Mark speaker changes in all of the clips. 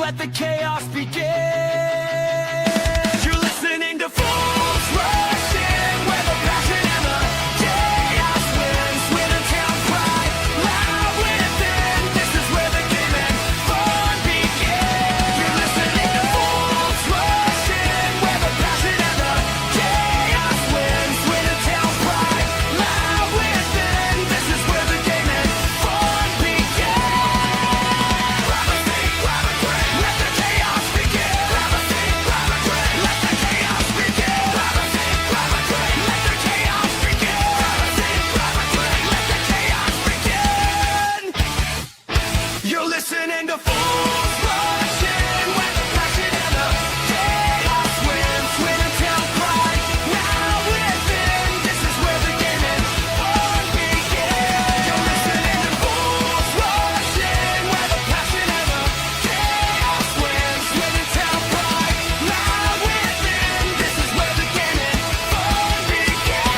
Speaker 1: let the chaos begin. You're listening to Fools Rush In, where the passion and the chaos wins. With a town pride, loud within. This is where the game and fun begin. You're listening to Fools Rush In, where the passion and the chaos wins. With a town pride, loud within. This is where the game and fun begin. Grab a seat, grab a drink, let the chaos begin. Grab a seat, grab a drink, let the chaos begin. Grab a seat, grab a drink, let the chaos begin. Grab a seat, grab a drink, let the chaos begin. You're listening to Fools Rush In, where the passion and the chaos wins. With a town pride, now within. This is where the game and fun begin. You're listening to Fools Rush In, where the passion and the chaos wins. With a town pride, now within. This is where the game and fun begin.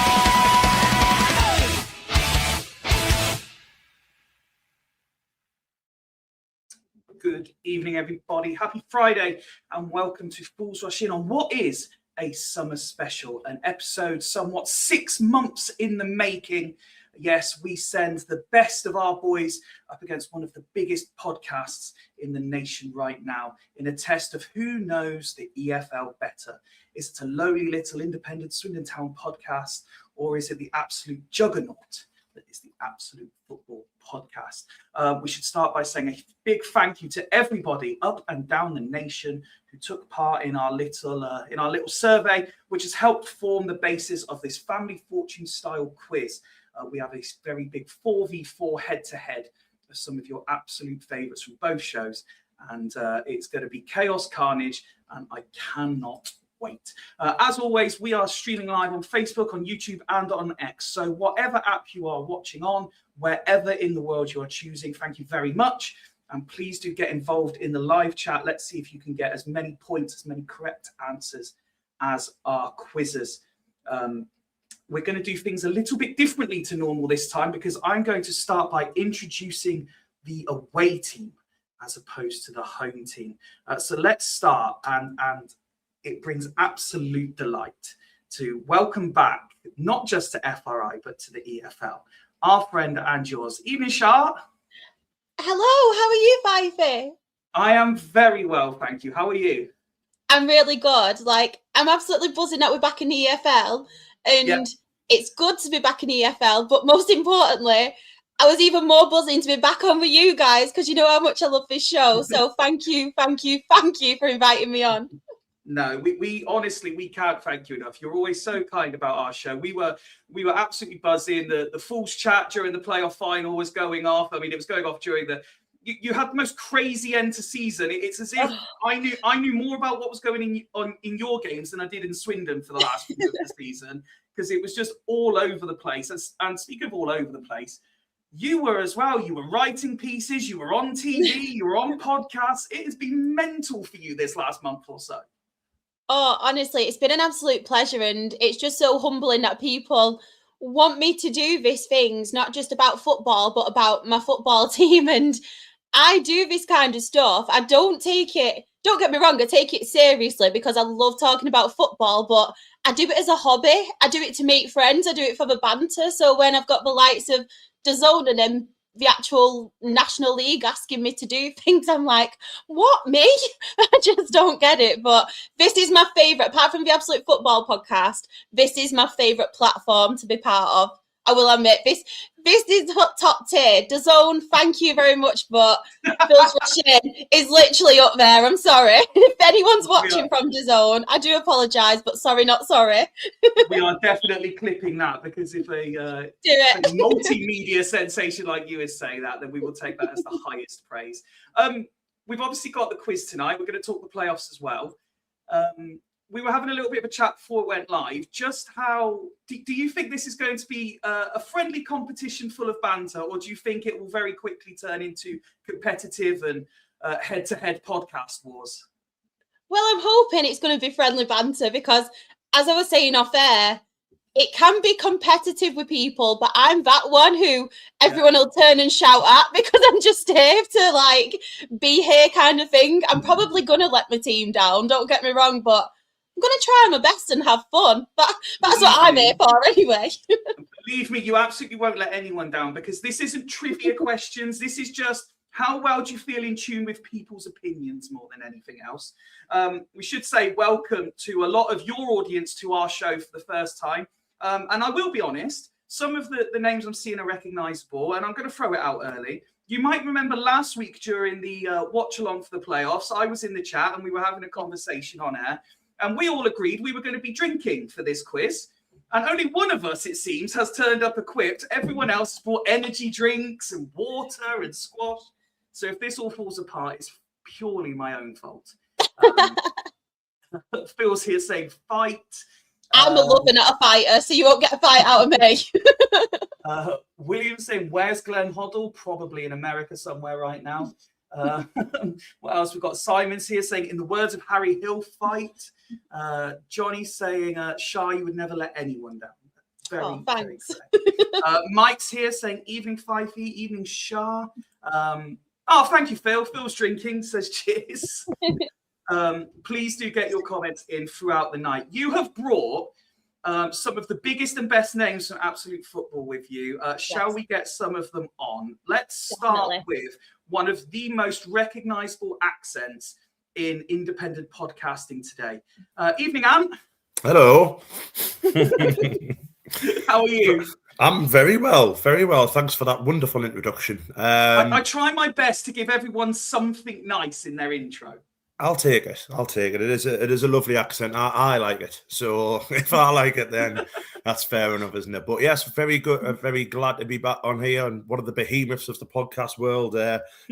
Speaker 2: Good evening, everybody. Happy Friday, and welcome to Fools Rush In on what is a summer special, an episode somewhat 6 months in the making. Yes, we send the best of our boys up against one of the biggest podcasts in the nation right now in a test of who knows the EFL better. Is it a lowly little independent Swindon Town podcast, or is it the absolute juggernaut that is the Absolute Football Podcast? We should start by saying a big thank you to everybody up and down the nation who took part in our little survey, which has helped form the basis of this family fortune style quiz. We have a very big 4v4 head-to-head of some of your absolute favourites from both shows, and it's going to be chaos carnage, and I cannot wait. As always, we are streaming live on Facebook, on YouTube, and on X. So whatever app you are watching on, wherever in the world you are choosing, thank you very much. And please do get involved in the live chat. Let's see if you can get as many points, as many correct answers as our quizzes. We're going to do things a little bit differently to normal this time, because I'm going to start by introducing the away team as opposed to the home team. So let's start, and it brings absolute delight to welcome back, not just to FRI, but to the EFL, our friend and yours, Evening Shah.
Speaker 3: Hello, how are you, Fifey?
Speaker 2: I am very well, thank you. How are you?
Speaker 3: I'm really good. I'm absolutely buzzing that we're back in the EFL, and it's good to be back in the EFL, but most importantly, I was even more buzzing to be back on with you guys, because you know how much I love this show. So thank you for inviting me on.
Speaker 2: No, we honestly, we can't thank you enough. You're always so kind about our show. We were absolutely buzzing. The Fools chat during the playoff final was going off. I mean, it was going off during you had the most crazy end to season. It's as if I knew more about what was going on in your games than I did in Swindon for the last week of the season, because it was just all over the place. And speaking of all over the place, you were as well. You were writing pieces, you were on TV, you were on podcasts. It has been mental for you this last month or so.
Speaker 3: Oh, honestly, it's been an absolute pleasure, and it's just so humbling that people want me to do these things, not just about football, but about my football team. And I do this kind of stuff. I don't get me wrong, I take it seriously because I love talking about football, but I do it as a hobby. I do it to make friends. I do it for the banter. So when I've got the likes of DAZN and then the actual National League asking me to do things, I'm like, what, me? I just don't get it. But this is my favourite, apart from the Absolute Football podcast, this is my favourite platform to be part of. I will admit, this is top tier. DAZN, thank you very much, but Phil's Russian is literally up there. I'm sorry. If anyone's watching from DAZN, I do apologise, but sorry, not sorry.
Speaker 2: We are definitely clipping that, because if a multimedia sensation like you is saying that, then we will take that as the highest praise. We've obviously got the quiz tonight. We're going to talk the playoffs as well. We were having a little bit of a chat before it went live. Just how do you think this is going to be a friendly competition full of banter, or do you think it will very quickly turn into competitive and head-to-head podcast wars?
Speaker 3: Well, I'm hoping it's going to be friendly banter because, as I was saying off air, it can be competitive with people, but I'm that one who everyone will turn and shout at because I'm just here to like be here kind of thing. I'm probably going to let my team down, don't get me wrong, but I'm going to try my best and have fun. That's what I'm here for anyway.
Speaker 2: Believe me, you absolutely won't let anyone down, because this isn't trivia questions. This is just how well do you feel in tune with people's opinions more than anything else. We should say welcome to a lot of your audience to our show for the first time. And I will be honest, some of the names I'm seeing are recognisable, and I'm going to throw it out early. You might remember last week during the watch-along for the playoffs, I was in the chat and we were having a conversation on air, and we all agreed we were going to be drinking for this quiz. And only one of us, it seems, has turned up equipped. Everyone else has bought energy drinks and water and squash. So if this all falls apart, it's purely my own fault. Phil's here saying fight.
Speaker 3: I'm a lover, not a fighter, so you won't get a fight out of me.
Speaker 2: William saying, where's Glenn Hoddle? Probably in America somewhere right now. What else? We've got Simon's here saying, in the words of Harry Hill, fight. Johnny saying, Shah, you would never let anyone down.
Speaker 3: Thanks.
Speaker 2: Very Mike's here saying, evening Fifey, evening Shah. Thank you, Phil. Phil's drinking, says cheers. Please do get your comments in throughout the night. You have brought some of the biggest and best names from Absolute Football with you. Shall we get some of them on? Let's start with one of the most recognisable accents in independent podcasting today. Evening, Ant.
Speaker 4: Hello.
Speaker 2: How are you?
Speaker 4: I'm very well, very well. Thanks for that wonderful introduction.
Speaker 2: I try my best to give everyone something nice in their intro.
Speaker 4: I'll take it. It is a lovely accent. I like it. So if I like it, then that's fair enough, isn't it? But yes, very good. Very glad to be back on here, and one of the behemoths of the podcast world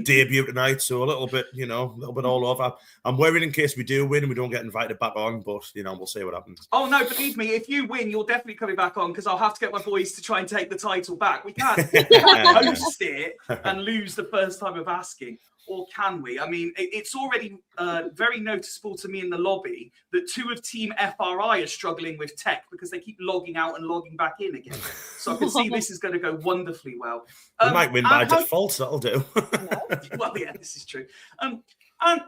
Speaker 4: debut tonight. So a little bit all over. I'm worried in case we do win and we don't get invited back on, but we'll see what happens.
Speaker 2: Oh no, believe me, if you win, you're definitely coming back on, because I'll have to get my boys to try and take the title back. We can't host it and lose the first time of asking. Or can we? I mean, it's already very noticeable to me in the lobby that two of Team FRI are struggling with tech because they keep logging out and logging back in again. So I can see this is going to go wonderfully well.
Speaker 4: We might win by default, that'll do.
Speaker 2: Well, yeah, this is true. And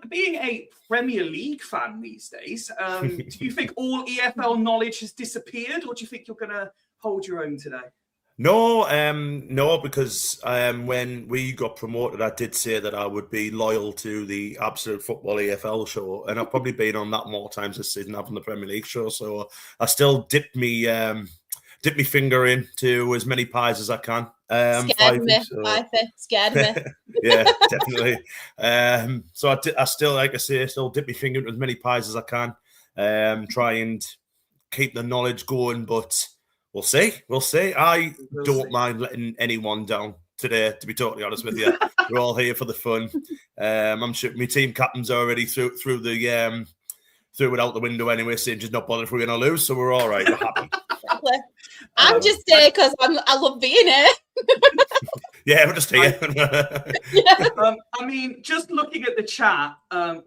Speaker 2: being a Premier League fan these days, do you think all EFL knowledge has disappeared, or do you think you're going to hold your own today?
Speaker 4: No, because when we got promoted, I did say that I would be loyal to the Absolute Football EFL show, and I've probably been on that more times this season having the Premier League show. So I still dip me finger into as many pies as I can.
Speaker 3: Scared me.
Speaker 4: Yeah, definitely. So I still, like I say, still dip my finger into as many pies as I can. try and keep the knowledge going, but we'll see. I don't mind letting anyone down today, to be totally honest with you. We're all here for the fun. I'm sure my team captain's already threw it out the window anyway, saying just not bothered if we're going to lose, so we're all right. We're happy.
Speaker 3: I'm just here because I love being here.
Speaker 4: Yeah, we're just here.
Speaker 2: I mean, just looking at the chat,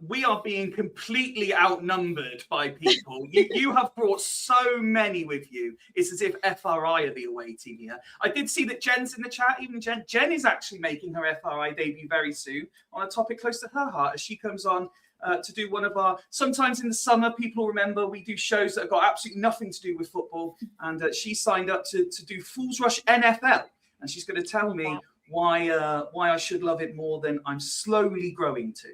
Speaker 2: we are being completely outnumbered by people. You have brought so many with you. It's as if FRI are the away team here. I did see that Jen's in the chat. Even Jen is actually making her FRI debut very soon on a topic close to her heart as she comes on to do one of our, sometimes in the summer, people remember we do shows that have got absolutely nothing to do with football. And she signed up to do Fools Rush NFL. And she's going to tell me why I should love it more than I'm slowly growing to.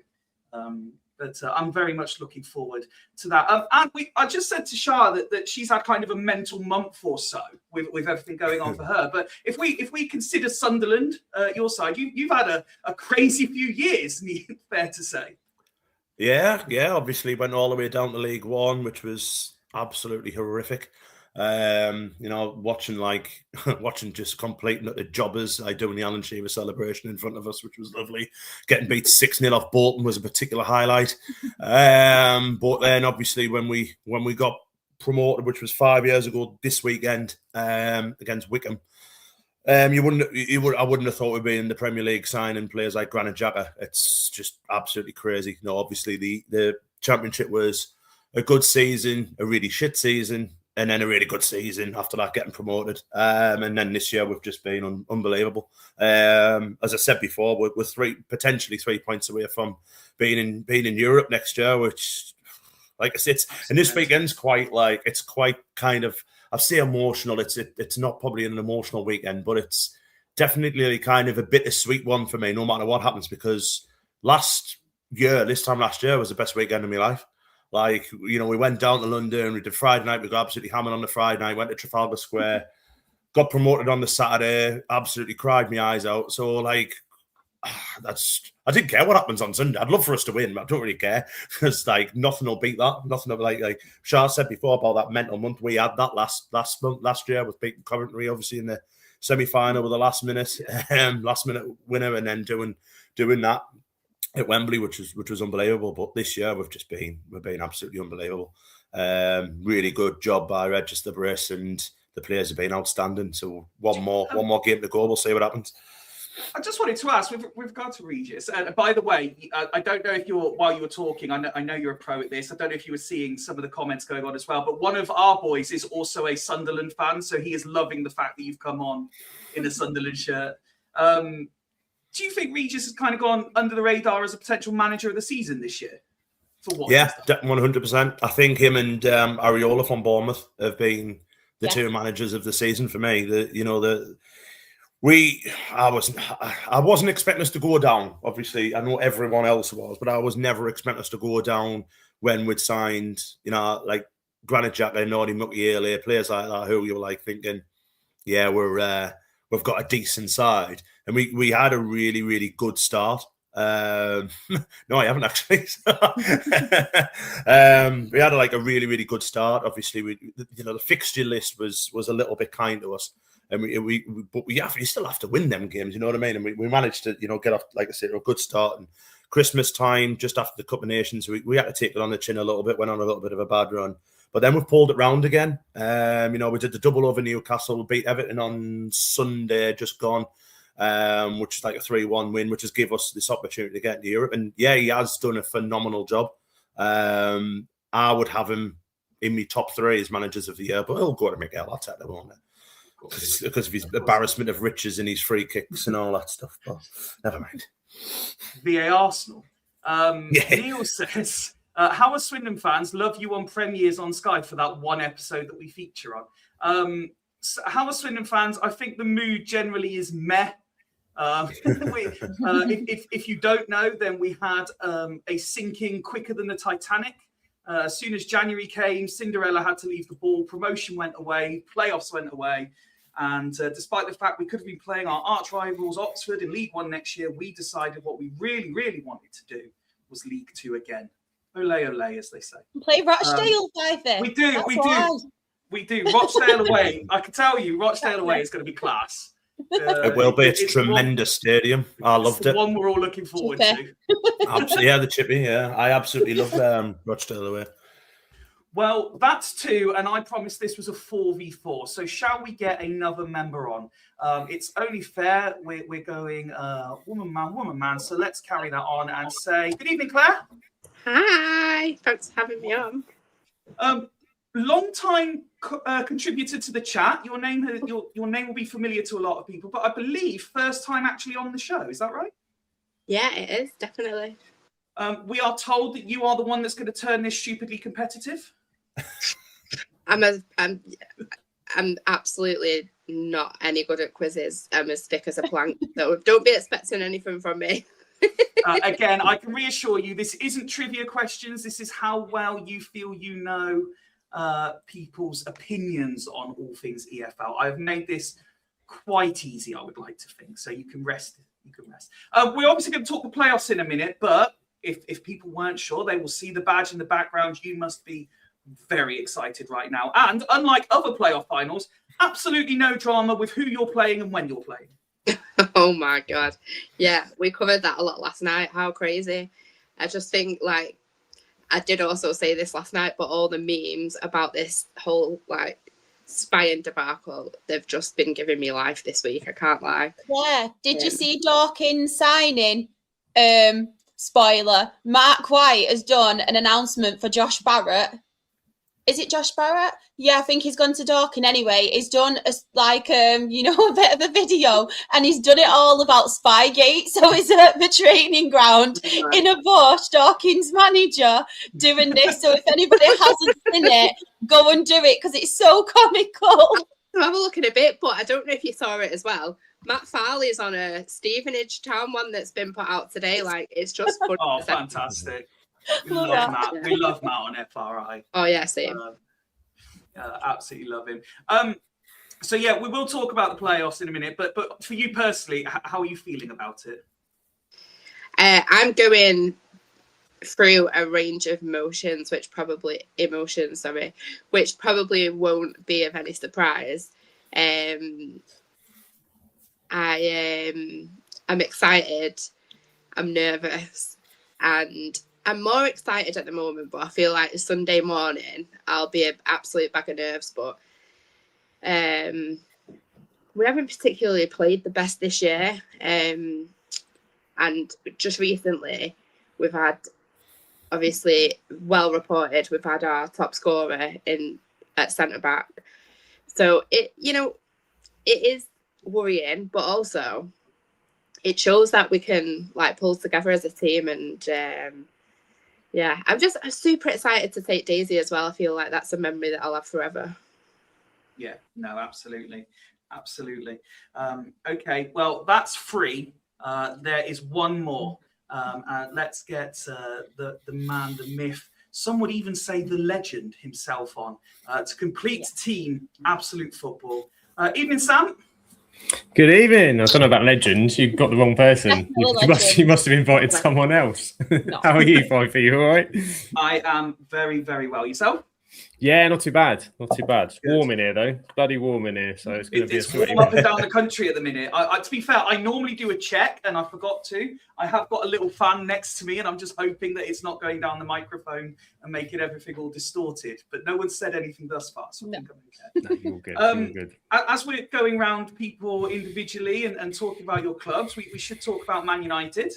Speaker 2: But I'm very much looking forward to that. And I just said to Shah that she's had kind of a mental month or so with everything going on for her. But if we consider Sunderland, your side, you've had a crazy few years, fair to say.
Speaker 4: Yeah. Obviously went all the way down to League One, which was absolutely horrific. Watching just completing the jobbers I do in the Alan Shearer celebration in front of us, which was lovely. Getting beat 6-0 off Bolton was a particular highlight. But then obviously when we got promoted, which was 5 years ago this weekend, against Wickham, I wouldn't have thought we'd be in the Premier League signing players like Granit Xhaka. It's just absolutely crazy. Obviously the Championship was a good season, a really shit season, and then a really good season after that, getting promoted. And then this year we've just been unbelievable. As I said before, we're potentially 3 points away from being in Europe next year, which, like I said, and this weekend's quite kind of, I say emotional. It's not probably an emotional weekend, but it's definitely kind of a bittersweet one for me, no matter what happens, because this time last year was the best weekend of my life. We went down to London, we did Friday night, we got absolutely hammered on the Friday night, went to Trafalgar Square, got promoted on the Saturday, absolutely cried my eyes out. So, I didn't care what happens on Sunday. I'd love for us to win, but I don't really care, because, nothing will beat that. Nothing will, like Shah said before about that mental month. We had that last year with beating Coventry, obviously, in the semi-final with the last minute winner, and then doing that at Wembley, which was unbelievable. But this year we've been absolutely unbelievable. Really good job by Register Brace, and the players have been outstanding. So one more game to go. We'll see what happens.
Speaker 2: I just wanted to ask, with regard to Regis, and by the way, I don't know if while you were talking, I know you're a pro at this, I don't know if you were seeing some of the comments going on as well, but one of our boys is also a Sunderland fan, so he is loving the fact that you've come on in a Sunderland shirt. Do you think Regis has kind of gone under the radar as a potential manager of the season this year?
Speaker 4: Yeah, 100%. I think him and Areola from Bournemouth have been the two managers of the season for me. I wasn't expecting us to go down. Obviously, I know everyone else was, but I was never expecting us to go down when we'd signed, like Granit Xhaka, Nordy Mukiele, players like that, who you were thinking, yeah, we've got a decent side, and we had a really, really good start. No, I haven't actually. We had a really, really good start. Obviously, the fixture list was a little bit kind to us. And you still have to win them games, you know what I mean? And we managed to, get off, like I said, a good start. And Christmas time, just after the Cup of Nations, we had to take it on the chin a little bit, went on a little bit of a bad run. But then we've pulled it round again. We did the double over Newcastle. We beat Everton on Sunday, just gone, which is like a 3-1 win, which has given us this opportunity to get into Europe. And yeah, he has done a phenomenal job. I would have him in my top 3 as managers of the year, but he'll go to Miguel Arteta, won't it? Because of his embarrassment of riches and his free kicks and all that stuff. But never mind.
Speaker 2: VA Arsenal. Neil says, how are Swindon fans? Love you on premieres on Sky for that one episode that we feature on. So how are Swindon fans? I think the mood generally is meh. If you don't know, then we had a sinking quicker than the Titanic. As soon as January came, Cinderella had to leave the ball. Promotion went away. Playoffs went away. And despite the fact we could have been playing our arch rivals, Oxford, in League One next year, we decided what we really, really wanted to do was League Two again. Ole, ole, as they say.
Speaker 3: Play Rochdale by this.
Speaker 2: We do. We do. Rochdale away. I can tell you, Rochdale away is going to be class.
Speaker 4: It will be. It's tremendous stadium. I loved it.
Speaker 2: The one we're all looking forward to.
Speaker 4: Yeah, the Chippy. Yeah, I absolutely love Rochdale away.
Speaker 2: Well, that's 2, and I promised this was a 4v4. So shall we get another member on? It's only fair. We're going woman, man. So let's carry that on and say good evening, Claire.
Speaker 5: Hi. Thanks for having me on.
Speaker 2: Long time contributor to the chat. Your name will be familiar to a lot of people, but I believe first time actually on the show. Is that right?
Speaker 5: Yeah, it is, definitely.
Speaker 2: We are told that you are the one that's going to turn this stupidly competitive.
Speaker 5: I'm absolutely not any good at quizzes. I'm as thick as a plank. So don't be expecting anything from me.
Speaker 2: Again, I can reassure you, this isn't trivia questions. This is how well you feel you know people's opinions on all things EFL. I've made this quite easy, I would like to think, so you can rest. We're obviously going to talk the playoffs in a minute, but if people weren't sure, they will see the badge in the background. You must be very excited right now. And unlike other playoff finals, absolutely no drama with who you're playing and when you're playing.
Speaker 5: Oh my God. Yeah, we covered that a lot last night. How crazy. I just think, like, I did also say this last night, but all the memes about this whole, like, spying debacle, they've just been giving me life this week. I can't lie.
Speaker 3: Yeah. Did you see Dawkins signing? Spoiler, Mark White has done an announcement for Josh Barrett. Is it Josh Barrett? Yeah, I think he's gone to Dorking anyway. He's done a bit of a video, and he's done it all about Spygate. So he's at the training ground in a bush, Dorking's manager, doing this. So if anybody hasn't seen it, go and do it because it's so comical.
Speaker 5: I'll have a look in a bit, but I don't know if you saw it as well. Matt Farley's on a Stevenage Town one that's been put out today. Like, it's just fun.
Speaker 2: Oh, fantastic. We love Matt. Yeah. We love Matt on FRI.
Speaker 5: Oh, yeah, same.
Speaker 2: Absolutely love him. So, yeah, we will talk about the playoffs in a minute. But for you personally, how are you feeling about it?
Speaker 5: I'm going through a range of emotions, which probably won't be of any surprise. I'm excited, I'm nervous, and I'm more excited at the moment, but I feel like Sunday morning I'll be an absolute bag of nerves. But we haven't particularly played the best this year, and just recently we've had, obviously well reported, we've had our top scorer at centre back. So it is worrying, but also it shows that we can, like, pull together as a team. And I'm just super excited to take Daisy as well. I feel like that's a memory that I'll have forever.
Speaker 2: Yeah, no, absolutely. Okay, well, that's free. There is one more. Let's get the man, the myth, some would even say the legend himself on to complete team Absolute Football. Evening, Sam.
Speaker 6: Good evening. I don't know about legends. You've got the wrong person. You must have invited someone else. No. How are you, Fifey? You all right?
Speaker 2: I am very, very well. Yourself?
Speaker 6: Yeah, not too bad. Good. Warm in here, though. Bloody warm in here. So it's going to be a sweaty
Speaker 2: warm up and down the country at the minute. To be fair, I normally do a check, and I forgot to. I have got a little fan next to me, and I'm just hoping that it's not going down the microphone and making everything all distorted. But no one said anything thus far, so I think I'm okay.
Speaker 6: No, you're good. You're good.
Speaker 2: As we're going around people individually and talking about your clubs, we should talk about Man United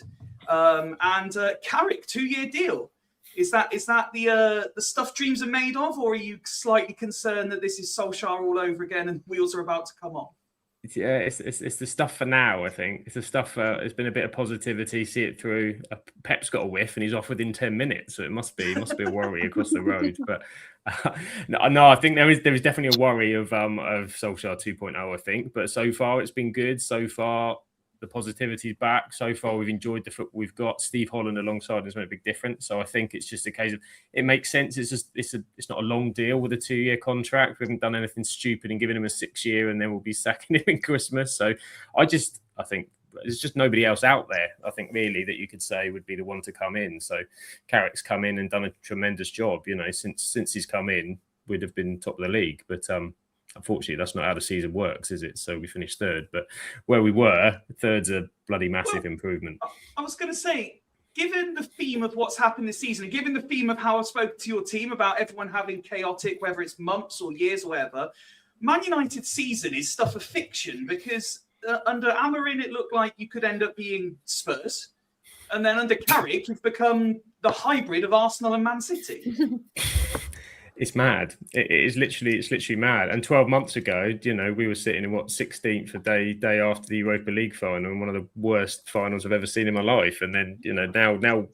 Speaker 2: and Carrick 2-year deal. Is that the stuff dreams are made of, or are you slightly concerned that this is Solskjaer all over again and wheels are about to come on?
Speaker 6: Yeah, it's the stuff for now. I think it's the stuff. There's been a bit of positivity. See it through. Pep's got a whiff and he's off within 10 minutes, so it must be a worry across the road. But no, I think there is definitely a worry of Solskjaer 2.0. I think, but so far it's been good. So far the positivity's back. So far we've enjoyed the football we've got. Steve Holland alongside has made a big difference. So I think it's just a case of it makes sense. It's not a long deal with a 2-year contract. We haven't done anything stupid and given him a 6-year and then we'll be sacking him in Christmas. So I think there's just nobody else out there, I think, really, that you could say would be the one to come in. So Carrick's come in and done a tremendous job. You know, since he's come in, we'd have been top of the league. But unfortunately, that's not how the season works, is it? So we finished third. But where we were, third's a bloody massive improvement.
Speaker 2: I was going to say, given the theme of what's happened this season, and given the theme of how I've spoken to your team about everyone having chaotic, whether it's months or years or whatever, Man United's season is stuff of fiction, because under Amorim, it looked like you could end up being Spurs. And then under Carrick, you've become the hybrid of Arsenal and Man City.
Speaker 6: It's mad. It's literally mad. And 12 months ago, you know, we were sitting in 16th a day after the Europa League final, and one of the worst finals I've ever seen in my life. And then, you know, now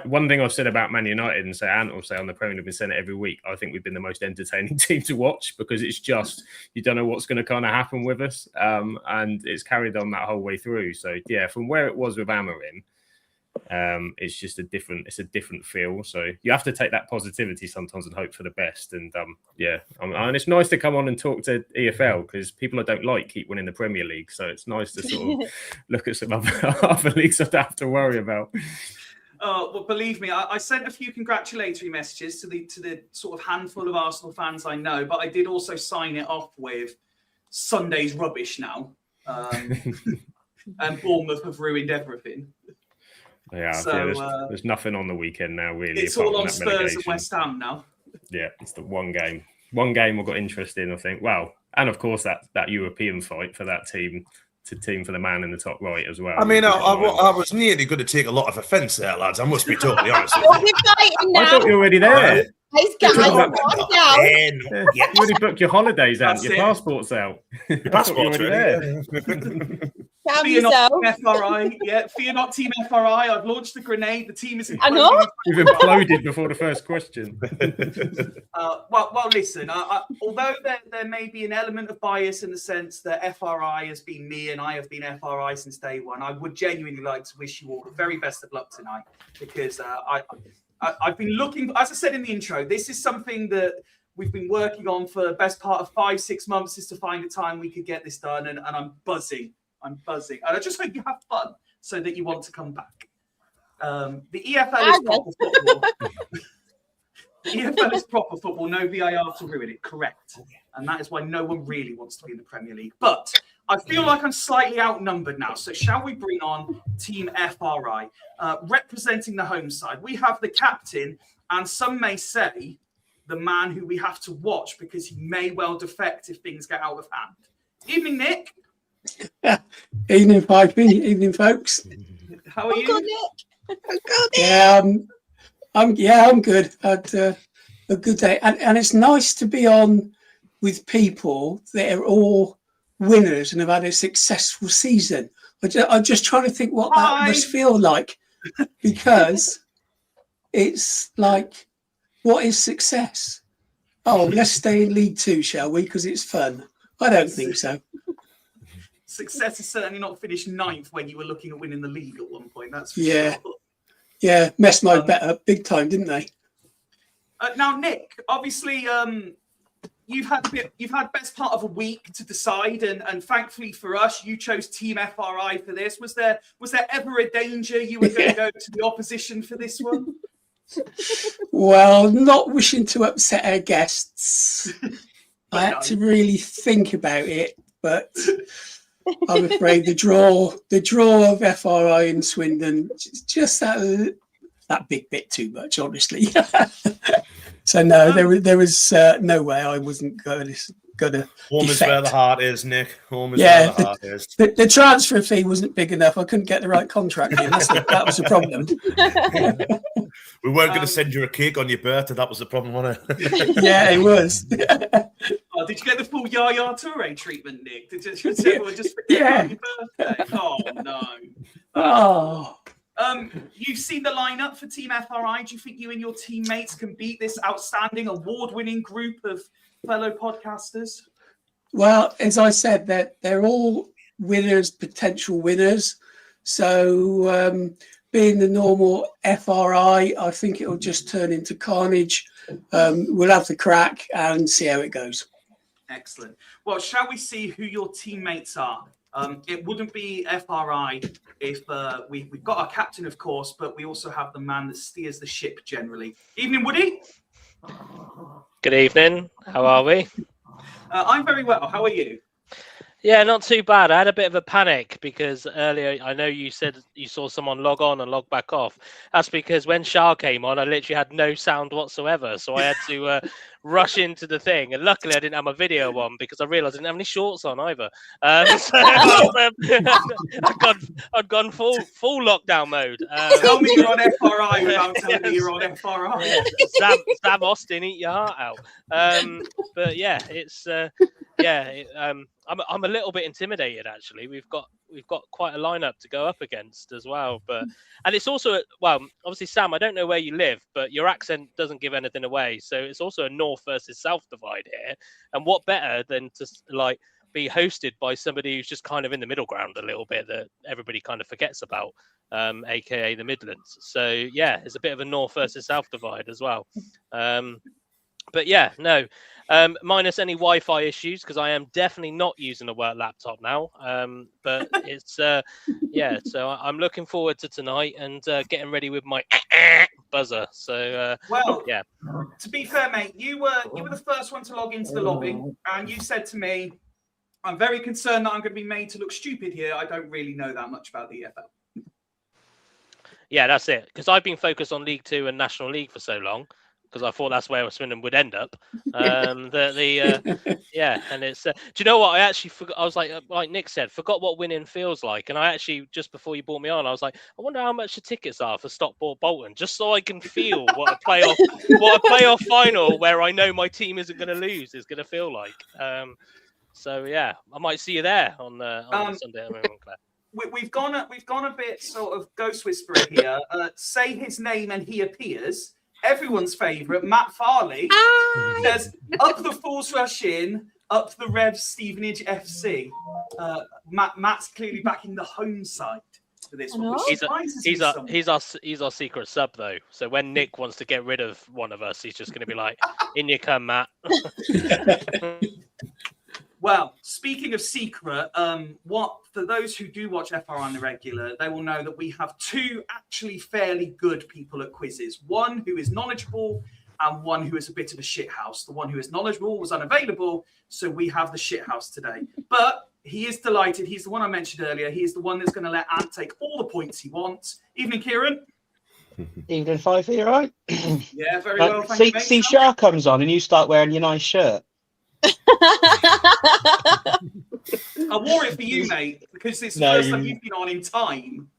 Speaker 6: one thing I've said about Man United, and I'll say on the Premier League, we've said it every week, I think we've been the most entertaining team to watch, because it's just, you don't know what's going to kind of happen with us. And it's carried on that whole way through. So yeah, from where it was with Amorim, it's just a different feel. So you have to take that positivity sometimes and hope for the best. And and it's nice to come on and talk to EFL, because people I don't like keep winning the Premier League. So it's nice to sort of look at some other leagues I don't have to worry about.
Speaker 2: Well, believe me, I sent a few congratulatory messages to the sort of handful of Arsenal fans I know, but I did also sign it off with Sunday's rubbish now. And Bournemouth have ruined everything.
Speaker 6: Yeah,
Speaker 2: so,
Speaker 6: there's nothing on the weekend now, really.
Speaker 2: It's all on Spurs and West Ham now.
Speaker 6: Yeah, it's the one game we've got interest in, I think. Well, and of course that European fight for that team for the man in the top right as well.
Speaker 4: I mean, I was nearly going to take a lot of offence there, lads. I must be totally honest.
Speaker 3: Don't be fighting now.
Speaker 6: I thought you were already there.
Speaker 3: Guys, calm down.
Speaker 6: You already booked your holidays out, your passports out.
Speaker 4: Your passport's
Speaker 6: already
Speaker 4: there.
Speaker 2: Fear not, Team FRI. Yeah, fear not, Team FRI. I've launched the grenade. The team is.
Speaker 3: I know.
Speaker 6: We've imploded before the first question.
Speaker 2: Well, listen. Although there may be an element of bias in the sense that FRI has been me and I have been FRI since day one, I would genuinely like to wish you all the very best of luck tonight, because I've been looking. As I said in the intro, this is something that we've been working on for the best part of 5-6 months, is to find a time we could get this done, and I'm buzzing. And I just hope you have fun so that you want to come back. The EFL is proper football. The EFL is proper football, no VAR to ruin it, correct. And that is why no one really wants to be in the Premier League. But I feel like I'm slightly outnumbered now. So shall we bring on Team FRI? Representing the home side, we have the captain, and some may say the man who we have to watch, because he may well defect if things get out of hand. Evening, Nick.
Speaker 7: Evening, Pipey. Evening, folks.
Speaker 2: How are you?
Speaker 3: Good, Nick.
Speaker 7: Yeah, I'm good. Had a good day, and it's nice to be on with people that are all winners and have had a successful season. I'm just trying to think what that must feel like, because it's like, what is success? Oh, let's stay in League Two, shall we? Because it's fun. I don't think so.
Speaker 2: Success is certainly not finished 9th when you were looking at winning the league at one point. That's for
Speaker 7: Yeah.
Speaker 2: sure.
Speaker 7: Yeah, messed my bet up big time, didn't they?
Speaker 2: Now, Nick, obviously, you've had best part of a week to decide, and thankfully for us, you chose Team FRI for this. Was there ever a danger you were going to go to the opposition for this one?
Speaker 7: Well, not wishing to upset our guests, I had to really think about it, but I'm afraid the draw of FRI and Swindon, just that big bit too much, honestly. So no, there was no way I wasn't going to.
Speaker 4: Home is where the heart is, Nick. Home is
Speaker 7: Yeah,
Speaker 4: where the heart is.
Speaker 7: The transfer fee wasn't big enough. I couldn't get the right contract in. That was the problem.
Speaker 4: We weren't going to send you a cake on your birthday. That was the problem, wasn't it?
Speaker 7: Yeah, it was.
Speaker 2: Did you get the full Yaya Toure treatment, Nick? Did everyone just forget about your birthday? Oh no.
Speaker 7: Oh.
Speaker 2: You've seen the lineup for Team FRI. Do you think you and your teammates can beat this outstanding, award-winning group of fellow podcasters?
Speaker 7: Well, as I said, they're all winners, potential winners. So being the normal FRI, I think it'll just turn into carnage. We'll have the crack and see how it goes.
Speaker 2: Excellent. Well, shall we see who your teammates are? It wouldn't be FRI if we've got our captain, of course, but we also have the man that steers the ship generally. Evening, Woody.
Speaker 8: Good evening. How are we?
Speaker 2: I'm very well. How are you?
Speaker 8: Yeah, not too bad. I had a bit of a panic because earlier I know you said you saw someone log on and log back off. That's because when Shah came on, I literally had no sound whatsoever. So I had to rush into the thing. And luckily I didn't have my video on because I realised I didn't have any shorts on either. So I'd gone full lockdown mode.
Speaker 2: Tell me you're on FRI without telling me you're on FRI.
Speaker 8: Sam Austin, eat your heart out. But yeah, it's... I'm a little bit intimidated actually. We've got quite a lineup to go up against as well, and it's also obviously Sam, I don't know where you live, but your accent doesn't give anything away. So it's also a north versus south divide here, and what better than to like be hosted by somebody who's just kind of in the middle ground a little bit that everybody kind of forgets about, aka the Midlands. So yeah, it's a bit of a north versus south divide as well. But yeah, no, minus any Wi-Fi issues because I am definitely not using a work laptop now. But it's so I'm looking forward to tonight and getting ready with my buzzer. So yeah.
Speaker 2: To be fair, mate, you were the first one to log into the lobby, and you said to me, "I'm very concerned that I'm going to be made to look stupid here. I don't really know that much about the EFL."
Speaker 8: Yeah, that's it. Because I've been focused on League Two and National League for so long. Because I thought that's where Swindon would end up. And it's. Do you know what? I actually forgot. I was like Nick said, forgot what winning feels like. And I actually just before you brought me on, I was like, I wonder how much the tickets are for Stockport Bolton, just so I can feel what a playoff final where I know my team isn't going to lose is going to feel like. So yeah, I might see you there on Sunday.
Speaker 2: We've gone a bit sort of ghost whisperer here. Say his name and he appears. Everyone's favourite, Matt Farley, says, up the Fools Rush In, up the Revs Stevenage FC. Matt's clearly backing the home side for this one.
Speaker 8: He's our secret sub, though. So when Nick wants to get rid of one of us, he's just going to be like, in you come, Matt.
Speaker 2: Well, speaking of secret, for those who do watch FRI on the regular, they will know that we have two actually fairly good people at quizzes. One who is knowledgeable and one who is a bit of a shithouse. The one who is knowledgeable was unavailable, so we have the shithouse today. But he is delighted. He's the one I mentioned earlier. He is the one that's going to let Ant take all the points he wants. Evening, Kieran.
Speaker 9: Evening, Fifey, all right?
Speaker 2: Yeah, very well. Thank you,
Speaker 9: see Shah comes on and you start wearing your nice shirt.
Speaker 2: I wore it for you, mate, because it's the first time you've been on in time.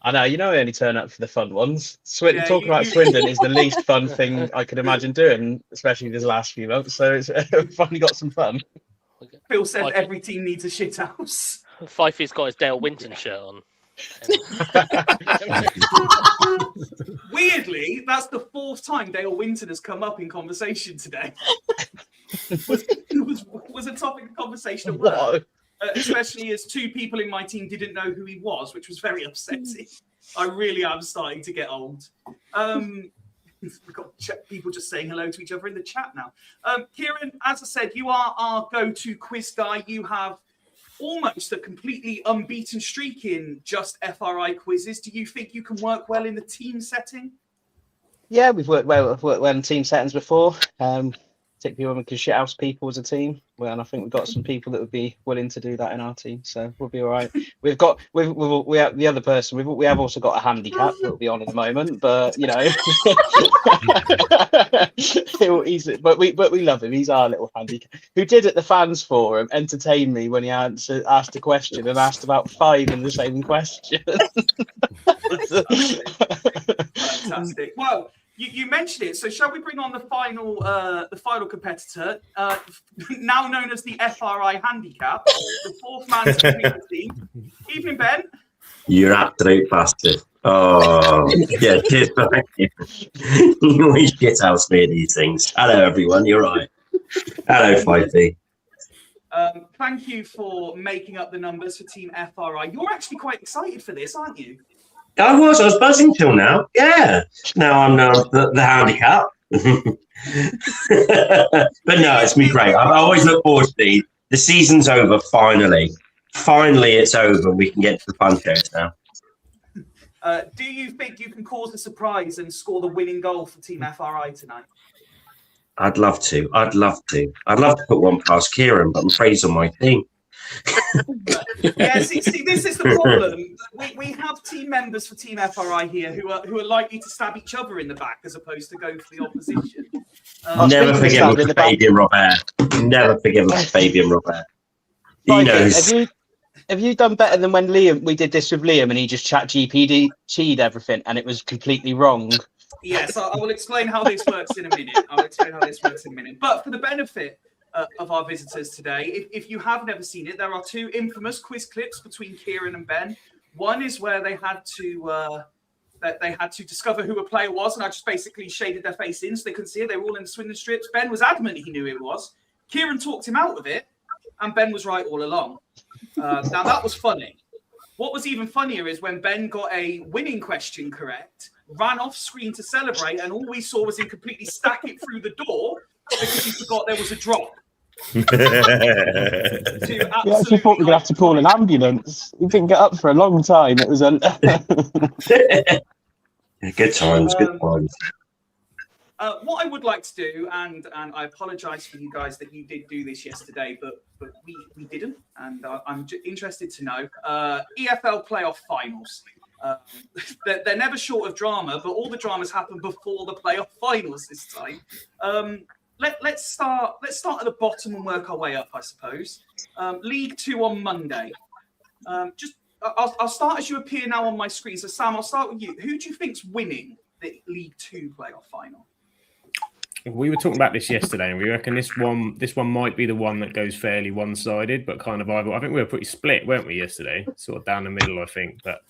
Speaker 9: I know, I only turn up for the fun ones. Talking about Swindon is the least fun thing I could imagine doing, especially these last few months. So we've finally got some fun.
Speaker 2: Phil said every team needs a shithouse.
Speaker 8: Fifey's got his Dale Winton shirt on.
Speaker 2: Weirdly, that's the fourth time Dale Winton has come up in conversation today. was a topic of conversation at work, especially as two people in my team didn't know who he was, which was very upsetting. I really am starting to get old. We've got people just saying hello to each other in the chat now. Kieran, as I said, you are our go-to quiz guy. You have almost a completely unbeaten streak in just FRI quizzes. Do you think you can work well in the team setting?
Speaker 9: Yeah, we've worked well in team settings before. Particularly when we can shithouse people as a team. Well, and I think we've got some people that would be willing to do that in our team, so we'll be all right. We have the other person. We have also got a handicap that will be on in a moment, but but we love him. He's our little handicap who did at the fans forum entertain me when he asked a question and asked about 5 in the same question.
Speaker 2: Fantastic. Well, you mentioned it, so shall we bring on the final competitor, now known as the FRI handicap, the fourth man to complete the team. Evening, Ben.
Speaker 10: You're absolute bastard. Oh, yeah, cheers, thank you. You always get out me at these things. Hello, everyone. You're right. Hello, Fifey.
Speaker 2: Thank you for making up the numbers for Team FRI. You're actually quite excited for this, aren't you?
Speaker 10: I was buzzing till now. Yeah. Now I'm the handicap. But no, it's been great. I always look forward to the season's over finally. Finally, it's over. We can get to the fun shows now.
Speaker 2: Do you think you can cause a surprise and score the winning goal for Team FRI tonight?
Speaker 10: I'd love to. I'd love to put one past Kieran, but I'm afraid he's on my team.
Speaker 2: Yeah, see, this is the problem. We have team members for Team FRI here who are likely to stab each other in the back as opposed to go for the opposition.
Speaker 10: Never forgive him for Fabian Robert. Never forgive him for Fabian Robert. He knows.
Speaker 9: Have you done better than when we did this with Liam and he just chat GPD'd everything and it was completely wrong?
Speaker 2: Yes, I will explain how this works in a minute. But for the benefit of our visitors today, if you have never seen it, there are two infamous quiz clips between Kieran and Ben. One is where they had to discover who a player was, and I just basically shaded their face in so they couldn't see it. They were all in the swinging strips. Ben was adamant he knew who it was. Kieran talked him out of it, and Ben was right all along. Now that was funny. What was even funnier is when Ben got a winning question correct, ran off screen to celebrate, and all we saw was him completely stack it through the door because he forgot there was a drop.
Speaker 9: We actually thought we were going to have to call an ambulance. We didn't get up for a long time. It was a
Speaker 10: Good times.
Speaker 2: What I would like to do, and I apologise for you guys that you did do this yesterday, but we didn't, and I'm interested to know. EFL playoff finals. They're never short of drama, but all the dramas happen before the playoff finals this time. Let's start at the bottom and work our way up, I suppose. League Two on Monday. I'll start as you appear now on my screen. So Sam, I'll start with you. Who do you think's winning the League Two playoff final?
Speaker 6: We were talking about this yesterday, and we reckon this one might be the one that goes fairly one-sided, but kind of either. I think we were pretty split, weren't we, yesterday? Sort of down the middle, I think. But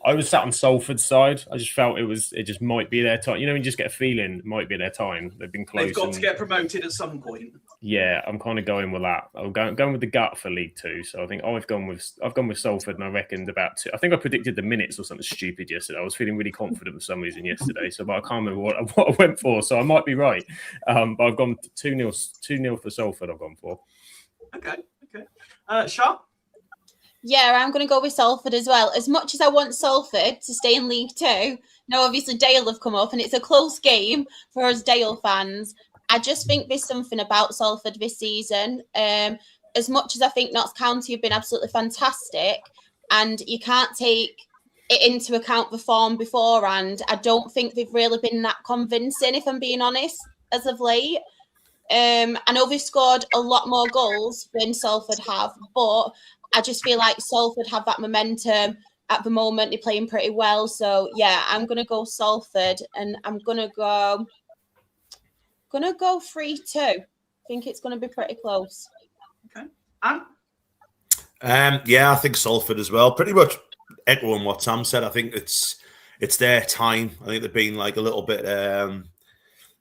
Speaker 6: I was sat on Salford's side. I just felt it just might be their time. You know, you just get a feeling it might be their time. They've been close.
Speaker 2: They've got to get promoted at some point.
Speaker 6: Yeah, I'm kind of going with that. I'm going with the gut for League Two. So I think I've gone with Salford, and I reckoned about two. I think I predicted the minutes or something stupid yesterday. I was feeling really confident for some reason yesterday. So, but I can't remember what I went for. So I might be right. But I've gone 2-0 for Salford. I've gone for.
Speaker 2: Okay. Sharp.
Speaker 3: Yeah, I'm going to go with Salford as well. As much as I want Salford to stay in League Two, now obviously Dale have come up and it's a close game for us Dale fans. I just think there's something about Salford this season. As much as I think Notts County have been absolutely fantastic, and you can't take it into account the form beforehand, I don't think they've really been that convincing, if I'm being honest, as of late. I know they've scored a lot more goals than Salford have, but I just feel like Salford have that momentum at the moment. They're playing pretty well. So, yeah, I'm going to go Salford, and I'm going to go 3-2. I think it's going to be pretty close.
Speaker 2: Okay.
Speaker 4: Yeah, I think Salford as well. Pretty much echoing what Sam said. I think it's their time. I think they've been like a little bit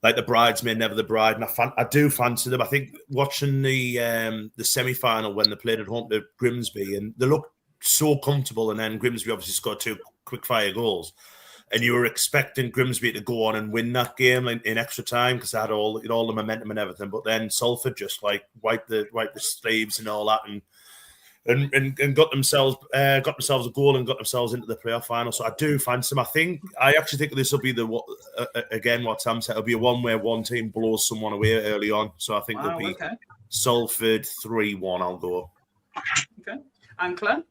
Speaker 4: like the bridesmaid, never the bride. And I do fancy them. I think watching the semi-final when they played at home to Grimsby, and they looked so comfortable, and then Grimsby obviously scored 2 quick-fire goals. And you were expecting Grimsby to go on and win that game in extra time because they had all the momentum and everything. But then Salford just like wiped the sleeves and all that, and got themselves a goal and got themselves into the playoff final. So I do fancy them. I actually think this will be again what Sam said. It'll be a one where one team blows someone away early on. So I think it'll be Salford 3-1. I'll go.
Speaker 2: Okay, and Claire.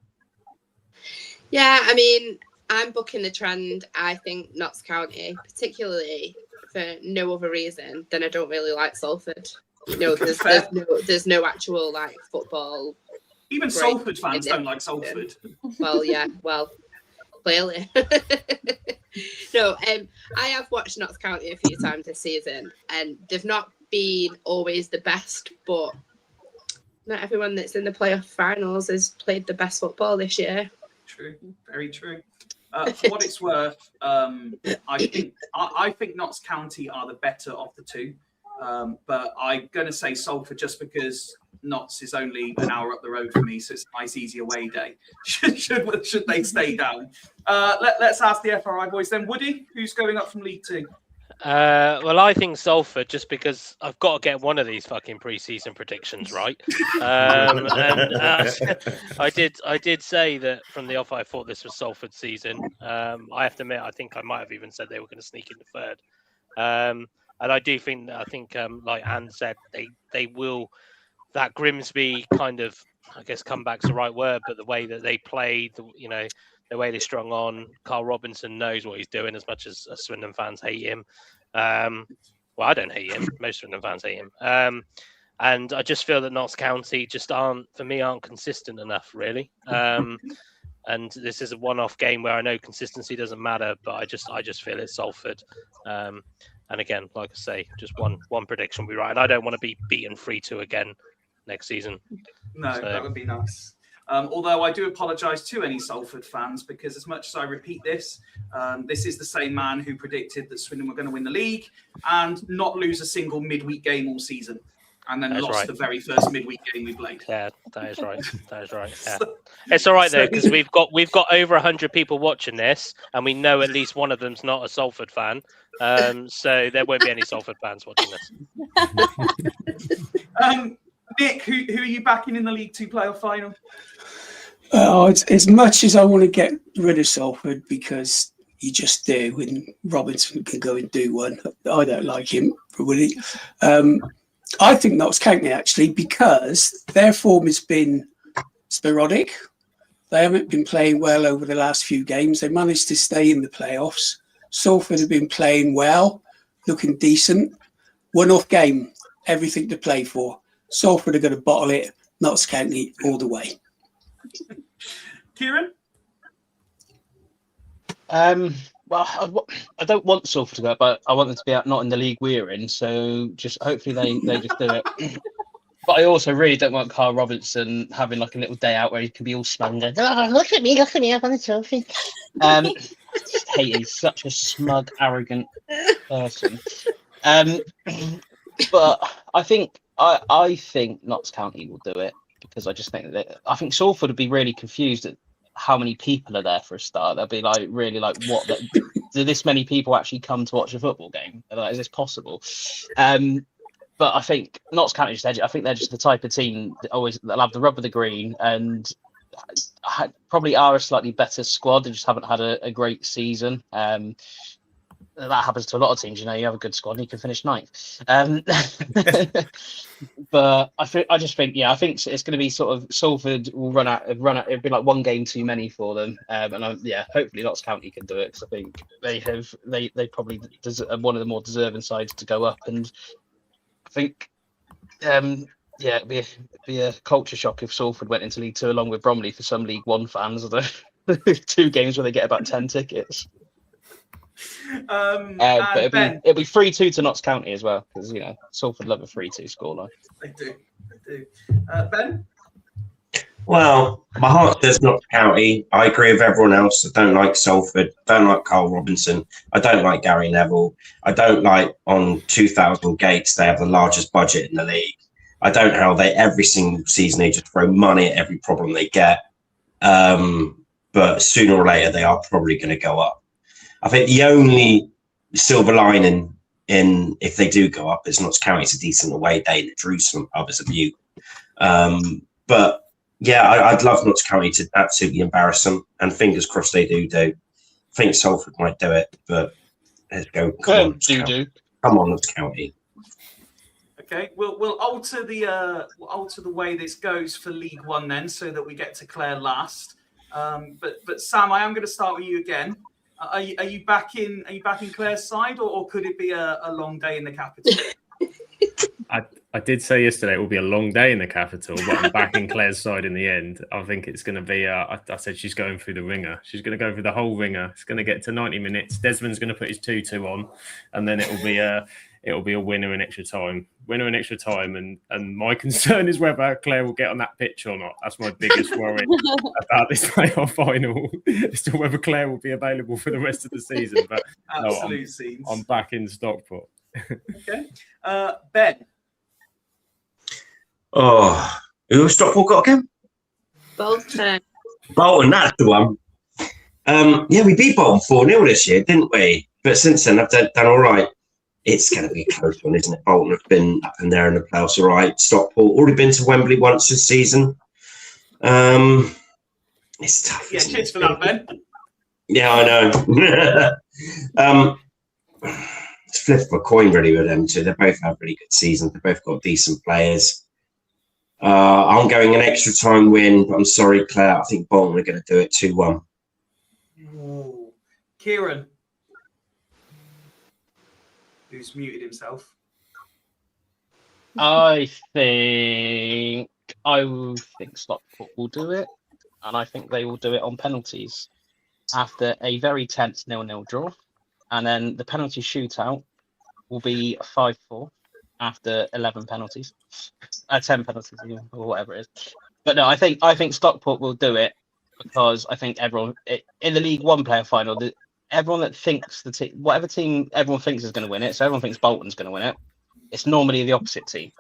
Speaker 5: Yeah, I mean, I'm bucking the trend. I think Notts County, particularly for no other reason than I don't really like Salford. You know, there's no actual like football.
Speaker 2: Even Salford fans don't like Salford.
Speaker 5: Well, clearly. No, I have watched Notts County a few times this season, and they've not been always the best, but not everyone that's in the playoff finals has played the best football this year.
Speaker 2: True, very true. For what it's worth, I think Notts County are the better of the two, but I'm going to say Salford just because Notts is only an hour up the road for me, so it's a nice, easy away day. Should they stay down? Let's ask the FRI boys then. Woody, who's going up from League Two?
Speaker 8: Well, I think Salford, just because I've got to get one of these fucking pre-season predictions right. I did say that from the off I thought this was Salford's season. I have to admit, I think I might have even said they were going to sneak into third. And I do think that like Anne said, they will. That Grimsby kind of, I guess, comeback's the right word, but the way that they played, the way they strung on, Carl Robinson knows what he's doing, as much as Swindon fans hate him. Well, I don't hate him. Most Swindon fans hate him. And I just feel that Notts County just aren't consistent enough, really. And this is a one-off game where I know consistency doesn't matter, but I just feel it's Salford. And again, like I say, just one prediction will be right. And I don't want to be beaten 3-2 again next season.
Speaker 2: No, that would be nice. Although I do apologise to any Salford fans, because as much as I repeat this, this is the same man who predicted that Swindon were going to win the league and not lose a single midweek game all season, and then lost the very first midweek game we played.
Speaker 8: Yeah, that is right. Yeah. It's all right though, because we've got over 100 people watching this, and we know at least one of them's not a Salford fan. So there won't be any Salford fans watching this.
Speaker 2: Nick, who are you backing in the League Two playoff final?
Speaker 7: As much as I want to get rid of Salford, because you just do, and Robinson can go and do one. I don't like him, really. I think Notts County, actually, because their form has been sporadic. They haven't been playing well over the last few games. They managed to stay in the playoffs. Salford have been playing well, looking decent. One-off game, everything to play for. Salford are going to bottle it. Notts County all the way.
Speaker 2: Kieran?
Speaker 9: Well, I don't want Salford to go up, but I want them to be out, not in the league we're in. So just hopefully they just do it. But I also really don't want Carl Robinson having like a little day out where he can be all smug and go, "Oh, look at me, I've won the trophy." I just hate him. He's such a smug, arrogant person. But I think Notts County will do it, because I just think that I think Salford would be really confused at how many people are there for a start. They'll be like, really, like, what? Do this many people actually come to watch a football game? Like, is this possible? But I think Notts County just edge it. I think they're just the type of team that they'll have the rub of the green, and probably are a slightly better squad. They just haven't had a great season. That happens to a lot of teams. You have a good squad and you can finish ninth. But I think it's going to be sort of Salford will run out. It'll be like one game too many for them. Hopefully Notts County can do it, because I think they probably are one of the more deserving sides to go up. And I think it'd be a culture shock if Salford went into League Two along with Bromley for some League One fans. Although 2 games where they get about 10 tickets. But it'll be 3-2 to Notts County as well, because Salford love a 3-2 scoreline.
Speaker 2: They do. Ben?
Speaker 10: Well, my heart says Notts County. I agree with everyone else. I don't like Salford. Don't like Carl Robinson. I don't like Gary Neville. I don't like on 2,000 Gates they have the largest budget in the league. I don't how every single season they just throw money at every problem they get. But sooner or later they are probably going to go up. I think the only silver lining in if they do go up is Notts County's a decent away day in the Jerusalem pub as a view. But yeah, I'd love Notts County to absolutely embarrass them, and fingers crossed they do. I think Salford might do it, but let's go. Come on, Notts County.
Speaker 2: Okay, we'll alter the way this goes for League One then, so that we get to Claire last. But Sam, I am going to start with you again. Are you back in Claire's side, or could it be a long day in the capital?
Speaker 6: I did say yesterday it will be a long day in the capital, but I'm back in Claire's side in the end. I think it's going to be. I said she's going through the ringer. She's going to go through the whole ringer. It's going to get to 90 minutes. Desmond's going to put his 2-2 on, and then it'll be a winner in extra time. And my concern is whether Claire will get on that pitch or not. That's my biggest worry about this playoff final, as to whether Claire will be available for the rest of the season. But I'm back in Stockport.
Speaker 2: Okay, Ben.
Speaker 10: Oh, who Stockport got again?
Speaker 5: Bolton.
Speaker 10: Bolton, that's the one. We beat Bolton 4-0 this year, didn't we? But since then, I've done all right. it's going to be a close one, isn't it? Bolton have been up in there in the playoffs, all right. Stockport already been to Wembley once this season. It's tough.
Speaker 2: Yeah,
Speaker 10: isn't
Speaker 2: cheers
Speaker 10: it?
Speaker 2: for that, Ben.
Speaker 10: Yeah, I know. It's flip of a coin really with them two. They both have really good seasons. They both got decent players. I'm going an extra time win, but I'm sorry, Claire. I think Bolton are going to do it 2-1.
Speaker 2: Ooh. Kieran, who's muted himself.
Speaker 9: I think Stockport will do it, and I think they will do it on penalties after a very tense 0-0 draw, and then the penalty shootout will be 5-4 after 11 penalties, 10 penalties or whatever it is. But no, I think Stockport will do it because I think everyone in the League One player final, everyone that thinks whatever team everyone thinks is going to win it, so everyone thinks Bolton's going to win it. It's normally the opposite team,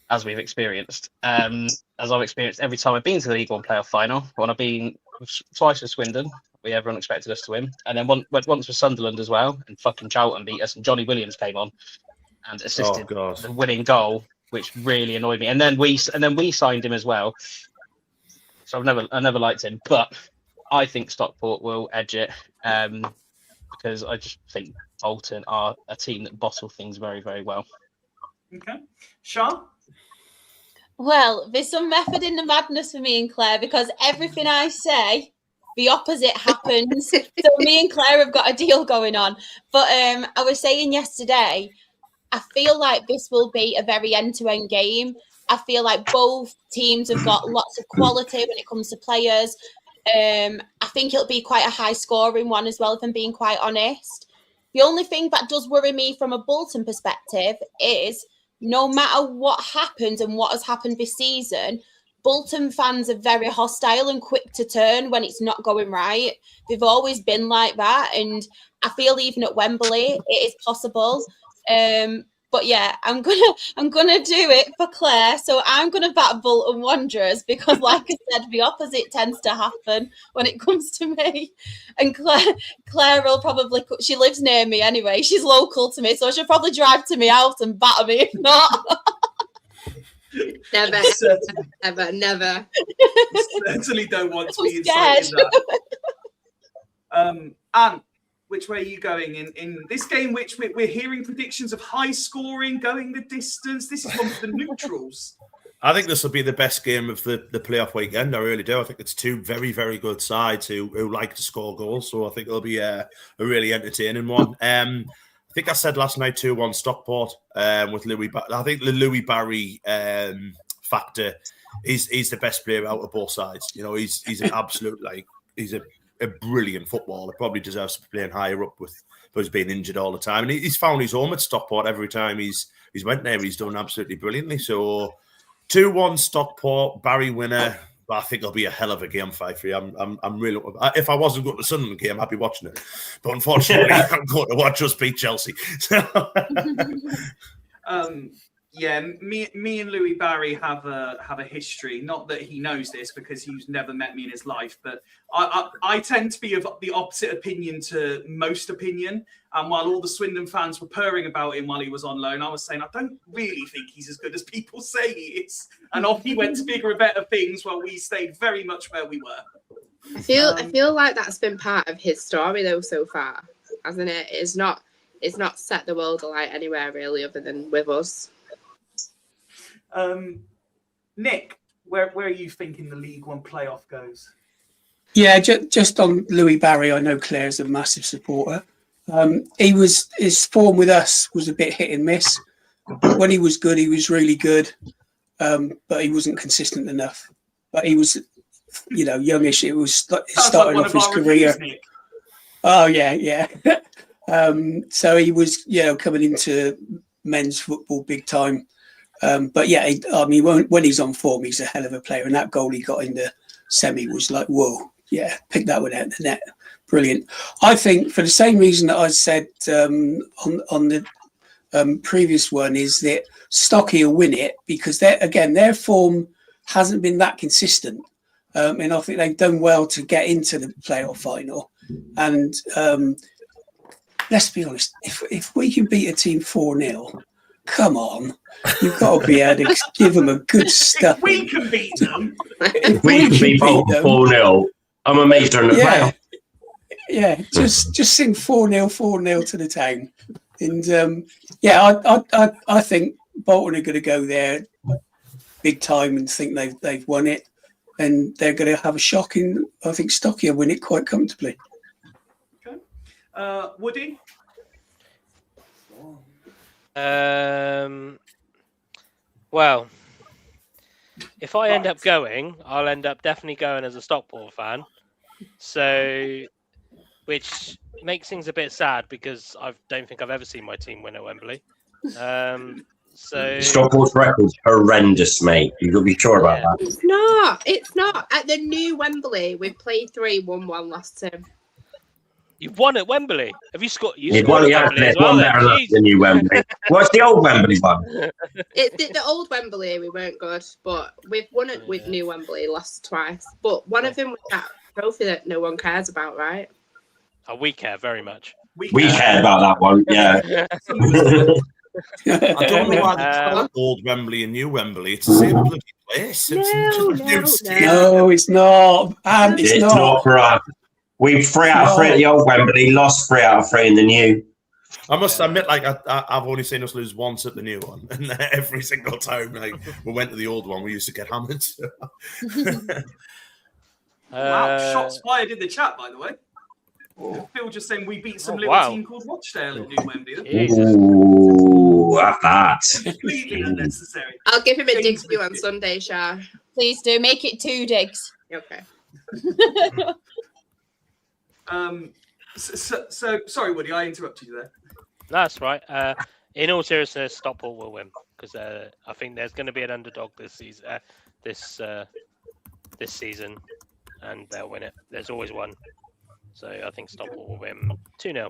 Speaker 9: as we've experienced. As I've experienced every time I've been to the League One playoff final, when I've been twice with Swindon, everyone expected us to win, and then once with Sunderland as well, and fucking Charlton beat us, and Johnny Williams came on and assisted the winning goal, which really annoyed me. And then we signed him as well, so I never liked him, but I think Stockport will edge it because I just think Bolton are a team that bottle things very, very well.
Speaker 2: Okay. Sean?
Speaker 3: Well, there's some method in the madness for me and Claire because everything I say, the opposite happens. So me and Claire have got a deal going on. But I was saying yesterday, I feel like this will be a very end-to-end game. I feel like both teams have got lots of quality when it comes to players. I think it'll be quite a high-scoring one as well, if I'm being quite honest. The only thing that does worry me from a Bolton perspective is no matter what happens and what has happened this season, Bolton fans are very hostile and quick to turn when it's not going right. They've always been like that. And I feel even at Wembley, it is possible. But yeah, I'm gonna do it for Claire. So I'm gonna back Bolton Wanderers because, like I said, the opposite tends to happen when it comes to me. And Claire will probably, she lives near me anyway. She's local to me, so she'll probably drive to me house and batter me if not.
Speaker 5: Never, ever, never.
Speaker 2: Certainly don't want to
Speaker 3: I'm
Speaker 2: be inside
Speaker 3: scared.
Speaker 2: that. Anne, which way are you going in this game, which we're hearing predictions of high scoring, going the distance? This is one for the neutrals.
Speaker 4: I think this will be the best game of the playoff weekend. I really do. I think it's two very, very good sides who like to score goals. So I think it'll be a really entertaining one. I think I said last night 2-1 Stockport with Louis. I think the Louis Barry factor is the best player out of both sides. You know, he's an absolute he's a brilliant footballer. Probably deserves to be playing higher up but he's been injured all the time. And he's found his home at Stockport every time he's went there. He's done absolutely brilliantly. So 2-1 Stockport, Barry winner. But I think it'll be a hell of a game, 5-3. I'm really. If I wasn't going to the Sunderland game, I'd be watching it. But unfortunately, I'm going to watch us beat Chelsea.
Speaker 2: Yeah, me and Louis Barry have a history. Not that he knows this because he's never met me in his life, but I tend to be of the opposite opinion to most opinion. And while all the Swindon fans were purring about him while he was on loan, I was saying I don't really think he's as good as people say he is. And off he went to bigger and better things while we stayed very much where we were.
Speaker 5: I feel like that's been part of his story though so far, hasn't it? It's not set the world alight anywhere really other than with us.
Speaker 2: Nick, where are you thinking the League One playoff goes?
Speaker 7: Yeah, just on Louis Barry, I know Claire's a massive supporter. His form with us was a bit hit and miss. When he was good, he was really good, but he wasn't consistent enough. But he was, youngish. It was starting off his career. Oh yeah. So he was, coming into men's football big time. But yeah, when he's on form, he's a hell of a player. And that goal he got in the semi was like, whoa, yeah, pick that one out of the net. Brilliant. I think for the same reason that I said on the previous one is that Stocky will win it because their form hasn't been that consistent. And I think they've done well to get into the playoff final. And let's be honest. If we can beat a team 4-0, come on, you've got to be able to give them a good stuff.
Speaker 2: We can beat them.
Speaker 10: We could be Bolton 4-0. I'm amazed they're in the playoff.
Speaker 7: Yeah, just sing 4-0, 4-0 to the town. And I think Bolton are going to go there big time and think they've won it. And they're going to have a shocking, I think Stocky will win it quite comfortably.
Speaker 2: Okay. Woody?
Speaker 8: Well, if I end up going, I'll end up definitely going as a Stockport fan. So, which makes things a bit sad because I don't think I've ever seen my team win at Wembley. So
Speaker 10: Stockport's record's horrendous, mate. You've got to be sure about that.
Speaker 5: It's not. At the new Wembley, we played 3-1-1 last term.
Speaker 8: You've won at Wembley. Have you scored?
Speaker 10: You've won, yeah,
Speaker 8: Wembley as
Speaker 10: one
Speaker 8: well,
Speaker 10: better
Speaker 8: then?
Speaker 10: than the new Wembley. What's the old Wembley one?
Speaker 5: The old Wembley, we weren't good, but we've won it with new Wembley last twice. But one of them was that trophy that no one cares about, right?
Speaker 8: Oh, we care very much.
Speaker 10: We cared about that one, yeah.
Speaker 4: I don't know why they call it old Wembley and new Wembley. It's the same bloody place.
Speaker 7: No, it's not.
Speaker 10: It's not for us. We 3 out of 3 at the old Wembley, lost 3 out of 3 in the new.
Speaker 4: I must admit, like I've only seen us lose once at the new one, and every single time, like we went to the old one, we used to get hammered.
Speaker 2: Wow, shots fired in the chat, by the way. Phil just saying we beat some little team called Rochdale at New Wembley.
Speaker 10: Ooh, have that.
Speaker 2: Completely unnecessary.
Speaker 5: I'll give him a dig for you on Sunday, Shah.
Speaker 3: Please do. Make it 2 digs.
Speaker 5: Okay.
Speaker 2: So sorry, Woody, I interrupted you there.
Speaker 8: That's right. In all seriousness, Stockport will win because I think there's going to be an underdog this season. This season, and they'll win it. There's always one. So I think Stockport will win 2-0.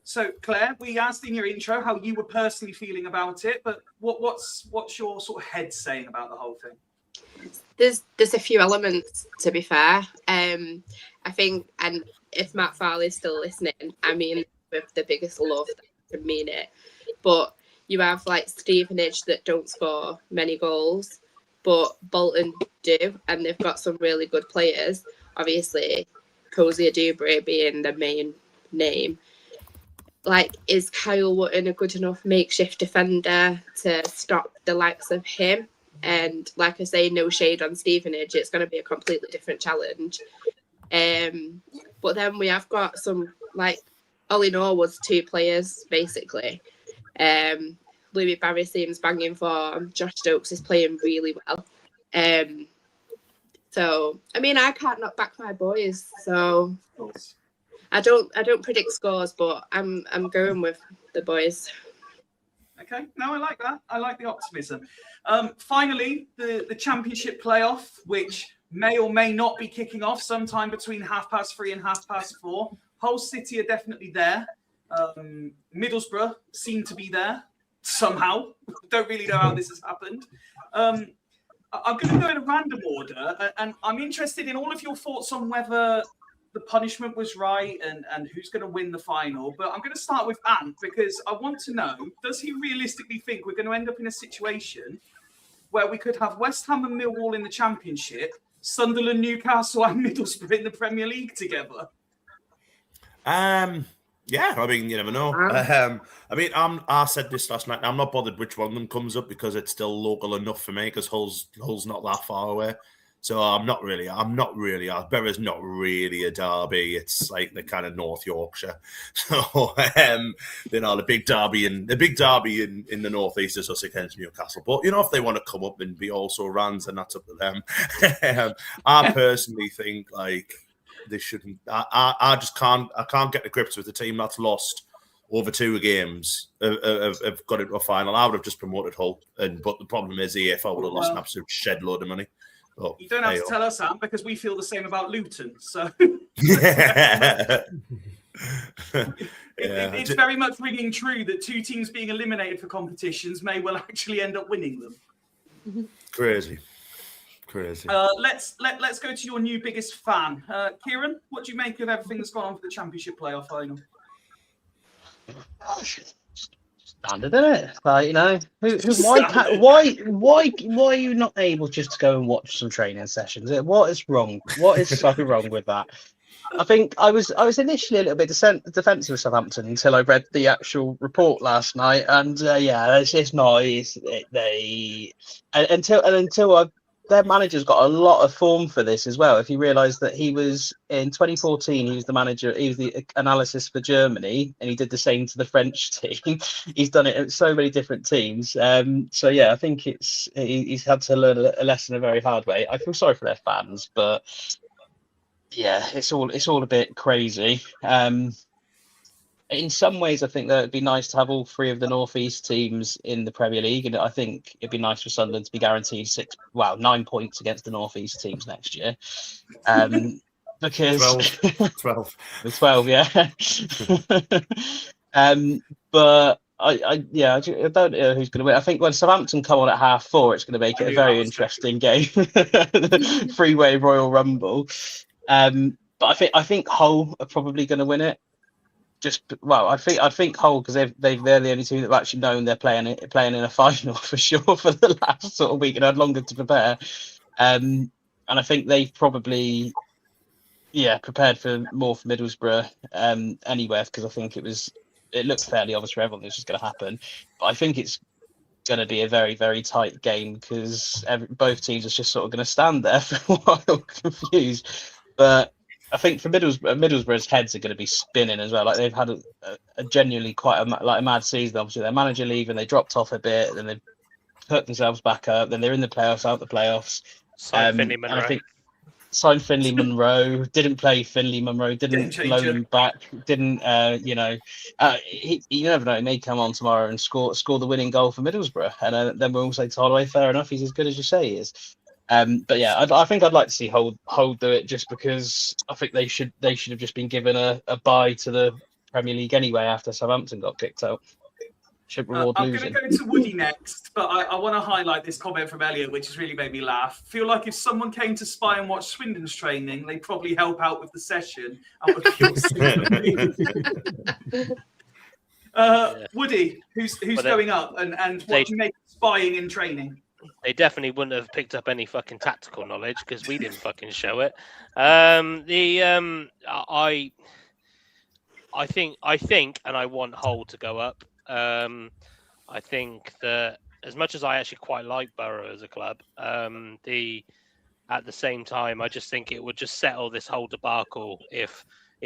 Speaker 2: So Claire, we asked in your intro how you were personally feeling about it, but what's your sort of head saying about the whole thing?
Speaker 5: There's a few elements, to be fair. I think, and if Matt Farley's still listening, I mean with the biggest love that I mean it. But you have like Stevenage that don't score many goals, but Bolton do, and they've got some really good players. Obviously, Cozy Adubri being the main name. Like, is Kyle Wootton a good enough makeshift defender to stop the likes of him? And like I say, no shade on Stevenage, it's going to be a completely different challenge. But then we have got some, like, Ollie Knorr was 2 players, basically. Louis Barry seems banging form. Josh Stokes is playing really well. So, I mean, I can't knock back my boys. So, I don't predict scores, but I'm going with the boys.
Speaker 2: Okay, no, I like that. I like the optimism. Finally, the championship playoff, which may or may not be kicking off sometime between 3:30 and 4:30. Hull City are definitely there. Middlesbrough seem to be there somehow. Don't really know how this has happened. I'm going to go in a random order, and I'm interested in all of your thoughts on whether the punishment was right and who's going to win the final. But I'm going to start with Ant because I want to know, does he realistically think we're going to end up in a situation where we could have West Ham and Millwall in the Championship, Sunderland, Newcastle and Middlesbrough in the Premier League together?
Speaker 4: Yeah, I mean, you never know. I mean, I said this last night. I'm not bothered which one of them comes up because it's still local enough for me because Hull's not that far away. So I'm not really. Boro's not really a derby. It's like the kind of North Yorkshire. So the big derby in the northeast is us against Newcastle. But if they want to come up and be also Rans, then that's up to them. I personally think like they shouldn't. I just can't. I can't get to grips with the team that's lost over 2 games. Have got into a final. I would have just promoted Hull, but the problem is the AFL would have lost an absolute shed load of money. Oh,
Speaker 2: you don't have to tell us, Sam, because we feel the same about Luton. So it's very much ringing true that 2 teams being eliminated for competitions may well actually end up winning them.
Speaker 4: Crazy.
Speaker 2: Let's go to your new biggest fan, Kieran. What do you make of everything that's gone on for the Championship playoff final?
Speaker 9: Standard, isn't it? Like, you know,
Speaker 2: Standard.
Speaker 9: why are you not able just to go and watch some training sessions? What is wrong? What is so wrong with that? I think I was initially a little bit defensive of Southampton until I read the actual report last night, and yeah, it's nice. Until their manager's got a lot of form for this as well. If you realise that he was in 2014, he was the manager, he was the analysis for Germany, and he did the same to the French team. He's done it at so many different teams. So yeah, I think he's had to learn a lesson a very hard way. I feel sorry for their fans, but yeah, it's all a bit crazy. In some ways, I think that it'd be nice to have all three of the Northeast teams in the Premier League, and I think it'd be nice for Sunderland to be guaranteed 9 points against the Northeast teams next year. Because
Speaker 4: 12.
Speaker 9: the 12, yeah. But I don't know who's going to win. I think when Southampton come on at 4:30, it's going to make it a very interesting game. Three-way Royal Rumble. But I think Hull are probably going to win it. I think Hull, because they're the only team that have actually known they're playing in a final for sure for the last sort of week and had longer to prepare. And I think they've probably prepared for Middlesbrough anyway, because I think it looked fairly obvious for everyone this was going to happen. But I think it's going to be a very, very tight game because both teams are just sort of going to stand there for a while confused. But I think for Middlesbrough's heads are going to be spinning as well. Like they've had a genuinely quite a mad season. Obviously, their manager leaving, they dropped off a bit, then they've put themselves back up. Then they're in the playoffs, out the playoffs.
Speaker 8: Finley Monroe.
Speaker 9: And I think signed Finley Monroe, didn't play Finley Monroe, didn't loan him back, didn't you never know. He may come on tomorrow and score the winning goal for Middlesbrough, and then we'll all say to Holloway, fair enough, he's as good as you say he is. But yeah, I think I'd like to see Hull do it just because I think they should have just been given a bye to the Premier League anyway after Southampton got kicked out. Should reward losing.
Speaker 2: I'm going to go to Woody next, but I want to highlight this comment from Elliot, which has really made me laugh. Feel like if someone came to spy and watch Swindon's training, they'd probably help out with the session. Woody, who's going up, and what do you make of spying in training?
Speaker 8: They definitely wouldn't have picked up any fucking tactical knowledge because we didn't fucking show it. I think, and I want Hull to go up. I think that as much as I actually quite like Borough as a club, at the same time, I just think it would just settle this whole debacle if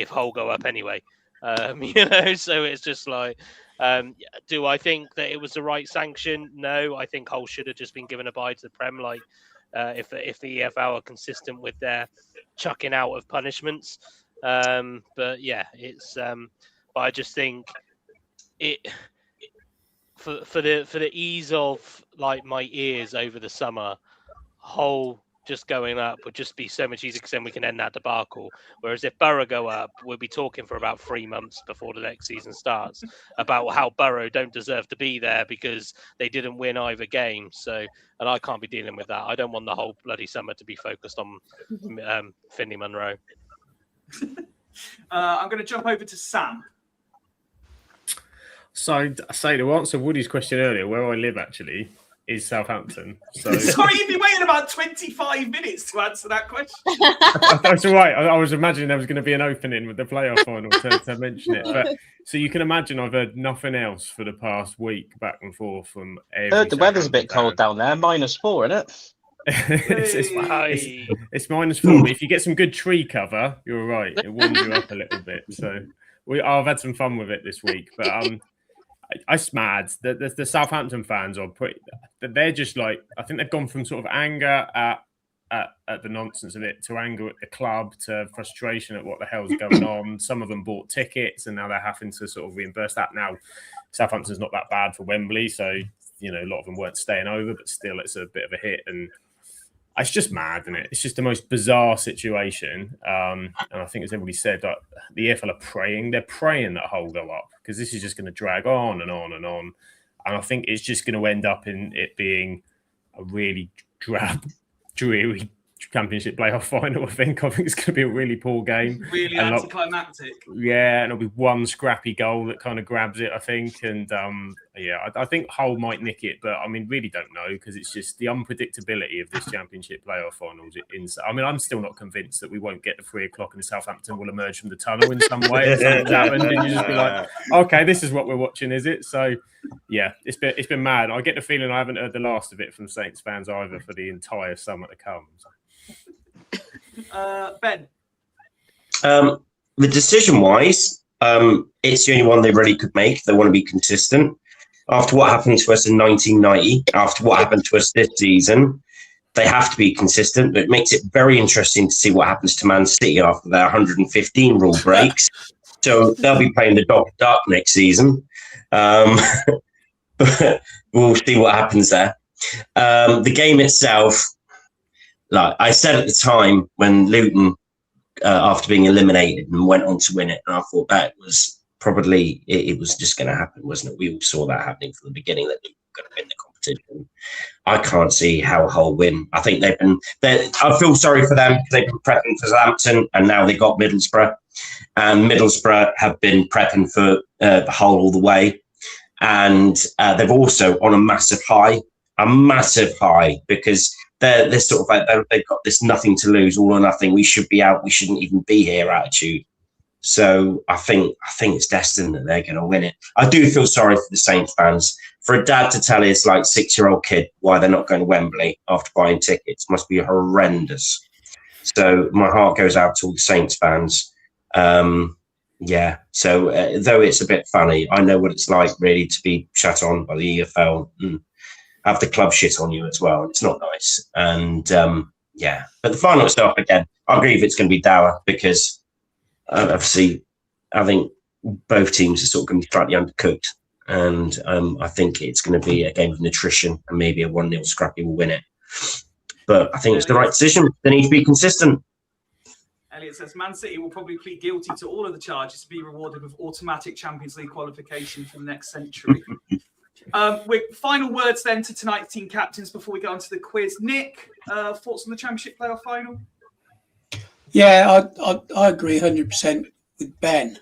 Speaker 8: Hull go up anyway. So it's just like, do I think that it was the right sanction? No, I think Hull should have just been given a bye to the Prem. Like, if the EFL are consistent with their chucking out of punishments. But yeah, it's. But I just think it for the ease of like my ears over the summer, Hull just going up would just be so much easier because then we can end that debacle. Whereas if Borough go up, we'll be talking for about 3 months before the next season starts about how Borough don't deserve to be there because they didn't win either game. So, and I can't be dealing with that. I don't want the whole bloody summer to be focused on Finley Monroe.
Speaker 2: I'm going to jump over to Sam.
Speaker 6: So to answer Woody's question earlier, where I live actually is Southampton. So
Speaker 2: Sorry, you've been waiting about 25 minutes to answer that question.
Speaker 6: That's all right. I was imagining there was going to be an opening with the playoff final to mention it. But so you can imagine I've heard nothing else for the past week back and forth from every.
Speaker 9: The weather's a bit cold down there, -4, isn't it?
Speaker 6: it's -4. But if you get some good tree cover, you're all right. It warms you up a little bit. So I've had some fun with it this week. But it's mad. The Southampton fans they're just like, I think they've gone from sort of anger at the nonsense of it to anger at the club to frustration at what the hell's going on. Some of them bought tickets and now they're having to sort of reimburse that. Now Southampton's not that bad for Wembley, so a lot of them weren't staying over, but still it's a bit of a hit. And it's just mad, isn't it? It's just the most bizarre situation. And I think, as everybody said, the EFL are praying. They're praying that Hull go up because this is just going to drag on and on and on. And I think it's just going to end up in it being a really drab, dreary Championship playoff final. I think it's going to be a really poor game.
Speaker 2: Really
Speaker 6: And
Speaker 2: anticlimactic.
Speaker 6: yeah, and it'll be one scrappy goal that kind of grabs it, I think. And I think Hull might nick it, but I mean, really don't know, because it's just the unpredictability of this Championship playoff finals. I mean, I'm still not convinced that we won't get to 3 o'clock and Southampton will emerge from the tunnel in some way. Something's happened, and you just be like, okay, this is what we're watching, is it? So yeah, it's been mad. I get the feeling I haven't heard the last of it from Saints fans either for the entire summer to come.
Speaker 2: Ben.
Speaker 10: The decision-wise, it's the only one they really could make. They want to be consistent. After what happened to us in 1990, after what happened to us this season, they have to be consistent. But it makes it very interesting to see what happens to Man City after their 115 rule breaks. So they'll be playing the dark next season. But we'll see what happens there. The game itself, like I said at the time when Luton, after being eliminated and went on to win it, and I thought that was probably it was just going to happen, wasn't it? We all saw that happening from the beginning, that they were going to win the competition. I can't see how Hull win. I think I feel sorry for them because they've been prepping for Southampton and now they got Middlesbrough, and Middlesbrough have been prepping for Hull all the way, and they've also on a massive high because they're sort of like they've got this nothing to lose, all or nothing. We should be out. We shouldn't even be here attitude. So I think it's destined that they're going to win it. I do feel sorry for the Saints fans. For a dad to tell his 6-year-old kid why they're not going to Wembley after buying tickets must be horrendous. So my heart goes out to all the Saints fans. Yeah. So though it's a bit funny, I know what it's like really to be shut on by the EFL and have the club shit on you as well. It's not nice. And yeah, but the final stuff again, I agree if it's going to be dour because obviously I think both teams are sort of going to be slightly undercooked, and I think it's going to be a game of nutrition and maybe a 1-0 scrappy will win it. But I think it's the right decision. They need to be consistent.
Speaker 2: Elliot says Man City will probably plead guilty to all of the charges to be rewarded with automatic Champions League qualification for the next century. With final words then to tonight's team captains before we go on to the quiz. Nick, thoughts on the Championship playoff final?
Speaker 7: Yeah, I agree 100% with Ben.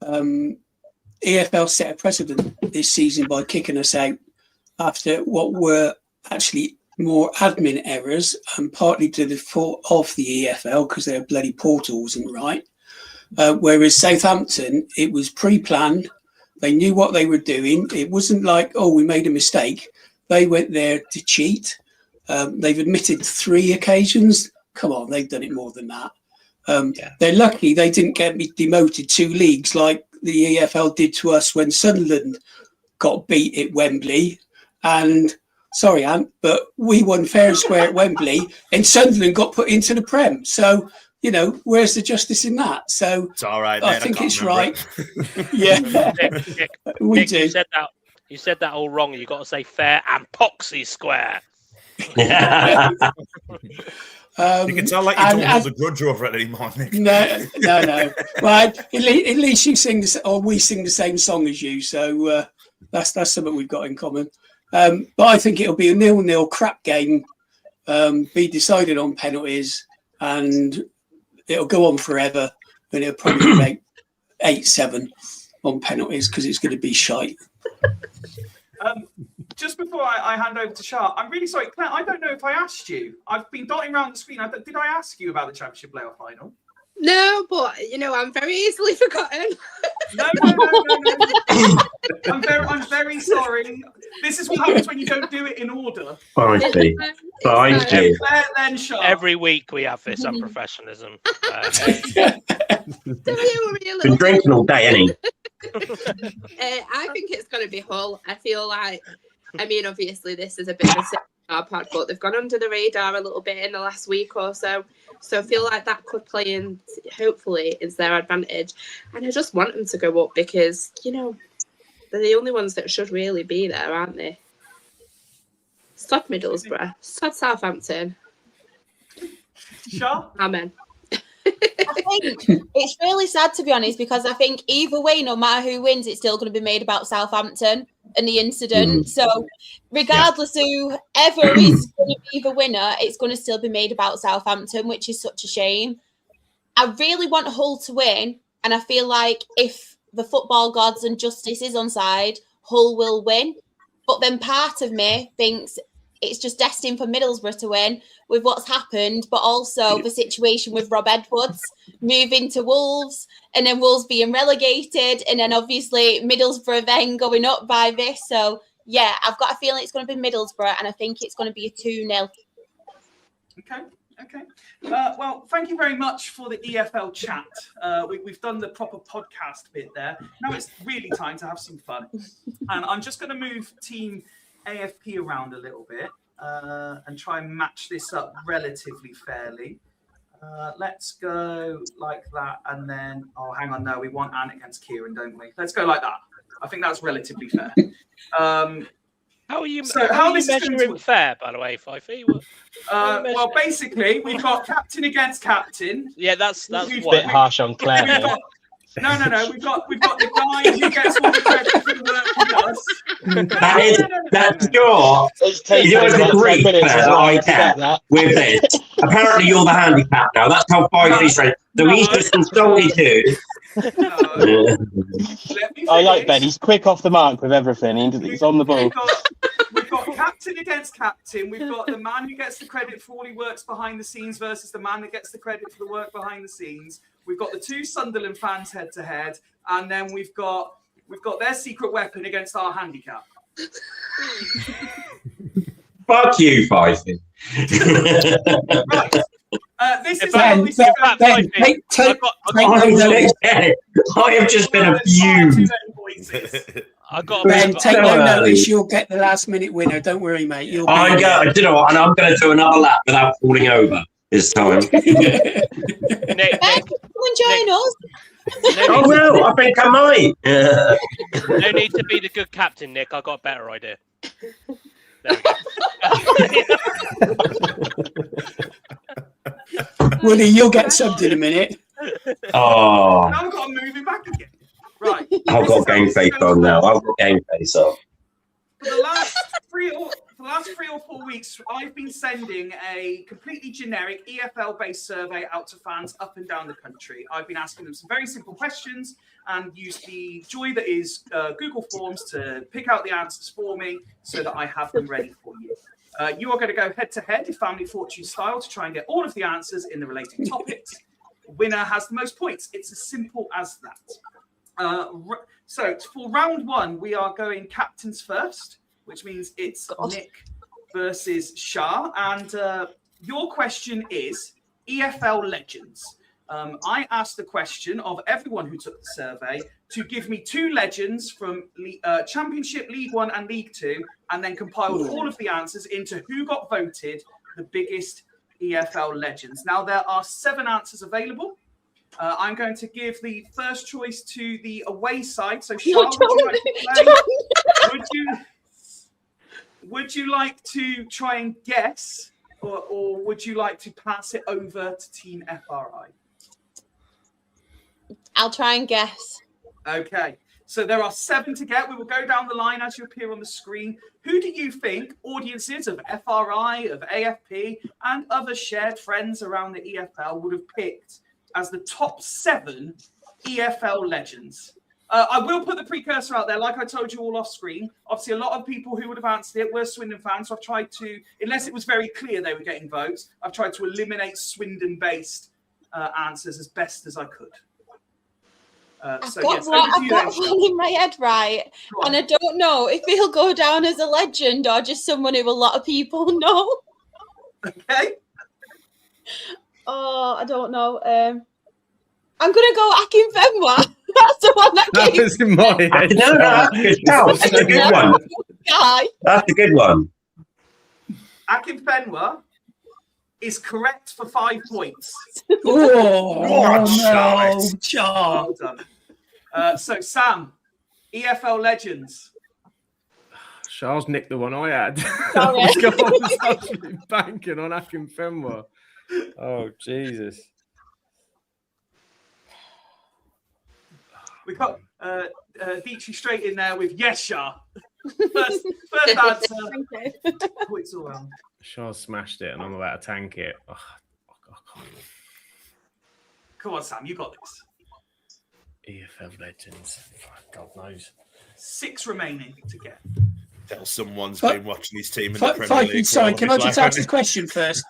Speaker 7: EFL set a precedent this season by kicking us out after what were actually more admin errors, and partly to the fault of the EFL because their bloody portal wasn't right. Whereas Southampton, it was pre-planned. They knew what they were doing. It wasn't like, oh, we made a mistake. They went there to cheat. They've admitted 3 occasions. Come on, they've done it more than that. They're lucky they didn't get me demoted 2 leagues like the EFL did to us when Sunderland got beat at Wembley. And sorry, Ant, but we won fair and square at Wembley and Sunderland got put into the Prem. So, you know, where's the justice in that? So
Speaker 4: It's all right.
Speaker 7: I think it's right. Yeah, we do.
Speaker 8: You said that all wrong. You got to say fair and poxy square.
Speaker 4: You can tell like you don't hold a grudge over it anymore, Nick.
Speaker 7: No. Well, at least you sing we sing the same song as you, so that's something we've got in common. But I think it'll be a 0-0 crap game, be decided on penalties, and it'll go on forever. And it'll probably make 8-7 on penalties because it's going to be shite.
Speaker 2: Just before I hand over to Shah, I'm really sorry, Claire, I don't know if I asked you. I've been dotting around the screen. Did I ask you about the Championship playoff final?
Speaker 5: No, but, I'm very easily forgotten.
Speaker 2: No. I'm very sorry. This is what happens when you don't do it in order.
Speaker 10: Five-G.
Speaker 2: Claire, then Shah.
Speaker 8: Every week we have this unprofessionalism.
Speaker 10: Been drinking all day, ain't he?
Speaker 5: I think it's going to be Hull. I feel like, obviously this is a bit of a set on our part, but they've gone under the radar a little bit in the last week or so. So I feel like that could play in, hopefully, is their advantage. And I just want them to go up because, they're the only ones that should really be there, aren't they? Sod Middlesbrough. Sod Southampton.
Speaker 2: Shah?
Speaker 5: Amen.
Speaker 3: I think it's really sad, to be honest, because I think either way, no matter who wins, it's still going to be made about Southampton. and the incident. So regardless whoever is going to be the winner, it's going to still be made about Southampton, which is such a shame. I really want Hull to win, and I feel like if the football gods and justice is on side, Hull will win. But then part of me thinks it's just destined for Middlesbrough to win with what's happened, but also the situation with Rob Edwards moving to Wolves, and then Wolves being relegated, and then obviously Middlesbrough then going up by this. So, yeah, I've got a feeling it's going to be Middlesbrough, and I think it's going to be a 2-0.
Speaker 2: Okay. Well, thank you very much for the EFL chat. We've done the proper podcast bit there. Now it's really time to have some fun. And I'm just going to move Team AFP around a little bit and try and match this up relatively fairly. Let's go like that. And then, hang on. No, we want Anne against Kieran, don't we? Let's go like that. I think that's relatively fair.
Speaker 8: How are you
Speaker 2: measuring
Speaker 8: measuring fair, by the way, Fifey?
Speaker 2: Well, basically, we've got captain against captain.
Speaker 8: Yeah, that's
Speaker 9: a bit harsh on Claire.
Speaker 2: No. We've got the guy who gets all the credit for the work he does.
Speaker 10: That's sure. You don't agree that I can with this. Apparently, you're the handicap now. That's how Fifey's right. So he's just insulted you.
Speaker 9: I like Ben. He's quick off the mark with everything. He's on the ball.
Speaker 2: We've got captain against captain. We've got the man who gets the credit for all he works behind the scenes versus the man that gets the credit for the work behind the scenes. We've got the two Sunderland fans head to head, and then we've got their secret weapon against our handicap.
Speaker 10: Fuck you, Fifey.
Speaker 2: Right. This is
Speaker 7: Ben,
Speaker 10: I have just been abused.
Speaker 7: Ben, take no notice. You'll get the last minute winner. Don't worry, mate.
Speaker 10: You know what? And I'm going to do another lap without falling over this time.
Speaker 3: Ben, come and join us.
Speaker 10: Oh no, I think I might.
Speaker 8: No need to be the good captain, Nick. I got a better idea. There we go.
Speaker 7: Willie, you'll get subbed in a minute.
Speaker 10: Oh.
Speaker 2: Now I've got to move it back again. Right.
Speaker 10: I've got game face on now. I've got game face on.
Speaker 2: For the last 3 or 4 weeks, I've been sending a completely generic EFL-based survey out to fans up and down the country. I've been asking them some very simple questions and used the joy that is Google Forms to pick out the answers for me so that I have them ready for you. You are going to go head-to-head, Family Fortune style, to try and get all of the answers in the related topics. The winner has the most points. It's as simple as that. So for round one, we are going captains first, which means it's Nick versus Shah. And your question is EFL legends. I asked the question of everyone who took the survey to give me 2 legends from Championship, League One and League Two, and then compiled all of the answers into who got voted the biggest EFL legends. Now, there are 7 answers available. I'm going to give the first choice to the away side. So, Shah, would you like to try and guess, or would you like to pass it over to Team FRI?
Speaker 3: I'll try and guess.
Speaker 2: Okay. So there are 7 to get. We will go down the line as you appear on the screen. Who do you think audiences of FRI, of AFP, and other shared friends around the EFL would have picked as the top 7 EFL legends? I will put the precursor out there, like I told you all off screen. Obviously, a lot of people who would have answered it were Swindon fans. So I've tried to, unless it was very clear they were getting votes, I've tried to eliminate Swindon-based answers as best as I could.
Speaker 3: I've got one in my head, right? And I don't know if he'll go down as a legend or just someone who a lot of people know.
Speaker 2: Okay.
Speaker 3: Oh, I don't know. I'm going to go Akinfenwa. That's the one that
Speaker 6: was in my head.
Speaker 10: No, that's a good one. That's a good one.
Speaker 2: Akinfenwa is correct for 5 points.
Speaker 7: Oh, no,
Speaker 2: Well done. So, Sam, EFL legends.
Speaker 6: Charles nicked the one I had.
Speaker 3: Sorry.
Speaker 6: I was banking on Akinfenwa. Oh, Jesus.
Speaker 2: We got Dietry straight in there with yes, Shah. First answer.
Speaker 3: Thank you.
Speaker 2: Points all round.
Speaker 6: Shaw smashed it, and I'm about to tank it. Oh, I can't.
Speaker 2: Come on, Sam, you got this.
Speaker 6: EFL legends. God knows.
Speaker 2: 6 remaining to get.
Speaker 4: Tell someone's
Speaker 7: But-
Speaker 4: been watching his team in the Premier
Speaker 7: Frankie,
Speaker 4: League.
Speaker 7: sorry,
Speaker 4: for
Speaker 7: can
Speaker 4: all
Speaker 7: I
Speaker 4: of his
Speaker 7: just
Speaker 4: life,
Speaker 7: ask the
Speaker 4: hasn't
Speaker 7: question first?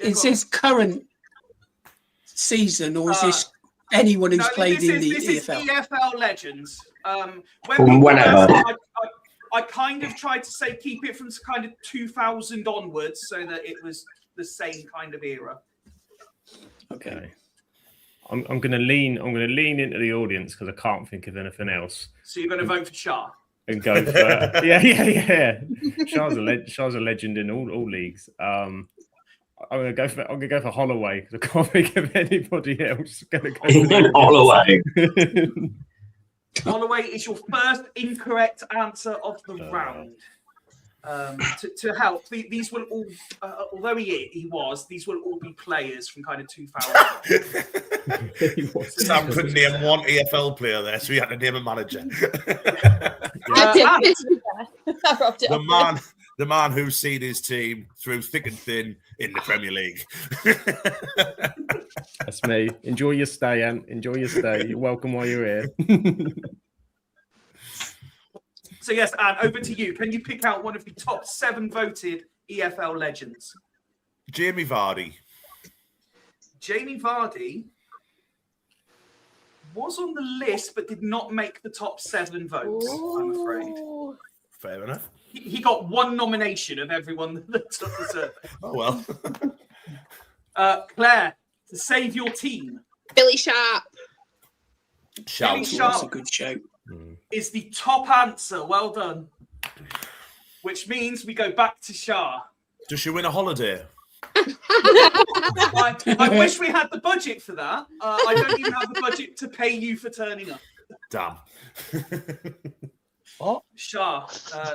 Speaker 7: Is this current season, or is this anyone who's played in the
Speaker 2: this is
Speaker 7: EFL?
Speaker 2: EFL legends. When
Speaker 10: From
Speaker 2: people
Speaker 10: whenever.
Speaker 2: ask, I kind of tried to say keep it from kind of 2000 onwards, so that it was the same kind of era.
Speaker 7: Okay.
Speaker 6: I'm going to lean into the audience because I can't think of anything else.
Speaker 2: So you're going to vote for Shah.
Speaker 6: And go for yeah. Shah's a legend in all leagues. I'm gonna go for Holloway because I can't think of anybody else. Gonna go for
Speaker 10: Holloway.
Speaker 2: Holloway is your first incorrect answer of the round. To help, these will all, although these will all be players from kind of 2000.
Speaker 4: Sam couldn't name one EFL player there, so he had to name a manager.
Speaker 3: I robbed it off.
Speaker 4: The man who's seen his team through thick and thin in the Premier League.
Speaker 6: That's me. Enjoy your stay, Ant. Enjoy your stay. You're welcome while you're here.
Speaker 2: So yes, Anne, over to you. Can you pick out one of the top 7 voted EFL legends?
Speaker 4: Jamie Vardy.
Speaker 2: Jamie Vardy was on the list, but did not make the top 7 votes, I'm afraid.
Speaker 4: Fair enough.
Speaker 2: He got 1 nomination of everyone that took the survey.
Speaker 4: Oh, well.
Speaker 2: Claire, to save your team.
Speaker 5: Billy Sharp.
Speaker 2: Billy Sharp.
Speaker 7: That's a good show.
Speaker 2: Is the top answer. Well done. Which means we go back to Shah.
Speaker 4: Does she win a holiday?
Speaker 2: I wish we had the budget for that. I don't even have the budget to pay you for turning up.
Speaker 4: Damn.
Speaker 9: What?
Speaker 2: Shah.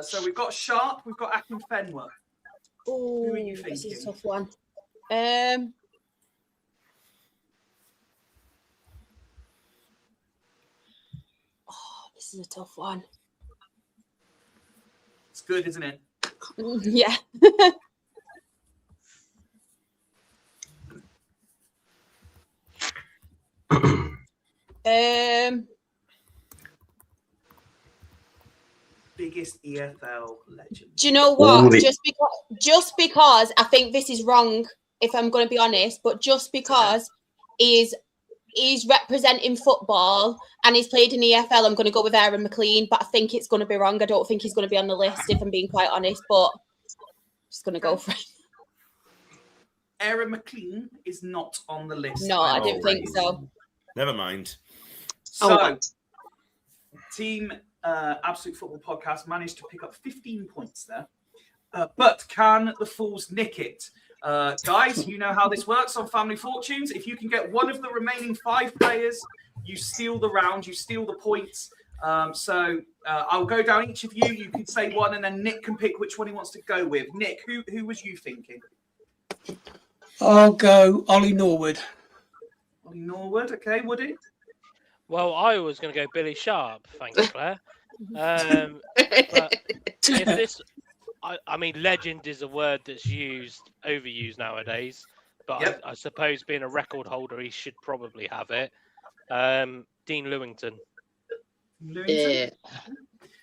Speaker 2: So we've got Sharp, we've got Akinfenwa. Who are you
Speaker 3: This is a
Speaker 2: thinking?
Speaker 3: tough one. This is a tough one.
Speaker 2: It's good, isn't it?
Speaker 3: Yeah.
Speaker 2: Biggest EFL legend.
Speaker 3: Do you know what? Just because I think this is wrong, if I'm going to be honest, but just because he's representing football and he's played in EFL, I'm going to go with Aaron McLean, but I think it's going to be wrong. I don't think he's going to be on the list, if I'm being quite honest, but I'm just going to go for it.
Speaker 2: Aaron McLean is not on the list.
Speaker 3: No, I didn't think so.
Speaker 4: Never mind.
Speaker 2: So, Team Absolute Football Podcast managed to pick up 15 points there. But can the Fools nick it? Guys, you know how this works on Family Fortunes. If you can get one of the remaining 5 players, you steal the round, you steal the points. So I'll go down each of you. You can say one, and then Nick can pick which one he wants to go with. Nick, who was you thinking?
Speaker 7: I'll go Ollie Norwood.
Speaker 2: Ollie Norwood, okay, Woody?
Speaker 8: Well, I was going to go Billy Sharp. Thanks, Claire. But if this, I mean, legend is a word that's overused nowadays. But
Speaker 2: Yep.
Speaker 8: I suppose being a record holder, he should probably have it. Dean Lewington.
Speaker 2: Lewington?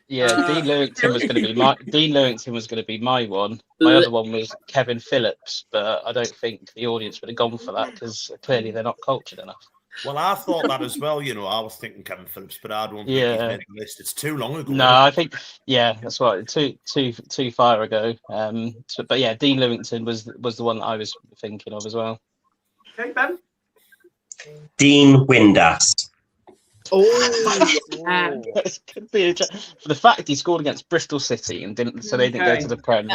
Speaker 9: Yeah, Dean Lewington was going to be my my one. My other one was Kevin Phillips, but I don't think the audience would have gone for that because clearly they're not cultured enough.
Speaker 4: Well, I thought that as well. You know, I was thinking Kevin Phillips, but I don't think he's made the list. It's too long ago.
Speaker 9: No, I think that's right. Too far ago. But yeah, Dean Lewington was the one that I was thinking of as well.
Speaker 2: Okay, Ben?
Speaker 10: Dean Windass.
Speaker 9: It could be for the fact he scored against Bristol City and they didn't go to the Prem.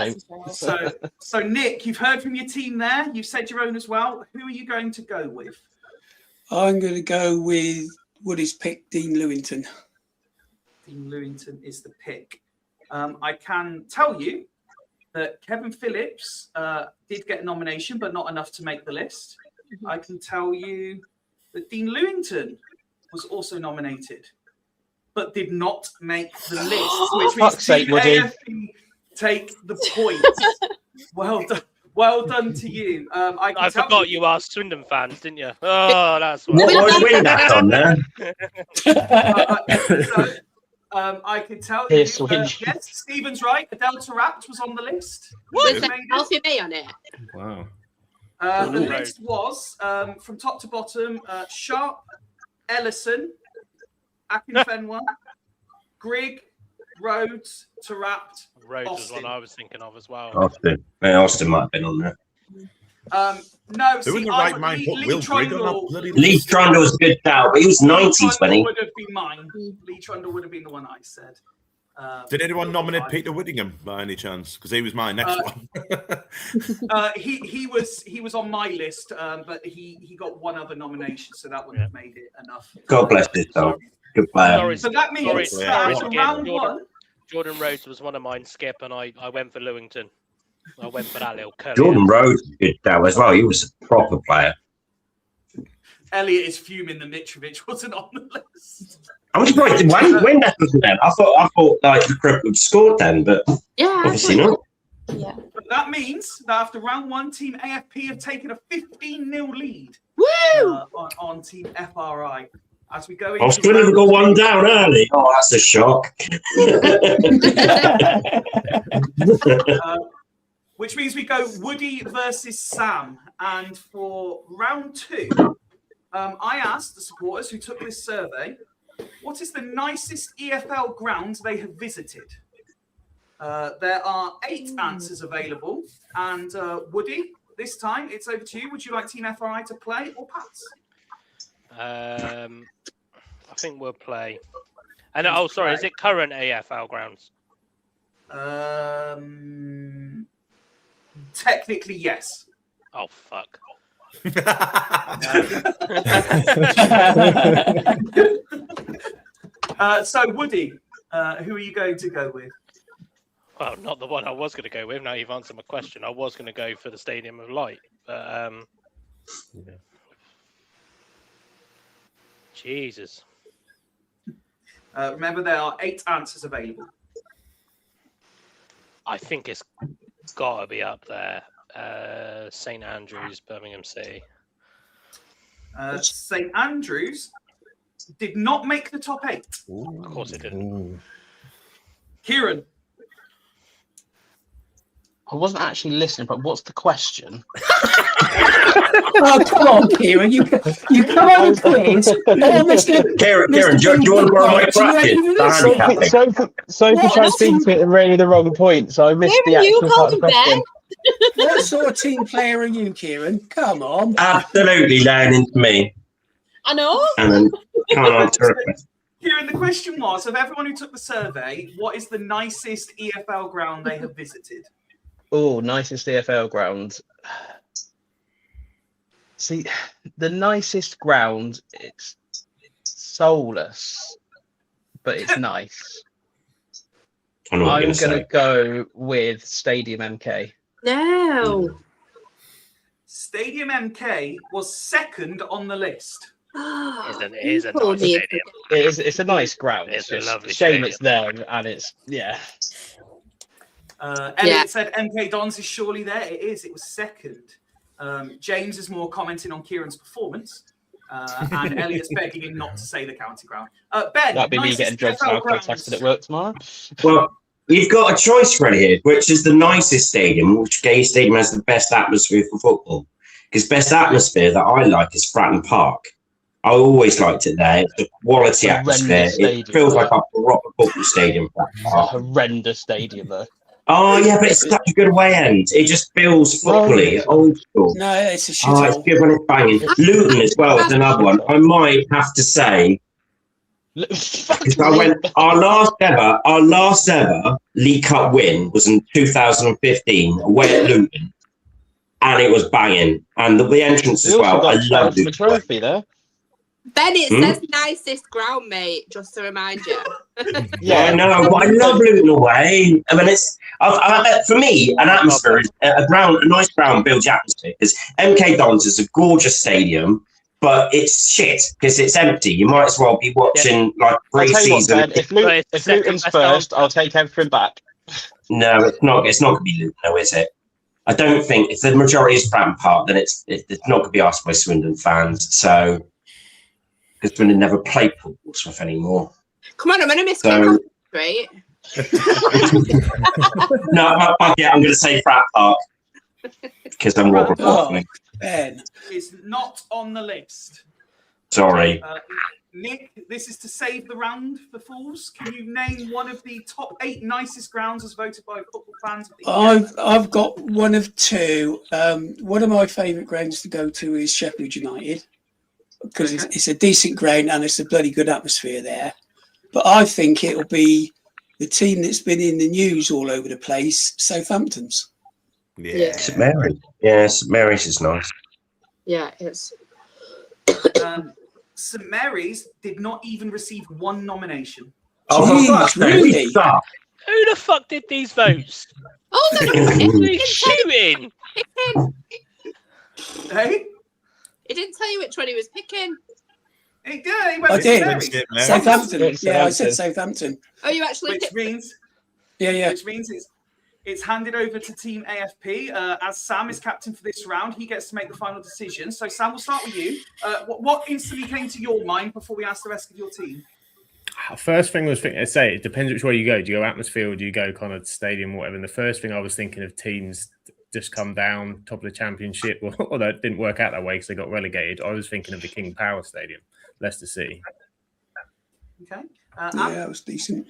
Speaker 2: So Nick, you've heard from your team there. You've said your own as well. Who are you going to go with?
Speaker 7: I'm going to go with Woody's pick, Dean Lewington.
Speaker 2: Dean Lewington is the pick. I can tell you that Kevin Phillips did get a nomination, but not enough to make the list. I can tell you that Dean Lewington was also nominated. but did not make the list, which means
Speaker 9: Fuck's sake,
Speaker 2: Team
Speaker 9: Woody.
Speaker 2: AFP take the point. Well done. Well done to you.
Speaker 8: I forgot you are Swindon fans, didn't you? Oh, that's
Speaker 10: What was Windass on there?
Speaker 2: I can tell
Speaker 9: Here,
Speaker 2: you,
Speaker 9: Swindon.
Speaker 2: yes, Stephen's right. Adele Tarapt was on the list.
Speaker 5: Was
Speaker 2: Who
Speaker 5: there
Speaker 2: made it?
Speaker 5: Alfie May on it?
Speaker 6: Wow.
Speaker 2: The
Speaker 8: Ooh.
Speaker 2: list was from top to bottom: Sharp, Ellison, Akinfenwa, Grigg, Rhodes, Tarapt.
Speaker 8: Rhodes was
Speaker 2: Austin.
Speaker 8: one I was thinking of as well.
Speaker 10: Austin. Yeah, Austin might have been on there.
Speaker 2: No,
Speaker 4: Who
Speaker 2: see,
Speaker 4: in the
Speaker 2: I
Speaker 4: right
Speaker 2: would-
Speaker 4: mind
Speaker 2: Lee,
Speaker 4: put
Speaker 2: Lee
Speaker 4: Will Grigg on
Speaker 2: Trundle.
Speaker 4: that bloody
Speaker 10: Lee
Speaker 4: list?
Speaker 10: Trundle was a good shout, but he was 90s when
Speaker 2: Trundle
Speaker 10: he.
Speaker 2: would have been mine. Lee Trundle would have been the one I said.
Speaker 4: Did anyone nominate Peter Whittingham by any chance? Because he was my next one.
Speaker 2: He was on my list, but he got one other nomination, so that wouldn't have made it enough.
Speaker 10: God bless his soul. Good player.
Speaker 8: Sorry,
Speaker 2: So that means
Speaker 8: sorry,
Speaker 2: that
Speaker 8: Skip.
Speaker 2: round one.
Speaker 8: Jordan Rhodes was one of mine, Skip, and I went for Lewington. I went for that little curly.
Speaker 10: Jordan Rhodes was a good shout as well. He was a proper player.
Speaker 2: Elliot is fuming that Mitrovic wasn't on the list.
Speaker 10: I'm surprised when that wasn't there. I thought like the Crip would have scored then, but
Speaker 5: Yeah.
Speaker 10: obviously not.
Speaker 3: Yeah.
Speaker 2: But that means that after round one, Team AFP have taken a 15-0 lead
Speaker 5: Woo!
Speaker 2: on Team FRI. As we go
Speaker 10: I
Speaker 2: into
Speaker 10: still never got one down early. Oh, that's a shock.
Speaker 2: which means we go Woody versus Sam. And for round two, I asked the supporters who took this survey, what is the nicest EFL ground they have visited? There are 8 answers available. And Woody, this time it's over to you. Would you like Team FRI to play or pass?
Speaker 8: I think we'll play. And sorry, is it current AFL grounds?
Speaker 2: Technically, yes.
Speaker 8: Oh fuck!
Speaker 2: So, Woody, who are you going to go with?
Speaker 8: Well, not the one I was going to go with. Now you've answered my question. I was going to go for the Stadium of Light, but Jesus.
Speaker 2: Remember, there are 8 answers available.
Speaker 8: I think it's got to be up there. St Andrews, Birmingham City.
Speaker 2: St Andrews did not make the top 8.
Speaker 8: Of course it didn't.
Speaker 2: Kieran.
Speaker 9: I wasn't actually listening, but what's the question?
Speaker 7: Oh, come on, Kieran. You come on the quiz.
Speaker 10: Kieran, do you want to borrow my practice?
Speaker 9: Sophie tried to speak to it at really the wrong point, so I missed the
Speaker 3: Kieran, you
Speaker 9: actual part of
Speaker 3: called
Speaker 9: the
Speaker 3: him
Speaker 9: question.
Speaker 7: What sort of team player are you, Kieran? Come on.
Speaker 10: Absolutely learning to me.
Speaker 3: I know.
Speaker 10: And then can't answer it.
Speaker 2: Kieran, the question was, of everyone who took the survey, what is the nicest EFL ground they have visited?
Speaker 9: Oh, nicest EFL ground. See, the nicest ground, it's soulless, but it's nice.
Speaker 10: I know what
Speaker 9: I'm
Speaker 10: you're
Speaker 9: going
Speaker 10: gonna
Speaker 9: to go with Stadium MK.
Speaker 5: No.
Speaker 2: Stadium MK was second on the list.
Speaker 8: It is a
Speaker 5: People
Speaker 8: nice
Speaker 5: need-
Speaker 8: stadium.
Speaker 9: It's a nice ground.
Speaker 8: It's
Speaker 9: It's
Speaker 8: a
Speaker 9: just
Speaker 8: lovely
Speaker 9: a shame
Speaker 8: stadium.
Speaker 9: it's there, and it's, yeah.
Speaker 2: Elliot said MK Dons is surely there. It is. It was second. James is more commenting on Kieran's performance. And Elliot's begging him not to say the county ground. Ben,
Speaker 9: That'd be me
Speaker 2: nicest
Speaker 9: getting jobs
Speaker 2: EFL
Speaker 9: now
Speaker 2: grounds.
Speaker 9: contacted at work tomorrow.
Speaker 10: Well, you've got a choice right here, which is the nicest stadium, which Gay Stadium has the best atmosphere for football. Because best atmosphere that I like is Fratton Park. I always liked it there. It's a quality
Speaker 9: It's a
Speaker 10: atmosphere.
Speaker 9: horrendous
Speaker 10: It
Speaker 9: stadium,
Speaker 10: feels
Speaker 9: though.
Speaker 10: like a proper football stadium. Fratton
Speaker 9: It's a
Speaker 10: Park.
Speaker 9: horrendous stadium, though.
Speaker 10: Oh, yeah, but it's such a good way end. It just feels footbally, old school.
Speaker 7: No, it's a shit
Speaker 10: Oh, it's
Speaker 7: hole.
Speaker 10: good when it's banging. Luton as well is another one. I might have to say, because I went, our last ever League Cup win was in 2015 away at Luton, and it was banging. And the entrance as
Speaker 9: We also
Speaker 10: well. I
Speaker 9: got
Speaker 10: love
Speaker 9: the
Speaker 10: Luton.
Speaker 9: trophy there.
Speaker 5: Ben, it says nicest ground, mate, just to remind you.
Speaker 10: Yeah, I know, but I love Luton away. I mean, it's for me an atmosphere is a nice ground builds atmosphere. Because MK Dons is a gorgeous stadium. but it's shit because it's empty. You might as well be watching like
Speaker 9: I'll tell you what,
Speaker 10: pre-season.
Speaker 9: Ben, if Luton's first, I'll take everything back.
Speaker 10: No, it's not. It's not going to be Luton, though, is it? I don't think if the majority is Fratton Park, then it's not going to be asked by Swindon fans. So because Swindon never played Portsmouth anymore.
Speaker 5: Come on, I'm going to miss Ken, right?
Speaker 10: No, I'm going to say Fratton Park because I'm more
Speaker 7: Oh, Ben.
Speaker 2: Is not on the list.
Speaker 10: Sorry.
Speaker 2: Nick, this is to save the round for Fools. Can you name one of the top 8 nicest grounds as voted by football fans?
Speaker 7: I've got one of two. One of my favourite grounds to go to is Sheffield United because it's a decent ground and it's a bloody good atmosphere there. But I think it'll be the team that's been in the news all over the place, Southampton's.
Speaker 10: Yeah. St Mary's. Yeah, St Mary's is nice.
Speaker 5: Yeah, it's.
Speaker 2: St Mary's did not even receive one nomination.
Speaker 7: Jeez, really?
Speaker 8: Who the fuck did these votes?
Speaker 5: Oh,
Speaker 8: Who's shooting?
Speaker 2: Hey?
Speaker 5: He didn't tell you which one he was picking.
Speaker 2: He did. He went
Speaker 7: I
Speaker 2: to
Speaker 7: did.
Speaker 2: St Mary's.
Speaker 7: Southampton. Yeah, I said Southampton.
Speaker 5: Oh, you actually
Speaker 2: Which
Speaker 5: picked.
Speaker 2: means it's handed over to Team AFP. As Sam is captain for this round, he gets to make the final decision. So, Sam, we'll start with you. What instantly came to your mind before we ask the rest of your team?
Speaker 6: First thing I was thinking, it depends which way you go. Do you go atmosphere or do you go kind of stadium, whatever? And the first thing I was thinking of teams just come down top of the championship, although it didn't work out that way because they got relegated. I was thinking of the King Power Stadium, Leicester City.
Speaker 2: Okay.
Speaker 7: Yeah, that was decent.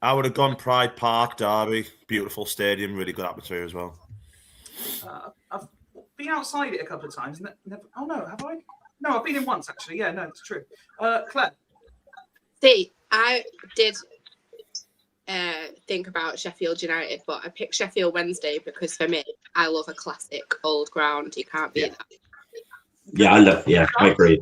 Speaker 4: I would have gone Pride Park, Derby. Beautiful stadium, really good atmosphere as well.
Speaker 2: I've been outside it a couple of times. Oh, no, have I? No, I've been in once, actually. Yeah, no, it's true. Claire?
Speaker 5: See, I did think about Sheffield United, but I picked Sheffield Wednesday because for me, I love a classic old ground. You can't beat that.
Speaker 10: Yeah, I agree.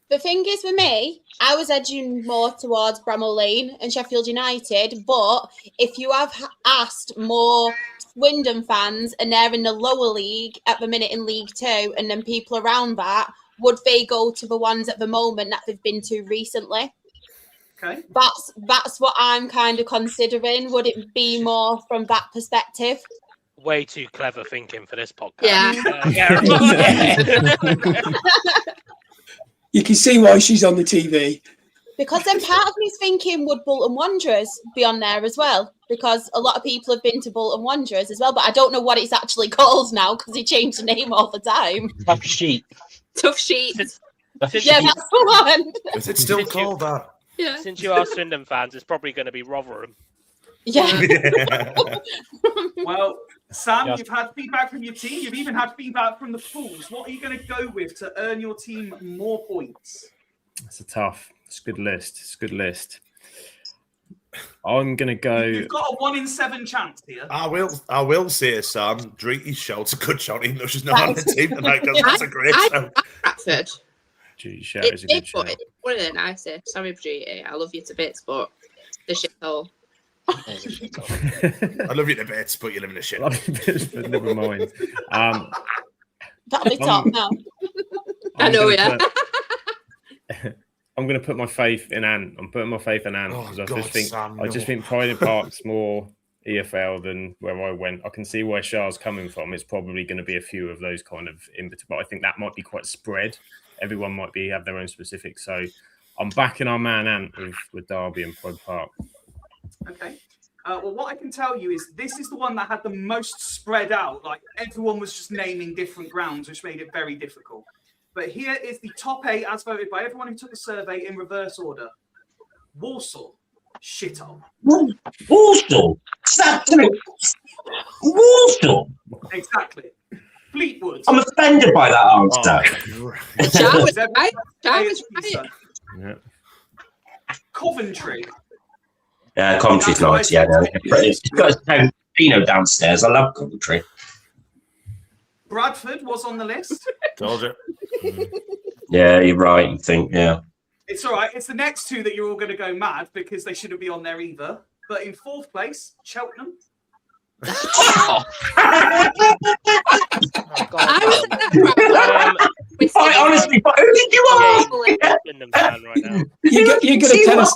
Speaker 3: The thing is with me, I was edging more towards Bramall Lane and Sheffield United, but if you have asked more Swindon fans and they're in the lower league at the minute in League 2 and then people around that, would they go to the ones at the moment that they've been to recently?
Speaker 2: Okay.
Speaker 3: That's what I'm kind of considering. Would it be more from that perspective?
Speaker 8: Way too clever thinking for this podcast.
Speaker 5: Yeah.
Speaker 7: You can see why she's on the TV.
Speaker 3: Because then part of me's thinking, would Bolton Wanderers be on there as well? Because a lot of people have been to Bolton Wanderers as well, but I don't know what it's actually called now because they change the name all the time.
Speaker 9: Tough Sheet.
Speaker 5: Tough Sheet.
Speaker 3: Yeah, that's the one.
Speaker 4: Is it still called that?
Speaker 5: Yeah.
Speaker 8: Since you are Swindon fans, it's probably going to be Rotherham.
Speaker 3: Yeah.
Speaker 2: Well, Sam,
Speaker 9: Yes.
Speaker 2: you've had feedback from your team. You've even had feedback from the Fools. What are you going to go with to earn your team more points?
Speaker 6: It's a good list. I'm going to go.
Speaker 2: You've got a 1 in 7 chance here.
Speaker 4: I will say, Sam, Dreety's shout's a good shout, even though she's not on the team tonight, because that's a great shout.
Speaker 5: Bradford.
Speaker 6: Dreety's shout is a good shout.
Speaker 5: It's one of the nicest. Sorry, Bridget. I love you to bits, but the shithole.
Speaker 4: I love you to bits, but you live in a shit.
Speaker 6: But never mind.
Speaker 3: That'll be top now.
Speaker 5: I know, yeah.
Speaker 6: I'm going to put my faith in Ant. I'm putting my faith in Ant because I just think Pride Park's more EFL than where I went. I can see where Shah's coming from. It's probably going to be a few of those kind of but I think that might be quite spread. Everyone might have their own specifics. So I'm backing our man Ant with Derby and Pride Park.
Speaker 2: Okay. Well, what I can tell you is this is the one that had the most spread out. Like everyone was just naming different grounds, which made it very difficult. But here is the top 8 as voted by everyone who took the survey in reverse order. Walsall, shithole.
Speaker 10: Walsall. Walsall.
Speaker 2: Exactly. Fleetwood.
Speaker 10: I'm offended by that answer.
Speaker 5: Jar was right. Jar was right.
Speaker 6: Yeah.
Speaker 2: Coventry.
Speaker 10: Yeah, Coventry's nice. Yeah, no. It's got its own Pino downstairs. I love Coventry.
Speaker 2: Bradford was on the list.
Speaker 4: Told you.
Speaker 10: Yeah, you're right. You think, yeah.
Speaker 2: It's all right. It's the next 2 that you're all going to go mad because they shouldn't be on there either. But in 4th place, Cheltenham.
Speaker 5: I was
Speaker 10: I honestly,
Speaker 7: You're going to tell us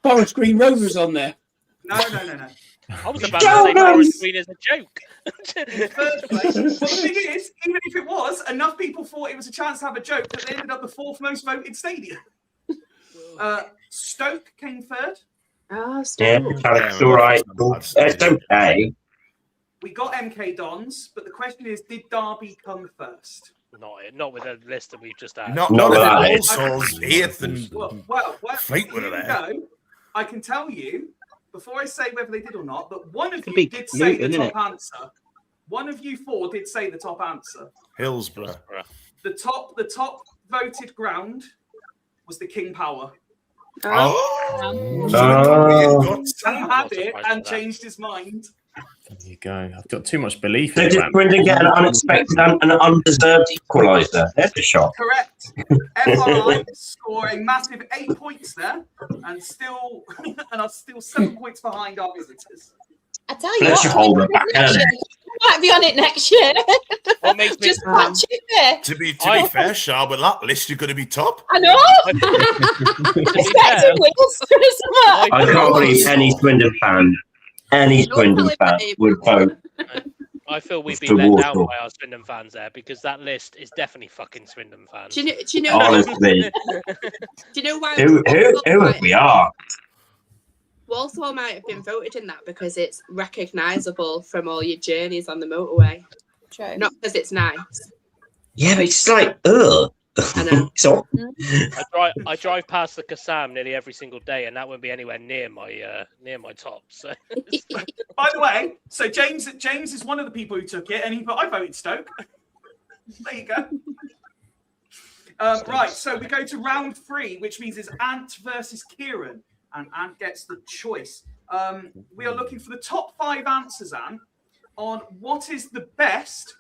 Speaker 7: Forest Green Rovers on there?
Speaker 2: No.
Speaker 8: I was about to say Forest Green is a joke.
Speaker 2: In third place. Well, the thing is, even if it was, enough people thought it was a chance to have a joke that they ended up the 4th most voted stadium. Stoke came third.
Speaker 5: Oh,
Speaker 10: Yeah,
Speaker 5: Stoke.
Speaker 10: Alex, all right. It's okay.
Speaker 2: We got MK Dons, but the question is, did Derby come first?
Speaker 8: Not with the list that we've just had.
Speaker 4: Not
Speaker 10: Not
Speaker 4: with
Speaker 10: that.
Speaker 4: all souls, Heath and
Speaker 2: Well,
Speaker 4: Fleetwood
Speaker 2: here
Speaker 4: are
Speaker 2: we
Speaker 4: there.
Speaker 2: go. I can tell you, before I say whether they did or not, that one of
Speaker 9: Could
Speaker 2: you
Speaker 9: be
Speaker 2: did say the
Speaker 9: Luton,
Speaker 2: top answer. One of you 4 did say the top answer.
Speaker 4: Hillsborough.
Speaker 2: The top voted ground was the King Power.
Speaker 4: Oh,
Speaker 10: Oh.
Speaker 2: Sam had it and changed his mind.
Speaker 6: There you go. I've got too much belief
Speaker 10: So
Speaker 6: in
Speaker 10: did
Speaker 6: that.
Speaker 10: Brendan get an unexpected and an undeserved equaliser? There's a shock.
Speaker 2: Correct. FRI score a massive 8 points there, and are still 7 points behind our visitors.
Speaker 3: I tell you
Speaker 10: Let's
Speaker 3: what,
Speaker 10: hold them back,
Speaker 3: next year, you might be on it next year.
Speaker 8: What makes me
Speaker 3: Just patch it there.
Speaker 4: To be fair, Shah, with that list, you're going to be top.
Speaker 3: I know. Expecting Wales Christmas.
Speaker 10: I can't believe any Swindon fan would vote.
Speaker 8: I feel we've
Speaker 10: Mr.
Speaker 8: been let down
Speaker 10: Warsaw.
Speaker 8: by our Swindon fans there because that list is definitely fucking Swindon fans.
Speaker 5: Do you know?
Speaker 10: Honestly,
Speaker 5: Do you know why?
Speaker 10: who we are?
Speaker 5: Walsall might have been voted in that because it's recognisable from all your journeys on the motorway,
Speaker 3: True.
Speaker 5: not because it's nice.
Speaker 10: Yeah, but it's like, ugh.
Speaker 5: I know.
Speaker 10: So,
Speaker 8: I drive past the Kassam nearly every single day, and that wouldn't be anywhere near my top. So
Speaker 2: By the way, so James is one of the people who took it, and he put, I voted Stoke. There you go. Right, so we go to round 3, which means it's Ant versus Kieran, and Ant gets the choice. We are looking for the top 5 answers, Ant, on what is the best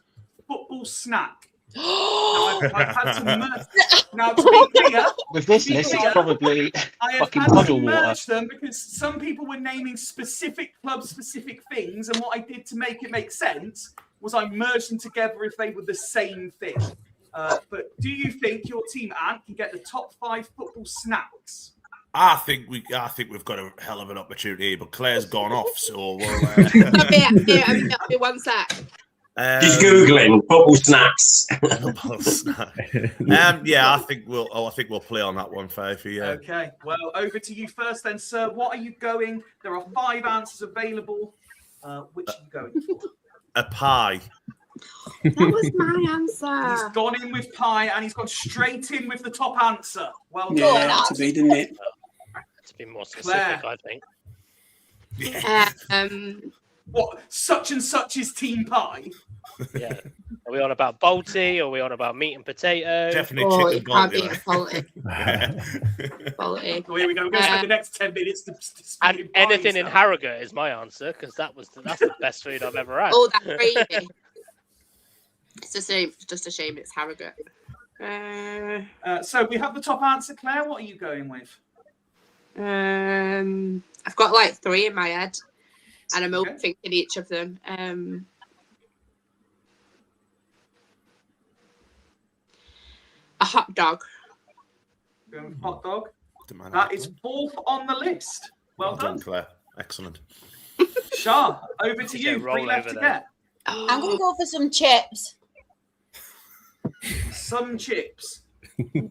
Speaker 2: football snack. Now, I've had to merge. Now, to be clear,
Speaker 9: With this list, it's probably
Speaker 2: I have
Speaker 9: fucking
Speaker 2: had to
Speaker 9: puddle water.
Speaker 2: merge them because some people were naming specific club-specific things, and what I did to make it make sense was I merged them together if they were the same thing. But do you think your team, Ant, can get the top 5 football snacks?
Speaker 4: I think we've got a hell of an opportunity, but Claire's gone off, so we'll.
Speaker 5: I'll be one sec.
Speaker 10: just googling football snacks.
Speaker 4: Yeah, I think we'll play on that one, Fife. Yeah.
Speaker 2: Okay. Well, over to you first, then, sir. What are you going? There are 5 answers available. Which are you going for?
Speaker 4: A pie.
Speaker 5: That was my
Speaker 2: He's
Speaker 5: answer.
Speaker 2: gone in with pie, and he's gone straight in with the top answer. Well done.
Speaker 7: Yeah, it had to be, didn't it?
Speaker 8: to be more specific,
Speaker 2: Claire.
Speaker 8: I think.
Speaker 4: Yeah.
Speaker 2: What? Such and such is team pie.
Speaker 8: Yeah. Are we on about Balti? Are we on about meat and potato?
Speaker 4: Definitely
Speaker 5: Oh,
Speaker 4: chicken
Speaker 5: it can't be
Speaker 4: balti.
Speaker 5: quality.
Speaker 2: So here we go. We're going to spend the next 10 minutes to
Speaker 8: And
Speaker 2: speaking
Speaker 8: anything
Speaker 2: pies
Speaker 8: in
Speaker 2: now.
Speaker 8: Harrogate is my answer because that's the best food I've ever had.
Speaker 5: Oh, that gravy. It's just a shame it's Harrogate.
Speaker 2: So we have the top answer, Claire. What are you going with?
Speaker 5: I've got like 3 in my head, and I'm
Speaker 2: Okay.
Speaker 5: overthinking each of them. A hot dog.
Speaker 2: Going with hot dog.
Speaker 4: Demand
Speaker 2: That is 4th on the list. Well done.
Speaker 4: Claire. Excellent.
Speaker 2: Shah, over to
Speaker 8: Yeah,
Speaker 2: you.
Speaker 8: roll
Speaker 2: 3 left
Speaker 8: over
Speaker 2: to
Speaker 8: there.
Speaker 2: get.
Speaker 3: I'm going to go for some chips.
Speaker 2: Some chips.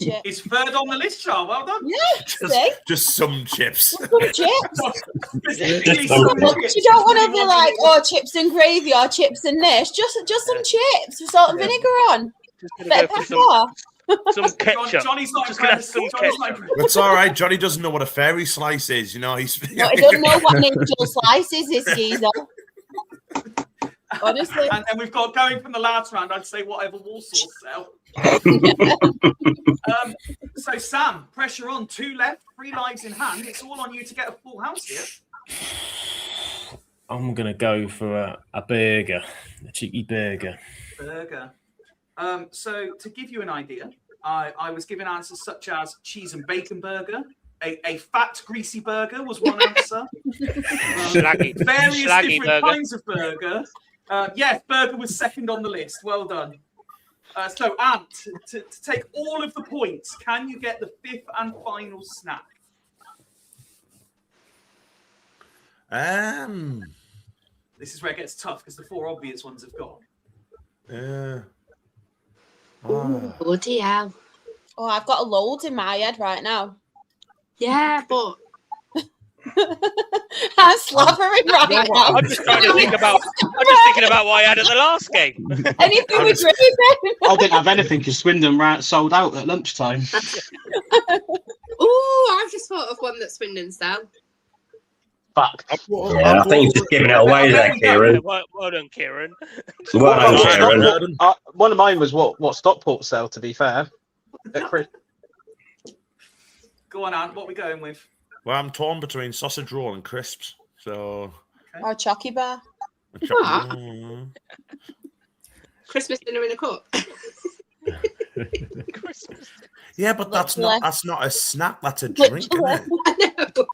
Speaker 3: Chips.
Speaker 2: Is 3rd on the list, Shah. Well done.
Speaker 3: Yeah, see?
Speaker 4: Just some chips.
Speaker 3: Some chips.
Speaker 2: Specifically
Speaker 10: some
Speaker 2: some
Speaker 3: Look,
Speaker 2: chips.
Speaker 3: you don't want to be like, oh, chips and gravy or chips and this. Just some chips with salt and vinegar on.
Speaker 8: Just
Speaker 3: Bit
Speaker 8: gonna
Speaker 3: of
Speaker 8: go for
Speaker 3: pepper.
Speaker 8: some ketchup.
Speaker 2: Johnny's not
Speaker 8: Just gonna have
Speaker 2: impressed.
Speaker 8: some
Speaker 2: Johnny's not
Speaker 8: ketchup.
Speaker 2: impressed.
Speaker 4: It's all right. Johnny doesn't know what a fairy slice is. You know, he's.
Speaker 3: No, he doesn't know what an angel slice is, this geezer. Honestly.
Speaker 2: And then we've got going from the last round. I'd say whatever Walsall sell. So Sam, pressure on. 2 left, 3 lives in hand. It's all on you to get a full house here.
Speaker 6: I'm gonna go for a burger, a cheeky burger.
Speaker 2: Burger. So to give you an idea, I was given answers such as cheese and bacon burger. A fat, greasy burger was one answer.
Speaker 8: Schlaggy.
Speaker 2: Various
Speaker 8: Schlaggy
Speaker 2: different
Speaker 8: burger.
Speaker 2: kinds of burger. Yes, burger was 2nd on the list. Well done. So, Ant, to take all of the points, can you get the 5th and final snack? This is where it gets tough because the 4 obvious ones have gone.
Speaker 5: Bloody hell.
Speaker 3: Oh, I've got a load in my head right now.
Speaker 5: Yeah, but
Speaker 3: I'm slavering right now.
Speaker 8: I'm just trying to think about. I'm just thinking about what I had at the last game.
Speaker 3: Anything with gravy.
Speaker 9: I didn't have anything because Swindon sold out at lunchtime.
Speaker 5: I've just thought of one that Swindon sell.
Speaker 9: Fuck.
Speaker 10: Yeah, I think you're just giving it away there, Kieran.
Speaker 8: Well done, Kieran.
Speaker 10: Well done, Kieran.
Speaker 9: One of mine was what Stockport sell, to be fair.
Speaker 2: Go on, Ant. What are we going with?
Speaker 4: Well, I'm torn between sausage roll and crisps. So.
Speaker 3: Or chocky bar.
Speaker 5: Christmas dinner in a cup.
Speaker 4: Yeah, but that's not a snack. That's a drink, isn't it?
Speaker 5: I know.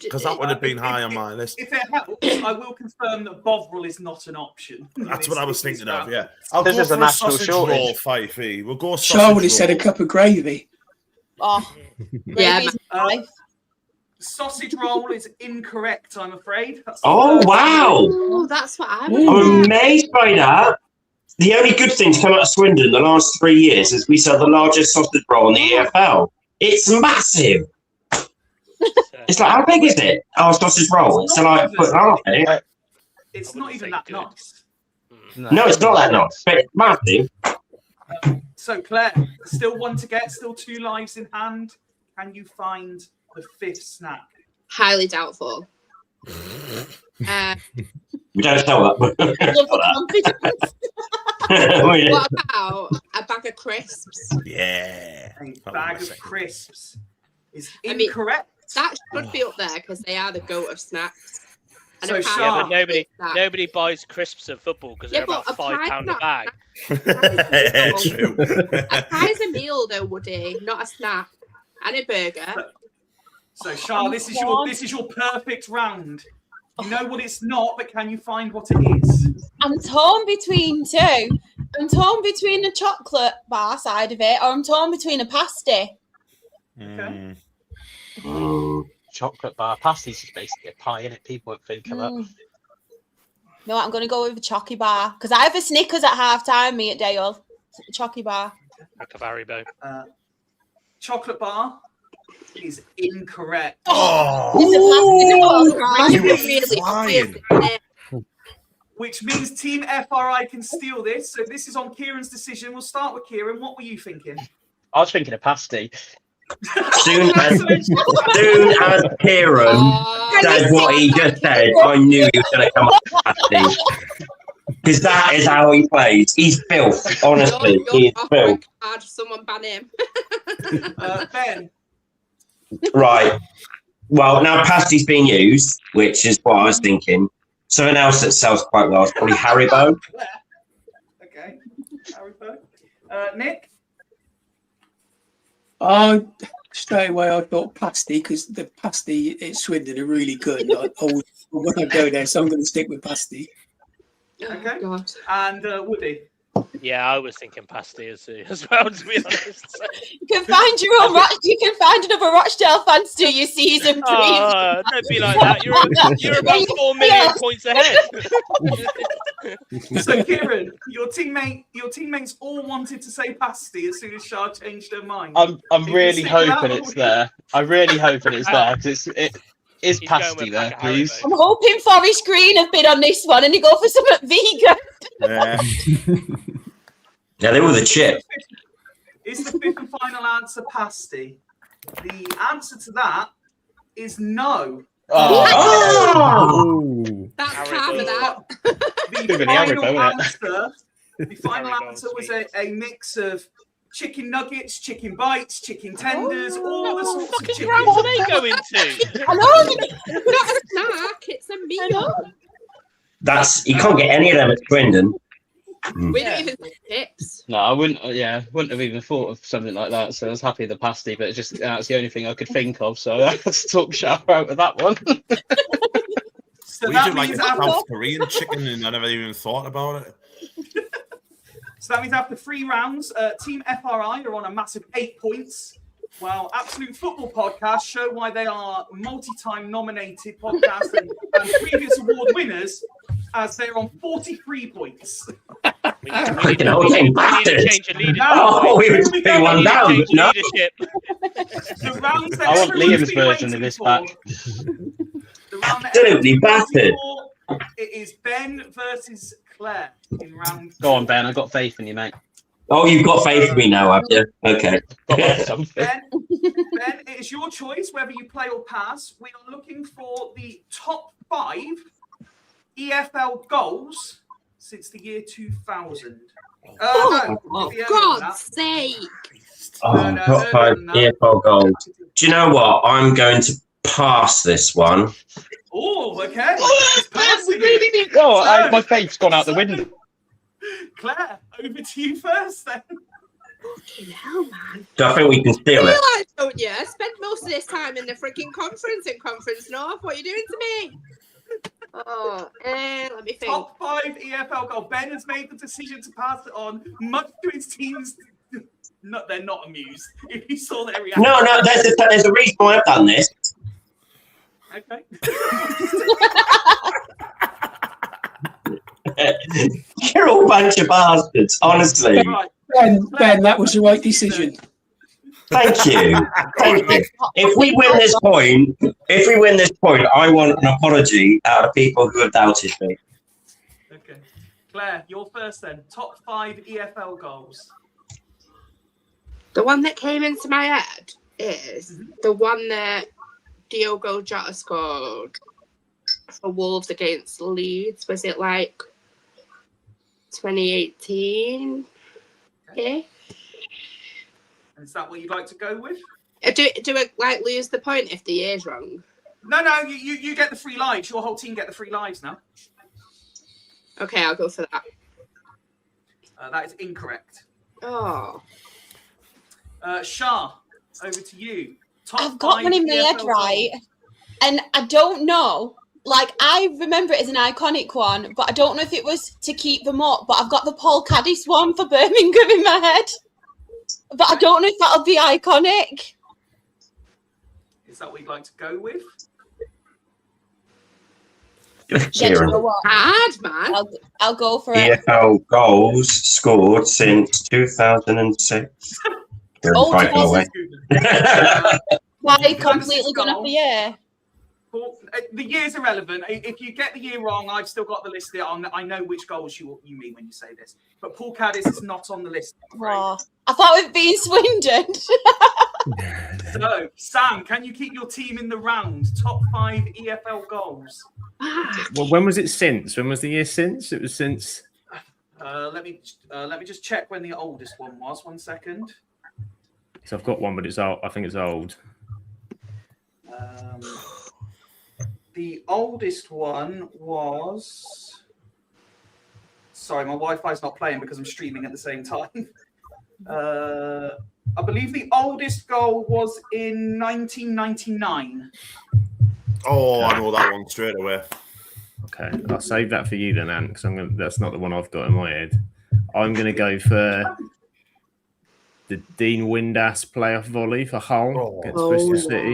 Speaker 4: Because that would have been high on my list.
Speaker 2: If it helps, I will confirm that Bovril is not an option.
Speaker 4: That's what I was thinking of. Yeah,
Speaker 9: This is a national shortage.
Speaker 4: roll, Fifey. We'll go.
Speaker 7: Charlie said a cup of gravy.
Speaker 3: Oh,
Speaker 5: Yeah,
Speaker 3: gravy's life.
Speaker 2: Sausage roll is incorrect, I'm afraid. That's
Speaker 10: Oh, wow.
Speaker 5: Oh, that's what I
Speaker 10: I'm
Speaker 5: would.
Speaker 10: amazed by that. The only good thing to come out of Swindon the last 3 years is we sell the largest sausage roll in the AFL. It's massive. It's like, how big is it? Oh, sausage roll. It's like a foot and a half, isn't it?
Speaker 2: It's not even that nice.
Speaker 10: No, it's not that nice, but it's massive.
Speaker 2: So, Claire, still one to get, still 2 lives in hand. Can you find the 5th snack?
Speaker 5: Highly doubtful.
Speaker 10: We don't sell that.
Speaker 3: Love the confidence.
Speaker 5: What about a bag of crisps?
Speaker 4: Yeah.
Speaker 2: A bag of crisps is
Speaker 5: I mean,
Speaker 2: incorrect.
Speaker 5: That should be up there because they are the goat of snacks. And
Speaker 2: So,
Speaker 5: a pie
Speaker 2: Sharp.
Speaker 8: Yeah, but
Speaker 5: is that.
Speaker 8: nobody buys crisps at football because they're about
Speaker 5: but a pie's
Speaker 8: £5 a
Speaker 5: not-
Speaker 8: bag.
Speaker 4: Yeah, true.
Speaker 5: A pie's a meal though, Woody, not a snack. And a burger.
Speaker 2: So, Shah, this is your perfect round. You know what it's not, but can you find what it is?
Speaker 3: I'm torn between 2. I'm torn between the chocolate bar side of it, or I'm torn between a pasty.
Speaker 2: Okay.
Speaker 9: Chocolate bar. Pasties is basically a pie, innit? People would think of that.
Speaker 3: No, I'm going to go with a chocky bar because I have a Snickers at half time. Me at Dale, chocky bar.
Speaker 8: Like a Haribo.
Speaker 2: Chocolate bar is incorrect.
Speaker 3: It's a pasty.
Speaker 4: You were
Speaker 5: Really
Speaker 4: flying.
Speaker 5: obvious.
Speaker 2: Which means Team FRI can steal this. So this is on Kieran's decision. We'll start with Kieran. What were you thinking?
Speaker 9: I was thinking of pasty.
Speaker 10: Soon as Kieran said what he just said, I knew he was going to come up with pasty. Because that is how he plays. He's filth, honestly. He is filth.
Speaker 5: Someone ban him.
Speaker 2: Ben.
Speaker 10: Right. Well, now pasty's being used, which is what I was thinking. Something else that sells quite well is probably Haribo.
Speaker 2: Okay. Haribo. Nick?
Speaker 7: Straight away I thought pasty because the pasty at Swindon are really good. I always when I go there, so I'm going to stick with pasty.
Speaker 2: Okay.
Speaker 5: Oh, God.
Speaker 2: And Woody?
Speaker 8: Yeah, I was thinking pasty as well, to be honest.
Speaker 3: You can find your own. You can find another Rochdale fan to do your season, please.
Speaker 8: Don't be like that. You're about 4 million points ahead.
Speaker 2: So Kieran, your teammates all wanted to say pasty as soon as Shah changed her mind.
Speaker 9: I'm
Speaker 2: You
Speaker 9: really
Speaker 2: can stick
Speaker 9: hoping
Speaker 2: that
Speaker 9: it's
Speaker 2: or-
Speaker 9: there. I'm really hoping it's there because it is
Speaker 8: He's going
Speaker 9: pasty
Speaker 8: with
Speaker 9: there,
Speaker 8: Pack
Speaker 9: please.
Speaker 8: Haribo.
Speaker 3: I'm hoping Forest Green have been on this one and they go for something vegan.
Speaker 4: Yeah.
Speaker 10: Yeah, they were the chip.
Speaker 2: Is the 5th and final answer pasty? The answer to that is no.
Speaker 10: Oh!
Speaker 5: That's
Speaker 8: Haribo.
Speaker 5: calmer, that.
Speaker 2: The
Speaker 8: Haribo,
Speaker 2: final answer was a mix of chicken nuggets, chicken bites, chicken tenders, all the sorts of
Speaker 8: Fucking
Speaker 2: chicken.
Speaker 8: round do they go into?
Speaker 3: I know.
Speaker 5: Not a snack, it's a meal.
Speaker 10: You can't get any of them at Swindon.
Speaker 5: We don't even get chips.
Speaker 9: No, I wouldn't. Yeah, wouldn't have even thought of something like that. So I was happy with the pasty, but that's the only thing I could think of. So I had to talk Shah out of that one.
Speaker 2: So
Speaker 4: We
Speaker 2: that
Speaker 4: do like a
Speaker 2: means after,
Speaker 4: South Korean chicken, and I never even thought about it.
Speaker 2: so that means after 3 rounds, Team FRI are on a massive 8 points. Well, Absolute Football Podcast show why they are multi-time nominated podcasts and previous award winners, as they're on 43 points.
Speaker 8: We need to
Speaker 10: Fucking hell, getting battered.
Speaker 8: change of leadership.
Speaker 10: Oh, we would be one
Speaker 8: We need to
Speaker 10: down.
Speaker 8: change
Speaker 10: No.
Speaker 8: leadership.
Speaker 2: The rounds that
Speaker 9: I want
Speaker 2: everyone's
Speaker 9: Liam's
Speaker 2: been
Speaker 9: version of
Speaker 2: waiting
Speaker 9: this
Speaker 2: for.
Speaker 9: back.
Speaker 2: The round that
Speaker 10: Absolutely
Speaker 2: everyone's been waiting
Speaker 10: battered.
Speaker 2: for, it is Ben versus Claire in round.
Speaker 9: Go on, Ben. I've got faith in you, mate.
Speaker 10: Oh, you've got faith in me now, have you? Okay.
Speaker 9: Something.
Speaker 2: Ben, it is your choice whether you play or pass. We are looking for the top 5 EFL goals since the year 2000.
Speaker 5: Oh,
Speaker 2: No,
Speaker 5: for
Speaker 2: the earlier than
Speaker 5: God's
Speaker 2: that.
Speaker 5: sake.
Speaker 10: Oh,
Speaker 2: No,
Speaker 10: top 5
Speaker 2: no.
Speaker 10: EFL goals. Do you know what? I'm going to pass this one.
Speaker 2: Oh, okay.
Speaker 9: Oh,
Speaker 2: Pass
Speaker 9: we
Speaker 2: it.
Speaker 9: really need. Oh,
Speaker 2: So-
Speaker 9: my faith's gone out the window.
Speaker 2: Claire, over to you first then.
Speaker 5: Fucking hell, man.
Speaker 10: Do I think we can steal it?
Speaker 5: Realise, don't you? I spent most of this time in the freaking conference in Conference North. What are you doing to me? Oh, let me think.
Speaker 2: Top 5 EFL goal. Ben has made the decision to pass it on, much to his team's. No, they're not amused. If you saw their reaction.
Speaker 10: No, there's a reason why I've done this.
Speaker 2: Okay.
Speaker 10: You're all a bunch of bastards, honestly.
Speaker 2: Right.
Speaker 7: Ben, that was the right decision.
Speaker 10: Thank you. Thank you. If we win this point, I want an apology out of people who have doubted me.
Speaker 2: Okay. Claire, you're first then. Top 5 EFL goals.
Speaker 5: The one that came into my head is the one that Diogo Jota scored for Wolves against Leeds. Was it like 2018? Okay.
Speaker 2: Is that what you'd like to go with?
Speaker 5: Do it like lose the point if the year's wrong?
Speaker 2: No, you get the free lives. Your whole team get the free lives now.
Speaker 5: Okay, I'll go for that.
Speaker 2: That is incorrect.
Speaker 5: Oh,
Speaker 2: Shah, over to you. Top
Speaker 3: I've got
Speaker 2: 5
Speaker 3: one in my head,
Speaker 2: EFL
Speaker 3: right?
Speaker 2: goals.
Speaker 3: And I don't know. Like, I remember it as an iconic one, but I don't know if it was to keep them up. But I've got the Paul Caddis one for Birmingham in my head. But I don't know if that'll be iconic.
Speaker 2: Is that what you'd like to go with?
Speaker 3: Yeah, do you
Speaker 10: Kieran.
Speaker 3: know what?
Speaker 5: hard man.
Speaker 3: I'll go for it.
Speaker 10: EFL goals scored since 2006.
Speaker 3: Oh,
Speaker 10: Right away.
Speaker 3: Why completely gone off the year?
Speaker 2: The year's irrelevant. If you get the year wrong, I've still got the list there. I know which goals you mean when you say this. But Paul Caddis is not on the list. I'm afraid.
Speaker 3: Oh, I thought we were being Swindon.
Speaker 2: So, Sam, can you keep your team in the round? Top 5 EFL goals.
Speaker 6: Well, when was it since? When was the year since? It was since.
Speaker 2: Let me just check when the oldest one was. 1 second.
Speaker 6: So I've got one, but it's old. I think it's old.
Speaker 2: The oldest one was. Sorry, my Wi-Fi's not playing because I'm streaming at the same time. I believe the oldest goal was in 1999.
Speaker 4: Oh, I know that one straight away.
Speaker 6: Okay, I'll save that for you then, Ant, because that's not the one I've got in my head. I'm going to go for the Dean Windass playoff volley for Hull against Bristol City.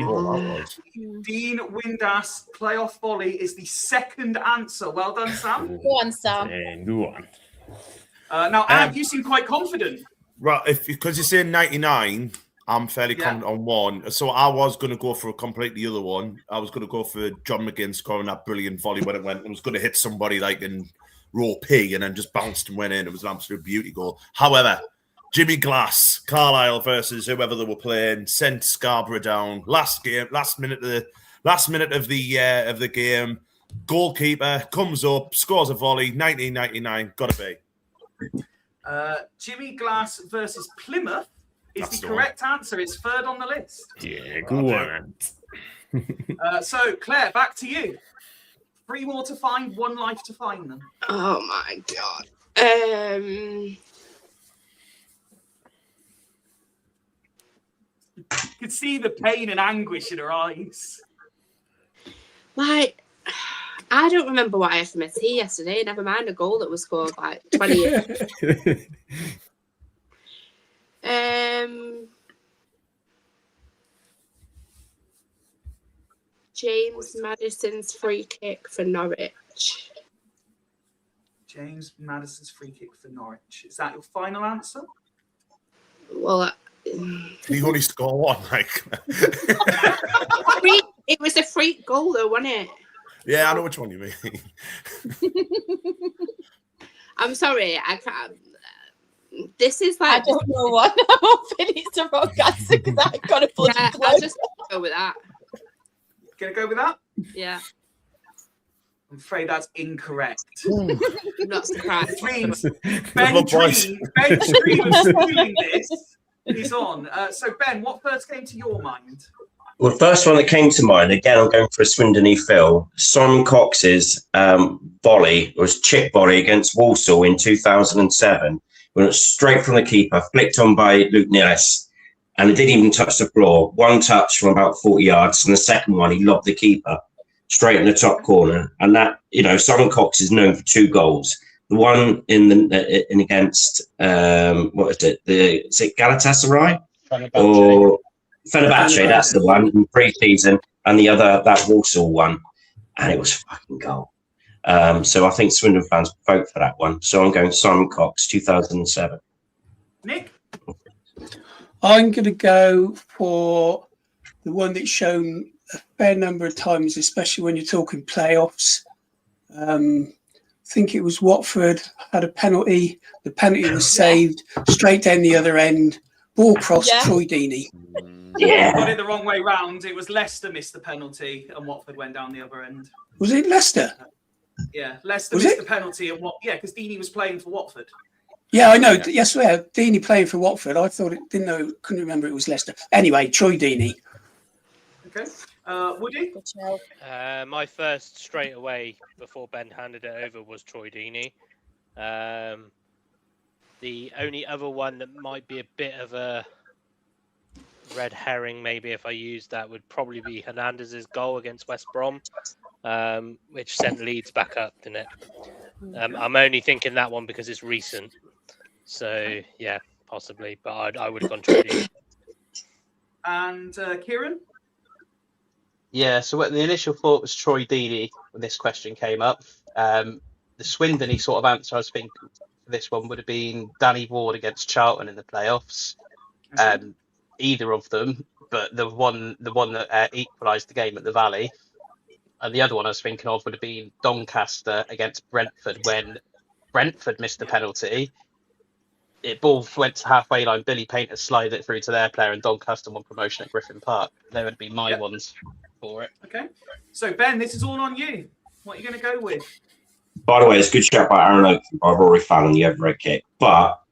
Speaker 2: Dean Windass playoff volley is the second answer. Well done, Sam.
Speaker 3: Go on, Sam.
Speaker 6: And go on.
Speaker 2: Now, Ant, you seem quite confident.
Speaker 4: Right, because you're saying 99, I'm fairly confident on one. So I was going to go for a completely other one. I was going to go for John McGinn scoring that brilliant volley when it went. It was going to hit somebody like in row P and then just bounced and went in. It was an absolute beauty goal. However, Jimmy Glass, Carlisle versus whoever they were playing, sent Scarborough down. Last minute of the game. Goalkeeper comes up, scores a volley. 1999, got to be.
Speaker 2: Jimmy Glass versus Plymouth is
Speaker 4: That's
Speaker 2: the
Speaker 4: the
Speaker 2: correct answer. It's third on the list.
Speaker 6: Yeah, go on, Ant.
Speaker 2: So, Claire, back to you. 3 more to find, 1 life to find them.
Speaker 5: Oh my god.
Speaker 2: You could see the pain and anguish in her eyes.
Speaker 5: Like, I don't remember what I had from my tea yesterday. Never mind a goal that was scored like 20 years. James Madison's free kick for Norwich.
Speaker 2: James Madison's free kick for Norwich. Is that your final answer?
Speaker 5: Well,
Speaker 4: He only score one, like.
Speaker 5: it was a free goal, though, wasn't it?
Speaker 4: Yeah, I know which one you mean.
Speaker 5: I'm sorry, I can't. This is
Speaker 3: I
Speaker 5: like.
Speaker 3: don't know what. I'm hoping it's the wrong answer because I've got a bloody
Speaker 5: Yeah,
Speaker 3: clue.
Speaker 5: I'll just go with that.
Speaker 2: Gonna go with that?
Speaker 5: Yeah,
Speaker 2: I'm afraid that's incorrect.
Speaker 5: I'm not surprised.
Speaker 2: Which means
Speaker 4: Good
Speaker 2: Ben
Speaker 4: luck, boys.
Speaker 2: Dream of stealing this is on. So Ben, what first came to your mind?
Speaker 10: Well, the first one that came to mind, again, I'm going for a Swindon Phil. Simon Cox's volley was chip volley against Walsall in 2007. When it was straight from the keeper, flicked on by Luke Nilles, and it didn't even touch the floor. One touch from about 40 yards, and the second one, he lobbed the keeper straight in the top corner. And that, Simon Cox is known for 2 goals. The one in against what is it? Is it Galatasaray or Fenerbahce? That's the one in pre-season, and the other that Walsall one, and it was fucking goal. So I think Swindon fans vote for that one. So I'm going Simon Cox, 2007.
Speaker 2: Nick?
Speaker 7: I'm going to go for the one that's shown a fair number of times, especially when you're talking playoffs. I think it was Watford had a penalty. The penalty was saved straight down the other end. Ball crossed Troy Deeney.
Speaker 2: Yeah. Got it the wrong way round. It was Leicester missed the penalty and Watford went down the other end.
Speaker 7: Was it Leicester?
Speaker 2: Yeah, Leicester
Speaker 7: Was
Speaker 2: missed
Speaker 7: it?
Speaker 2: the penalty and because Deeney was playing for Watford.
Speaker 7: Yeah, I know. Yes, Deeney playing for Watford. I thought couldn't remember it was Leicester. Anyway, Troy Deeney.
Speaker 2: Okay. Woody?
Speaker 8: My first straight away before Ben handed it over was Troy Deeney. The only other one that might be a bit of a red herring, maybe if I used that, would probably be Hernandez's goal against West Brom, which sent Leeds back up, didn't it? I'm only thinking that one because it's recent. So, yeah, possibly. But I would have gone Troy Deeney.
Speaker 2: And Kieran?
Speaker 9: Yeah, so what the initial thought was Troy Deeney when this question came up. The Swindon sort of answer I was thinking for this one would have been Danny Ward against Charlton in the playoffs. Either of them, but the one that equalised the game at the Valley, and the other one I was thinking of would have been Doncaster against Brentford when Brentford missed the penalty. It ball went to halfway line. Billy Painter slid it through to their player, and Doncaster won promotion at Griffin Park. They would be my ones for it.
Speaker 2: Okay. So Ben, this is all on you. What are you going to go with?
Speaker 10: By the way, it's a good shout by Aaron Oak by Rory Fallon, the overhead kick. But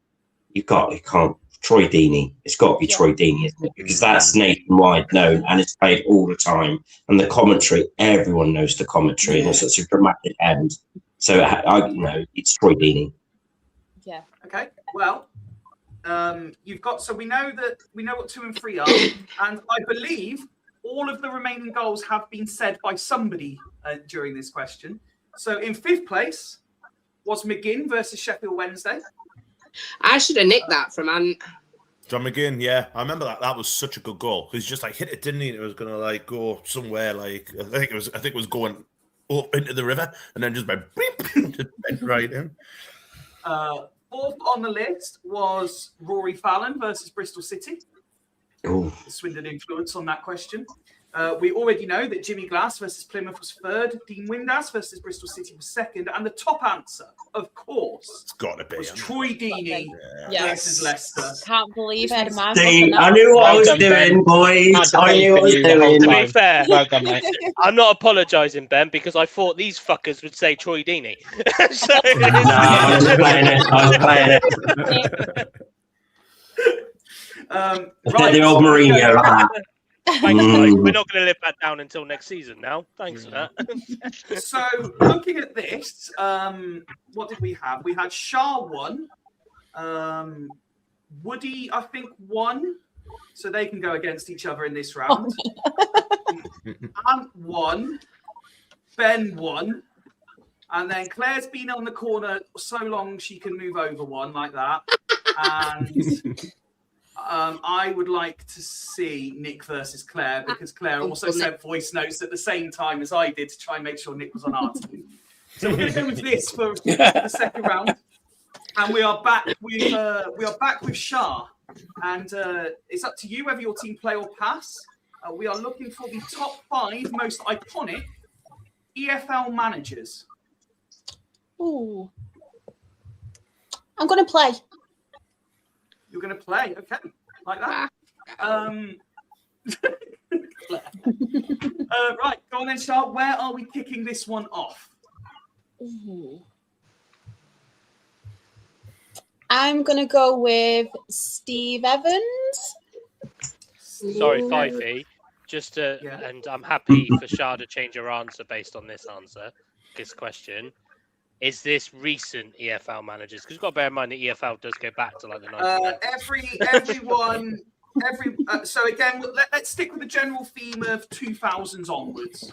Speaker 10: you can't. Troy Deeney. It's got to be Troy Deeney, isn't it? Because that's nationwide known and it's played all the time. And the commentary, everyone knows the commentary, and it's such a dramatic end. So it's Troy Deeney.
Speaker 3: Yeah.
Speaker 2: Okay. Well, you've got. So we know what 2 and 3 are, and I believe all of the remaining goals have been said by somebody during this question. So in 5th place was McGinn versus Sheffield Wednesday.
Speaker 5: I should have nicked that from Ant.
Speaker 4: John McGinn, yeah, I remember that. That was such a good goal. He's just hit it, didn't he? It was gonna go somewhere. I think it was going up into the river, and then just just went right in.
Speaker 2: 4th on the list was Rory Fallon versus Bristol City.
Speaker 10: Ooh.
Speaker 2: The Swindon influence on that question. We already know that Jimmy Glass versus Plymouth was 3rd, Dean Windass versus Bristol City was 2nd, and the top answer, of course,
Speaker 4: It's got to be.
Speaker 2: was Troy Deeney versus Leicester.
Speaker 3: Can't believe I had a man.
Speaker 10: See, I knew what I was doing, boys. I knew what I was doing.
Speaker 8: To be fair,
Speaker 9: Well done, mate.
Speaker 8: I'm not apologising, Ben, because I thought these fuckers would say Troy Deeney. So,
Speaker 10: No, I was playing it.
Speaker 2: Right.
Speaker 10: The old Mourinho like that.
Speaker 8: Thanks, guys. We're not going to live that down until next season now. Thanks for that.
Speaker 2: So, looking at this, what did we have? We had Shah won. Woody, I think, won. So they can go against each other in this round. Ant won. Ben won. And then Claire's been on the corner so long she can move over one like that. And I would like to see Nick versus Claire, because Claire also sent voice notes at the same time as I did to try and make sure Nick was on our team. So we're going to go with this for the second round, and we are back with Shah, and it's up to you whether your team play or pass. We are looking for the top 5 most iconic EFL managers.
Speaker 3: Ooh. I'm going to play.
Speaker 2: You're going to play, okay, like that. Right, go on then, Shah. Where are we kicking this one off?
Speaker 3: Ooh. I'm going to go with Steve Evans.
Speaker 8: Sorry, Fifey. And I'm happy for Shah to change her answer based on this question. Is this recent EFL managers? Because you've got to bear in mind the EFL does go back to like the 1990s.
Speaker 2: So again, let's stick with the general theme of 2000s onwards.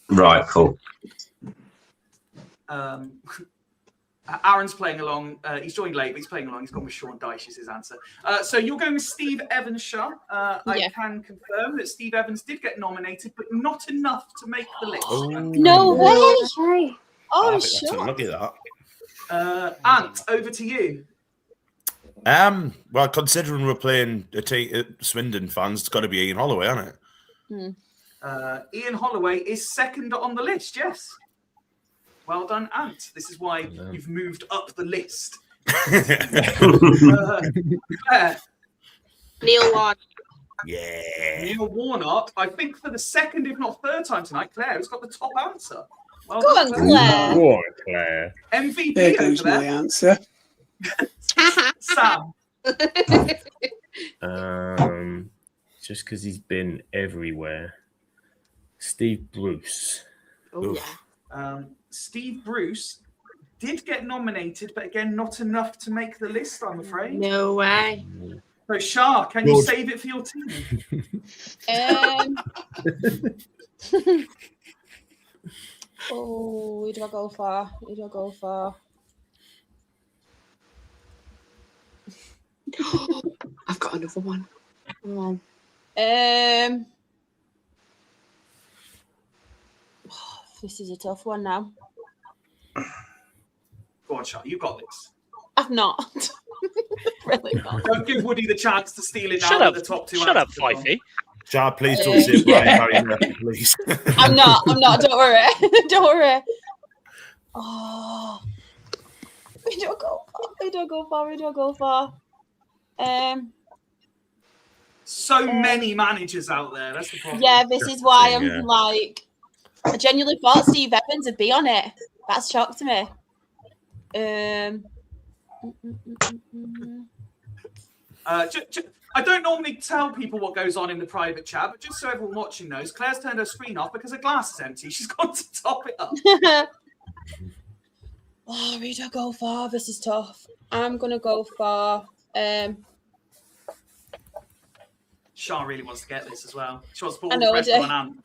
Speaker 10: Right, cool.
Speaker 2: Aaron's playing along. He's joined late, but he's playing along. He's gone with Sean Dyche is his answer. So you're going with Steve Evans, Shah. I can confirm that Steve Evans did get nominated, but not enough to make the list.
Speaker 3: No way. Oh, sure.
Speaker 4: Look at that.
Speaker 2: Ant, over to you.
Speaker 4: Well, considering we're playing Swindon fans, it's got to be Ian Holloway, hasn't it?
Speaker 2: Ian Holloway is second on the list, yes. Well done, Ant. This is why you've moved up the list. Claire.
Speaker 5: Neil Warnock.
Speaker 4: Yeah.
Speaker 2: Neil Warnock, I think for the second, if not third time tonight, Claire has got the top answer. Well
Speaker 3: Go
Speaker 2: done,
Speaker 3: on, Claire.
Speaker 6: Go on, Claire.
Speaker 2: MVP
Speaker 7: There
Speaker 2: over
Speaker 7: goes my
Speaker 2: there.
Speaker 7: answer.
Speaker 2: Sam.
Speaker 6: Just because he's been everywhere. Steve Bruce.
Speaker 5: Oh, yeah.
Speaker 2: Steve Bruce did get nominated, but again, not enough to make the list, I'm afraid.
Speaker 5: No way.
Speaker 2: So, Shah, can you save it for your team?
Speaker 3: Who do I go for?
Speaker 5: I've got another one. Come on.
Speaker 3: This is a tough one now.
Speaker 2: Go on, Shah, you got this.
Speaker 3: I've not. Really not.
Speaker 2: Don't give Woody the chance to steal it
Speaker 8: Shut
Speaker 2: out
Speaker 8: up,
Speaker 2: of the top 2.
Speaker 8: Shut up, Fifey.
Speaker 4: Shah, please don't say Brian Barry Murphy, please.
Speaker 3: I'm not. Don't worry. Don't worry. Oh. We don't go far.
Speaker 2: So many managers out there. That's the problem.
Speaker 3: Yeah, this is why I'm like, I genuinely thought Steve Evans would be on it. That's shocked me.
Speaker 2: I don't normally tell people what goes on in the private chat, but just so everyone watching knows, Claire's turned her screen off because her glass is empty. She's gone to top it up.
Speaker 3: Oh, where do I go for? This is tough. I'm gonna go for
Speaker 2: Shah really wants to get this as well. She wants to put
Speaker 3: I
Speaker 2: all
Speaker 3: know,
Speaker 2: the pressure on Ant.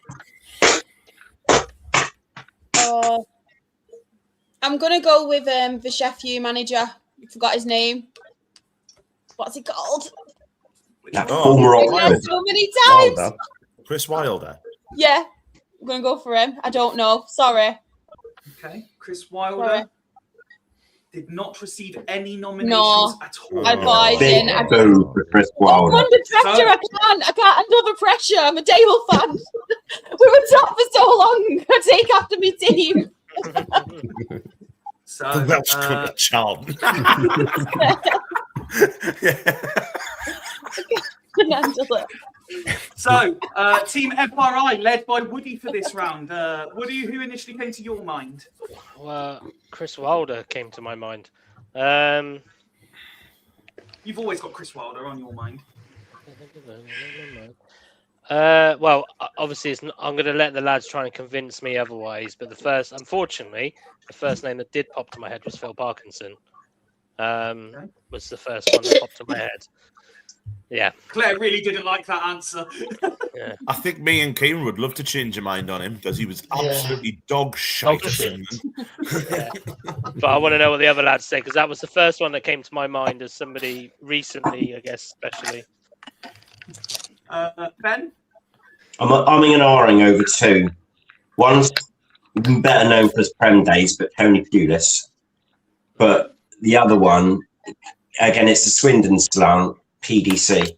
Speaker 3: I'm gonna go with the Sheffield manager. I forgot his name. What's he called?
Speaker 10: Former
Speaker 3: I've
Speaker 10: Oxford.
Speaker 3: heard so many times.
Speaker 4: Wilder. Chris Wilder.
Speaker 3: Yeah, I'm gonna go for him. I don't know. Sorry.
Speaker 2: Okay, Chris Wilder
Speaker 3: Sorry.
Speaker 2: did not receive any nominations
Speaker 3: No.
Speaker 2: at all.
Speaker 3: I thought I
Speaker 10: Big
Speaker 3: didn't.
Speaker 10: boo for Chris
Speaker 3: I'm
Speaker 10: Wilder.
Speaker 3: under pressure. I can't handle the pressure. I'm a Dale fan. We were top for so long. I take after my team.
Speaker 2: So,
Speaker 4: The Welsh cricket chant.
Speaker 3: Couldn't handle it.
Speaker 2: So, Team FRI led by Woody for this round. Woody, who initially came to your mind?
Speaker 8: Well, Chris Wilder came to my mind.
Speaker 2: You've always got Chris Wilder on your mind.
Speaker 8: Well, obviously, I'm going to let the lads try and convince me otherwise. But unfortunately, the first name that did pop to my head was Phil Parkinson. Was the first one that popped to my head. Yeah.
Speaker 2: Claire really didn't like that answer.
Speaker 8: Yeah.
Speaker 4: I think me and Kieran would love to change your mind on him because he was absolutely dog shite.
Speaker 9: Dog shit.
Speaker 8: Yeah. But I want to know what the other lads say, because that was the first one that came to my mind as somebody recently, I guess, especially.
Speaker 2: Ben?
Speaker 10: I'm umming and ahhing over two. One's better known for his Prem days, but Tony Pulis. But the other one, again, it's the Swindon slant, PDC.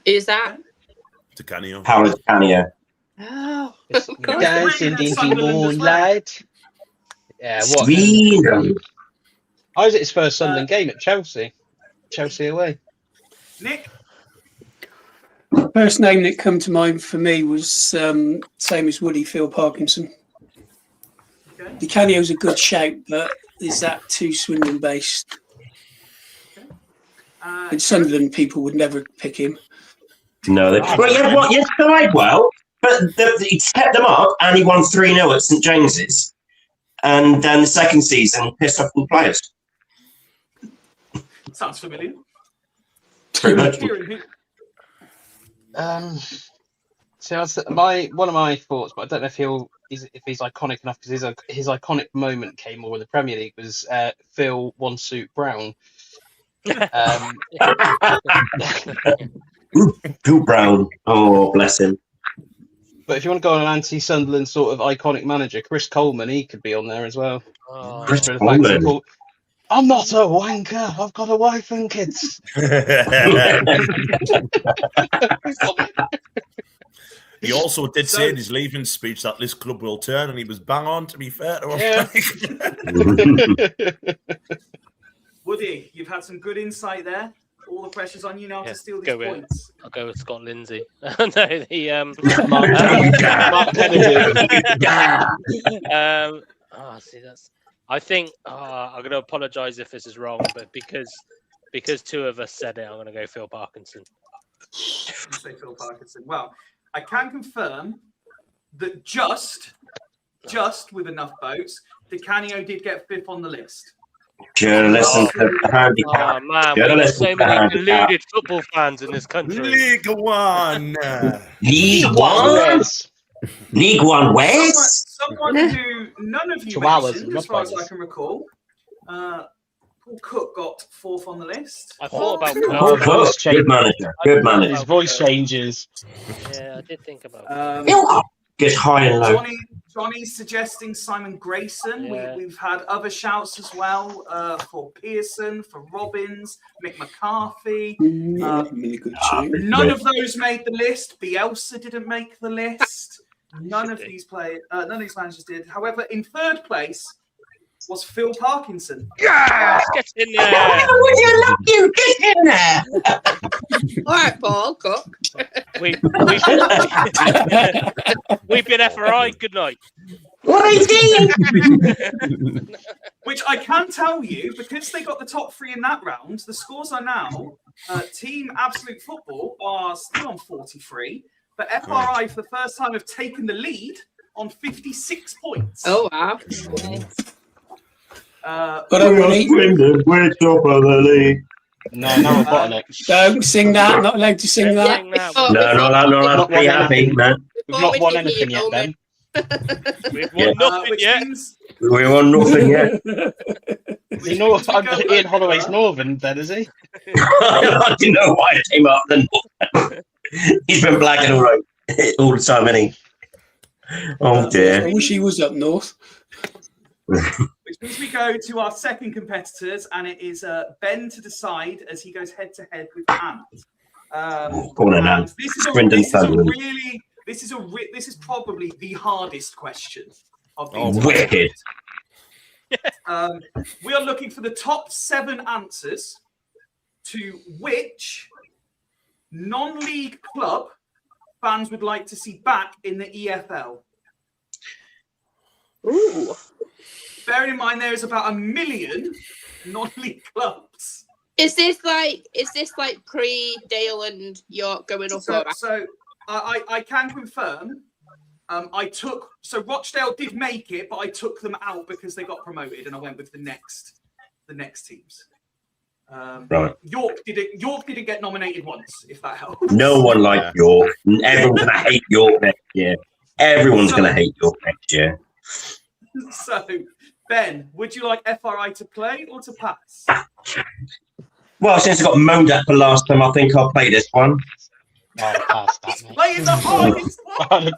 Speaker 5: Who's that?
Speaker 4: To Canio.
Speaker 10: Paolo Di Canio.
Speaker 5: Oh,
Speaker 9: It's
Speaker 5: of course.
Speaker 9: dancing
Speaker 2: Really,
Speaker 9: in the
Speaker 2: Sunderland as well.
Speaker 9: moonlight. Yeah, what?
Speaker 10: Sweden.
Speaker 9: I was at his first Sunderland game at Chelsea. Chelsea away.
Speaker 2: Nick?
Speaker 7: First name that come to mind for me was same as Woody, Phil Parkinson.
Speaker 2: Okay.
Speaker 7: Di Canio's a good shout, but is that too Swindon based? In Sunderland, people would never pick him.
Speaker 10: No, he tried well, but he kept them up and he won 3-0 at St James's. And then the second season, pissed off the players.
Speaker 2: Sounds familiar.
Speaker 10: Pretty much.
Speaker 2: Kieran,
Speaker 9: So that's one of my thoughts, but I don't know if he's iconic enough, because his iconic moment came more in the Premier League, was Phil One Suit Brown.
Speaker 10: Phil Brown. Oh, bless him.
Speaker 9: But if you want to go on an anti-Sunderland sort of iconic manager, Chris Coleman, he could be on there as well.
Speaker 8: Oh,
Speaker 10: Chris
Speaker 9: For the fact he
Speaker 10: Coleman.
Speaker 9: called, I'm not a wanker. I've got a wife and kids.
Speaker 4: He also did say in his leaving speech that this club will turn, and he was bang on, to be fair to him.
Speaker 9: Yeah.
Speaker 2: Woody, you've had some good insight there. All the pressure's on you now to steal these
Speaker 8: go with-
Speaker 2: points.
Speaker 8: I'll go with Scott Lindsay. No, the
Speaker 9: Mark
Speaker 8: see, that's. I think I'm going to apologise if this is wrong, but because two of us said it, I'm going to go Phil Parkinson.
Speaker 2: You say Phil Parkinson. Well, I can confirm that just with enough votes, Di Canio did get 5th on the list.
Speaker 10: Should have listened to the handicap.
Speaker 8: Oh man,
Speaker 10: Should have
Speaker 8: we've got
Speaker 10: listened
Speaker 8: so
Speaker 10: to the
Speaker 8: many
Speaker 10: handicap.
Speaker 8: deluded football fans in this country.
Speaker 4: League One.
Speaker 10: League One? League One West?
Speaker 2: Someone who none of you
Speaker 9: Chihuahuas,
Speaker 2: mentioned, as far as I
Speaker 9: Rottweilers.
Speaker 2: can recall. Paul Cook got 4th on the list.
Speaker 8: I thought about
Speaker 10: Oh, Cook. Good manager. Good manager.
Speaker 9: His voice changes.
Speaker 8: Yeah, I did think about
Speaker 10: Get high and low.
Speaker 2: Johnny's suggesting Simon Grayson.
Speaker 8: Yeah.
Speaker 2: We've had other shouts as well for Pearson, for Robbins, Mick McCarthy.
Speaker 7: Really good shout.
Speaker 2: None of those made the list. Bielsa didn't make the list. None of these managers did. However, in 3rd place was Phil Parkinson.
Speaker 8: Yes, get in there.
Speaker 10: Would you love you? Get in there.
Speaker 5: All right, Paul Cook.
Speaker 8: We've been FRI. Good night.
Speaker 10: What are you doing?
Speaker 2: Which I can tell you, because they got the top 3 in that round, the scores are now Team Absolute Football are still on 43, but FRI for the first time have taken the lead on 56 points.
Speaker 5: Oh, wow.
Speaker 7: But everybody,
Speaker 10: We're top of the league.
Speaker 9: No, we're bottom it.
Speaker 7: don't sing that. Not allowed to sing that.
Speaker 8: Sing that.
Speaker 5: Oh,
Speaker 10: No, be happy, man.
Speaker 9: We've not won anything yet, Ben.
Speaker 8: We've
Speaker 10: Yeah.
Speaker 8: won nothing
Speaker 2: Which
Speaker 8: yet.
Speaker 2: means
Speaker 10: We won nothing yet.
Speaker 9: You know, Ian Holloway's Northern, Ben, is he?
Speaker 10: I didn't know why it came up then. He's been black and all the time, hasn't he? Oh dear.
Speaker 7: I wish he was up north.
Speaker 2: Which means we go to our second competitors, and it is Ben to decide as he goes head to head with Ant.
Speaker 10: Go on,
Speaker 2: and
Speaker 10: Ant.
Speaker 2: This
Speaker 10: Swindon
Speaker 2: is a
Speaker 10: Sunderland.
Speaker 2: really, this is probably the hardest question of the
Speaker 4: Oh,
Speaker 2: entire
Speaker 10: wicked.
Speaker 2: we are looking for the top 7 answers to which non-league club fans would like to see back in the EFL.
Speaker 5: Ooh.
Speaker 2: Bearing in mind there is about 1 million non-league clubs.
Speaker 5: Is this like pre Dale and York going up or back?
Speaker 2: So I can confirm. Rochdale did make it, but I took them out because they got promoted, and I went with the next teams.
Speaker 10: Right.
Speaker 2: York didn't get nominated once, if that helps.
Speaker 10: No one liked York. Everyone's going to hate York next year. Everyone's going to hate York next year.
Speaker 2: So, Ben, would you like FRI to play or to pass?
Speaker 10: Well, since I got moaned at for last time, I think I'll play this one.
Speaker 9: Oh, pass that, mate.
Speaker 2: Playing the hardest one.
Speaker 7: Ben,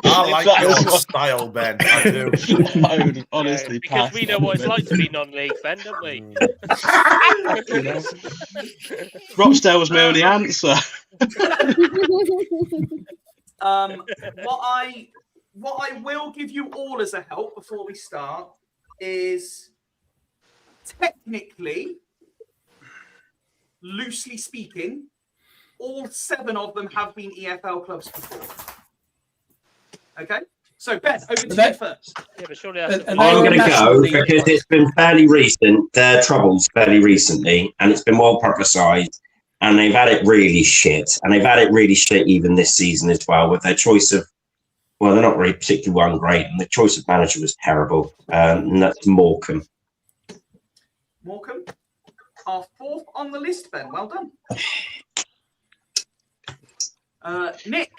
Speaker 4: I like
Speaker 9: That
Speaker 4: your
Speaker 9: was-
Speaker 4: style, Ben. I do.
Speaker 9: I would honestly
Speaker 8: because
Speaker 9: pass
Speaker 8: we know
Speaker 9: that,
Speaker 8: what it's
Speaker 9: mate.
Speaker 8: like to be non-league, Ben, don't we?
Speaker 9: You know? Rochdale was my only answer.
Speaker 2: What I will give you all as a help before we start is technically, loosely speaking, all 7 of them have been EFL clubs before. Okay, so Ben, over to you first.
Speaker 8: Yeah, but surely that's
Speaker 7: And
Speaker 10: I'm going to
Speaker 7: National
Speaker 10: go
Speaker 7: League.
Speaker 10: because it's been fairly recent. Their troubles fairly recently, and it's been well publicised. And they've had it really shit, and they've had it really shit even this season as well. With their choice of, well, they're not really particularly one great, and the choice of manager was terrible. And that's Morecambe.
Speaker 2: Morecambe, our 4th on the list, Ben. Well done. Nick.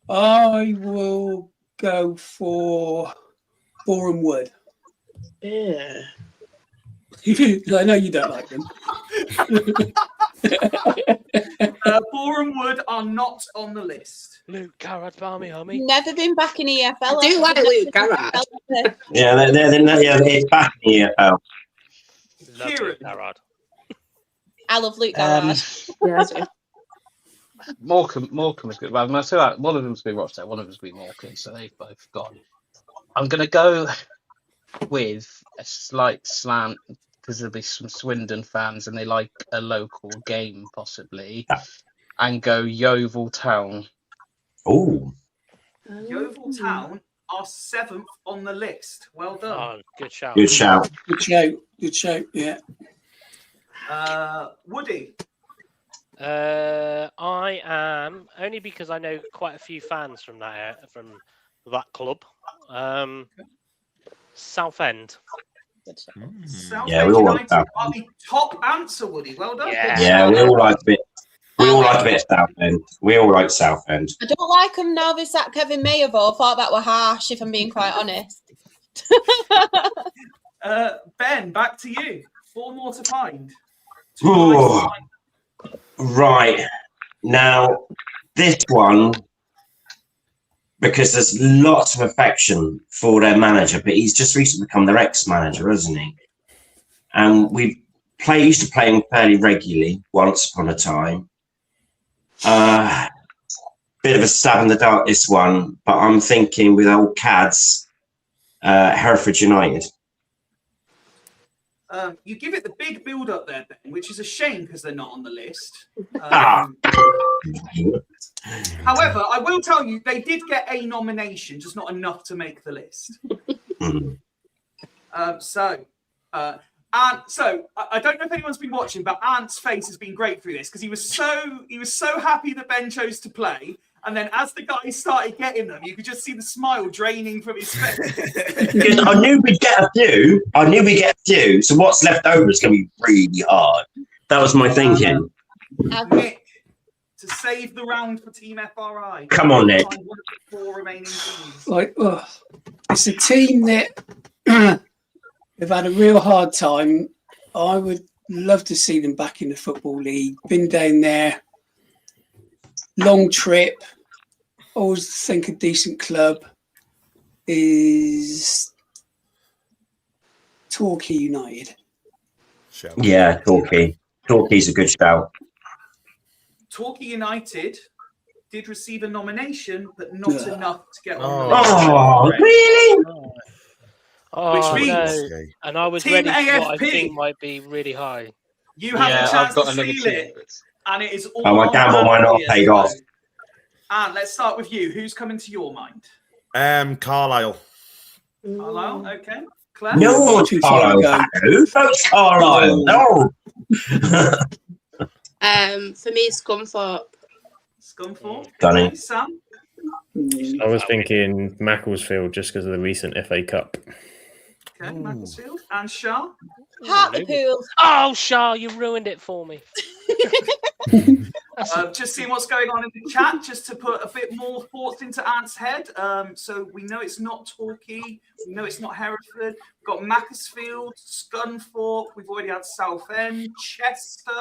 Speaker 7: I will go for Boreham Wood.
Speaker 5: Yeah.
Speaker 7: I know you don't like them.
Speaker 2: Boreham Wood are not on the list.
Speaker 8: Luke Garrard, Barmy, homie.
Speaker 3: Never been back in EFL.
Speaker 5: I do like Luke Garrard.
Speaker 10: Yeah, it's back in the EFL.
Speaker 8: Love
Speaker 2: Kieran.
Speaker 8: Luke Garrard.
Speaker 3: I love Luke Garrard.
Speaker 5: Yeah, I do.
Speaker 9: Morecambe was good. Well, one of them's been Rochdale, one of them's been Morecambe, so they've both gone. I'm going to go with a slight slant because there'll be some Swindon fans and they like a local game possibly, and go Yeovil Town.
Speaker 10: Oh,
Speaker 2: Yeovil Town are 7th on the list. Well done.
Speaker 8: Oh, good shout.
Speaker 10: good shout.
Speaker 7: Good shout. Good shout. Yeah.
Speaker 2: Woody.
Speaker 8: I am only because I know quite a few fans from that club. Southend.
Speaker 2: Southend
Speaker 10: Yeah, we all like
Speaker 2: United
Speaker 10: that.
Speaker 2: are the top answer, Woody. Well done.
Speaker 8: Yeah.
Speaker 10: Yeah, we all like a bit. We all like a bit of Southend. We all like Southend.
Speaker 3: I don't like him now. This that Kevin Mayer though. I thought that were harsh, if I'm being quite honest.
Speaker 2: Ben, back to you. 4 more to find.
Speaker 10: Ooh. Right. Now, this one, because there's lots of affection for their manager, but he's just recently become their ex-manager, hasn't he? And we used to play him fairly regularly once upon a time. Bit of a stab in the dark, this one, but I'm thinking with old Cads, Hereford United.
Speaker 2: You give it the big build up there, Ben, which is a shame because they're not on the list. However, I will tell you, they did get a nomination, just not enough to make the list. So I don't know if anyone's been watching, but Ant's face has been great through this because he was so happy that Ben chose to play, and then as the guys started getting them, you could just see the smile draining from his face.
Speaker 10: Because I knew we'd get a few. So what's left over is going to be really hard. That was my thinking.
Speaker 2: Nick, to save the round for Team FRI.
Speaker 10: Come on, Nick.
Speaker 2: Find one of the 4 remaining teams.
Speaker 7: Like, it's a team that they've had a real hard time. I would love to see them back in the Football League. Been down there, long trip. Always think a decent club is Torquay United.
Speaker 10: Yeah, Torquay. Torquay's a good shout.
Speaker 2: Torquay United did receive a nomination, but not
Speaker 7: Yeah.
Speaker 2: enough to get on
Speaker 4: Oh.
Speaker 2: the list.
Speaker 10: Oh, really?
Speaker 8: Oh,
Speaker 2: Which means
Speaker 8: no. And I was
Speaker 2: Team
Speaker 8: ready for what I
Speaker 2: AFP.
Speaker 8: think might be really high.
Speaker 2: You have a chance to seal it, and it is all
Speaker 10: Oh, my
Speaker 2: on
Speaker 10: gamble might not
Speaker 2: Andy
Speaker 10: have paid
Speaker 2: as
Speaker 10: off.
Speaker 2: well. And let's start with you. Who's coming to your mind?
Speaker 4: Carlisle.
Speaker 2: Carlisle, okay. Claire?
Speaker 10: No one's
Speaker 7: Two
Speaker 10: Carlisle.
Speaker 7: teams
Speaker 10: Who votes Carlisle? No.
Speaker 5: For me, it's Scunthorpe.
Speaker 2: Scunthorpe.
Speaker 10: Dunny.
Speaker 2: Okay, Sam?
Speaker 6: I was thinking Macclesfield just because of the recent FA Cup.
Speaker 2: Okay, Macclesfield. And Shah?
Speaker 3: Hartlepool.
Speaker 8: Oh, Shah, you ruined it for me.
Speaker 2: Just seeing what's going on in the chat, just to put a bit more thoughts into Ant's head. So we know it's not Torquay, we know it's not Hereford. We've got Macclesfield, Scunthorpe, we've already had Southend, Chester.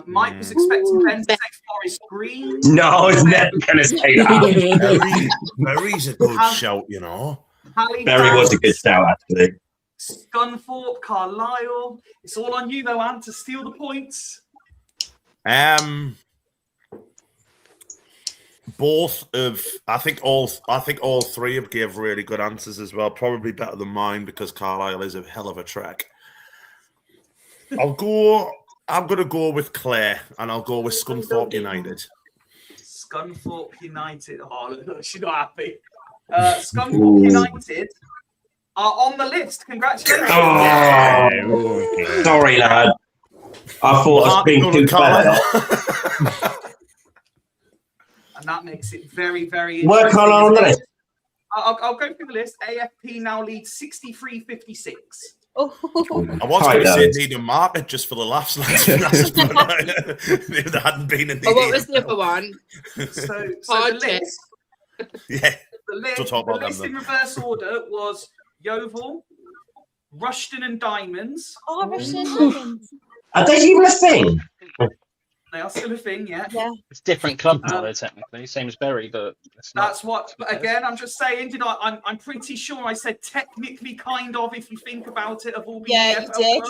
Speaker 2: Mike was expecting Ben to say Forest Green.
Speaker 10: No, I was never going to say that.
Speaker 4: Bury's a good shout, you know.
Speaker 10: Bury was a good shout, actually.
Speaker 2: Scunthorpe, Carlisle. It's all on you, though, Ant, to steal the points.
Speaker 4: Both of I think all three have gave really good answers as well. Probably better than mine because Carlisle is a hell of a trek. I'm gonna go with Clare and I'll go with Scunthorpe United.
Speaker 2: Scunthorpe United. Oh, look, she's not happy. Scunthorpe United are on the list. Congratulations.
Speaker 10: Oh, sorry, lad. I thought I was being too fair.
Speaker 2: And that makes it very, very
Speaker 10: Where Carlisle on the list?
Speaker 2: I'll go through the list. AFP now leads 63-56.
Speaker 3: Oh.
Speaker 4: I was going to say Needham Market just for the laughs. If there hadn't been in the
Speaker 5: what was the other one?
Speaker 2: So the list.
Speaker 4: Yeah.
Speaker 2: The list in reverse order was Yeovil, Rushden and Diamonds.
Speaker 3: Oh, Rushden and Diamonds.
Speaker 10: Are they even a thing?
Speaker 2: They are still a thing, yeah.
Speaker 9: It's different club now, though, technically. Same as Bury, but it's not.
Speaker 2: That's what. But again, I'm just saying. I'm pretty sure I said technically, kind of. If you think about it, of all being EFL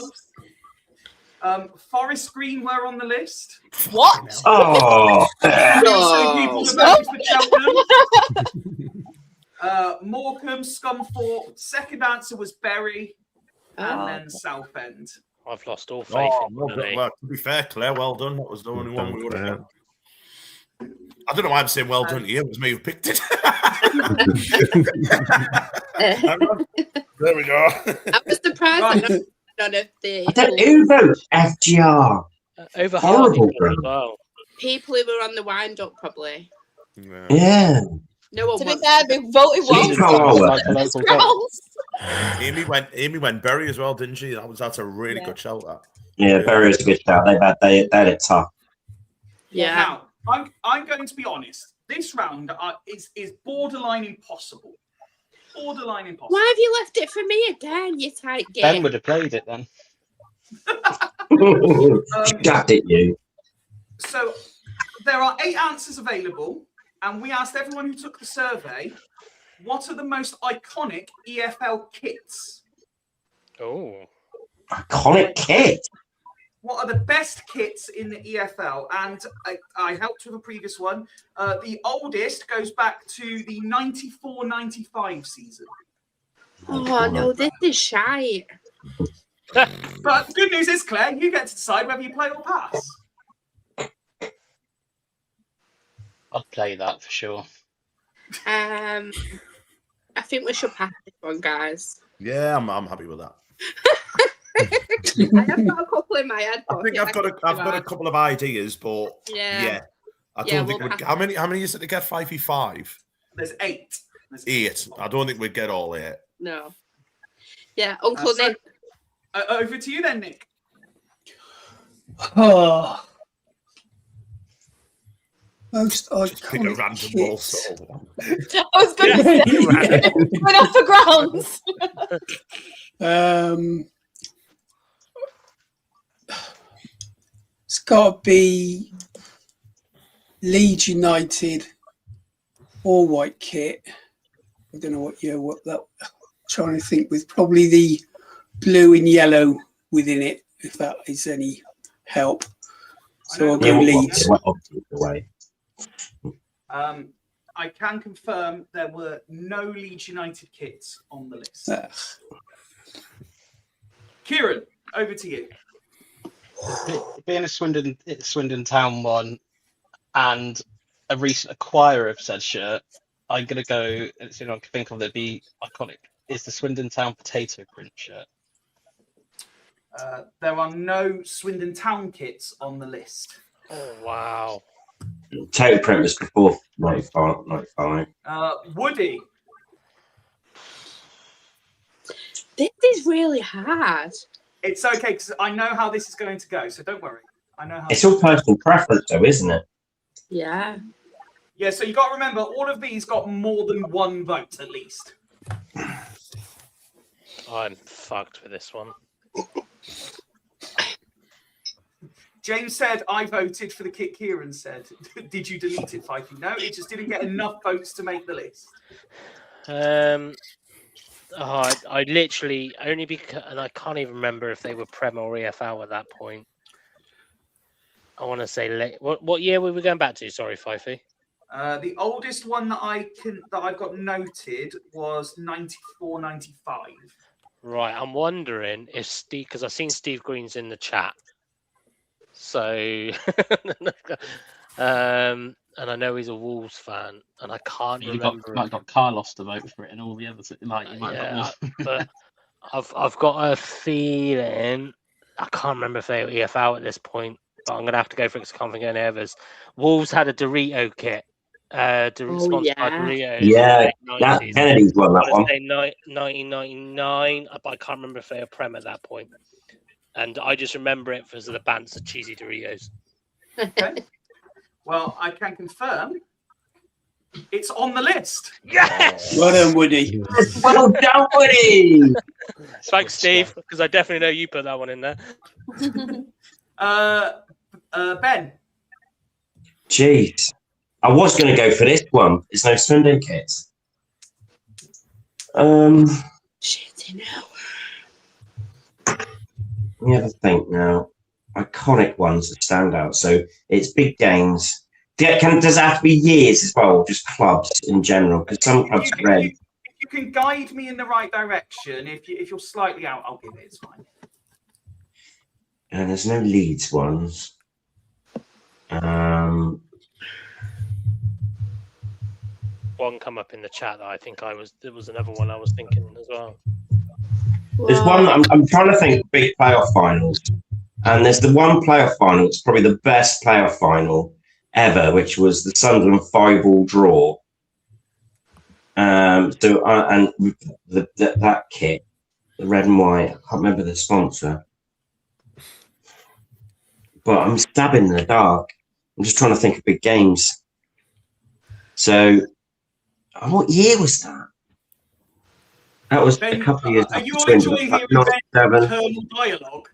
Speaker 2: clubs. Forest Green were on the list.
Speaker 3: What?
Speaker 10: Oh.
Speaker 2: So people voted for Cheltenham. Morecambe, Scunthorpe. Second answer was Bury, and then Southend.
Speaker 8: I've lost all faith in
Speaker 4: well, to be fair, Claire, well done. That was the only one we would have done. I don't know why I'm saying well done to you. It was me who picked it. There we go.
Speaker 5: I was surprised that none of the
Speaker 10: Who wrote FGR?
Speaker 8: Over
Speaker 10: Horrible.
Speaker 8: as well.
Speaker 5: people who were on the wind up probably.
Speaker 10: Yeah.
Speaker 5: No one
Speaker 3: To be
Speaker 5: wants
Speaker 3: fair, they voted once.
Speaker 4: Amy went Bury as well, didn't she? That's a really good shout. That.
Speaker 10: Yeah, Bury was a good shout. They had it tough.
Speaker 5: Yeah.
Speaker 2: Now, I'm going to be honest. This round is borderline impossible. Borderline impossible.
Speaker 5: Why have you left it for me again, you tight game?
Speaker 9: Ben would have played it then.
Speaker 10: Got it, you.
Speaker 2: So there are 8 answers available, and we asked everyone who took the survey, what are the most iconic EFL kits?
Speaker 8: Oh.
Speaker 10: Iconic kit?
Speaker 2: What are the best kits in the EFL? And I helped with a previous one. The oldest goes back to the 94-95 season.
Speaker 5: Oh, no, this is shite.
Speaker 2: But the good news is, Claire, you get to decide whether you play or pass.
Speaker 9: I'd play that for sure.
Speaker 5: I think we should pass this one, guys.
Speaker 4: Yeah, I'm happy with that.
Speaker 5: I have got a couple in my head.
Speaker 4: I think I've got a couple of ideas, but yeah, I don't think we'd. How many is it to get 5v5?
Speaker 2: There's 8.
Speaker 4: There's 8. I don't think we'd get all 8.
Speaker 5: No. Yeah, Uncle Nick.
Speaker 2: Over to you then, Nick.
Speaker 7: Oh. Most
Speaker 4: Just pick a
Speaker 7: iconic
Speaker 4: random
Speaker 7: kits.
Speaker 3: I was going to say, went off the grounds.
Speaker 7: It's got to be Leeds United all white kit. I don't know what that. Trying to think with probably the blue and yellow within it, if that is any help. So I'll go Leeds.
Speaker 2: I can confirm there were no Leeds United kits on the list. Kieran, over to you.
Speaker 9: Being a Swindon Town one and a recent acquirer of said shirt, I'm going to go, I can think of that'd be iconic, is the Swindon Town potato print shirt.
Speaker 2: There are no Swindon Town kits on the list.
Speaker 8: Oh, wow.
Speaker 10: Potato print was before 95.
Speaker 2: Woody.
Speaker 5: really hard.
Speaker 2: It's okay because I know how this is going to go, so don't worry. I know how.
Speaker 10: It's all personal preference, though, isn't it?
Speaker 5: Yeah.
Speaker 2: Yeah, so you got to remember, all of these got more than one vote at least.
Speaker 8: I'm fucked with this one.
Speaker 2: James said, I voted for the kit Kieran said. Did you delete it, Fifey? No, it just didn't get enough votes to make the list.
Speaker 8: I literally only because, and I can't even remember if they were Prem or EFL at that point. I want to say late. What year were we going back to? Sorry, Fifey.
Speaker 2: The oldest one that I've got noted was 94, 95.
Speaker 8: Right, I'm wondering if Steve, because I've seen Steve Green's in the chat. So, and I know he's a Wolves fan, and I can't remember.
Speaker 9: You might have got Carlos to vote for it, and all the others.
Speaker 8: But I've got a feeling I can't remember if they were EFL at this point, but I'm gonna have to go for it because I can't think of any others. Wolves had a Dorito kit. Sponsored by Doritos.
Speaker 10: Yeah, that Kennedy's won that one.
Speaker 8: 1999, but I can't remember if they were Prem at that point. And I just remember it because of the bands of cheesy Doritos.
Speaker 2: Okay. Well, I can confirm it's on the list.
Speaker 8: Yes!
Speaker 7: Well done, Woody.
Speaker 10: Well done, Woody!
Speaker 8: Thanks, Steve, because I definitely know you put that one in there.
Speaker 2: Ben.
Speaker 10: Jeez. I was going to go for this one. It's no Sunday kits.
Speaker 5: Shit, now.
Speaker 10: Let me have a think now. Iconic ones that stand out. So it's big games. Does it have to be years as well, or just clubs in general? Because some clubs are red.
Speaker 2: If you can guide me in the right direction, if you're slightly out, I'll give it. It's fine.
Speaker 10: And there's no Leeds ones.
Speaker 8: One come up in the chat that I think there was another one I was thinking as well.
Speaker 10: There's one, I'm trying to think of big playoff finals. And there's the one playoff final, it's probably the best playoff final ever, which was the Sunderland 5-all draw. And that kit, the red and white, I can't remember the sponsor. But I'm stabbing in the dark. I'm just trying to think of big games. So, what year was that? That was
Speaker 2: Ben,
Speaker 10: a couple of years.
Speaker 2: Are you all enjoying hearing internal dialogue?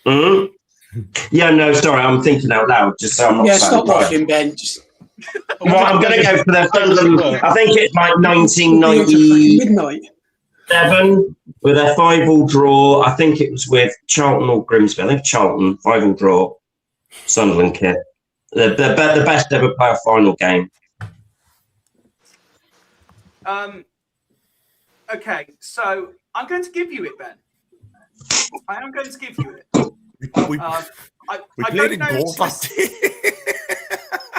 Speaker 10: Mm-hmm. Yeah, no, sorry, I'm thinking out loud. Just so I'm not.
Speaker 7: Yeah, stop watching, Ben. Just...
Speaker 10: Well, I'm going to go for the Sunderland. I think it's like 1997
Speaker 7: midnight
Speaker 10: with a 5-all draw. I think it was with Charlton or Grimsby. I think Charlton 5-all draw. Sunderland kit. The best ever playoff final game.
Speaker 2: Okay, so I'm going to give you it, Ben. I am going to give you it.
Speaker 4: We played in goals last year.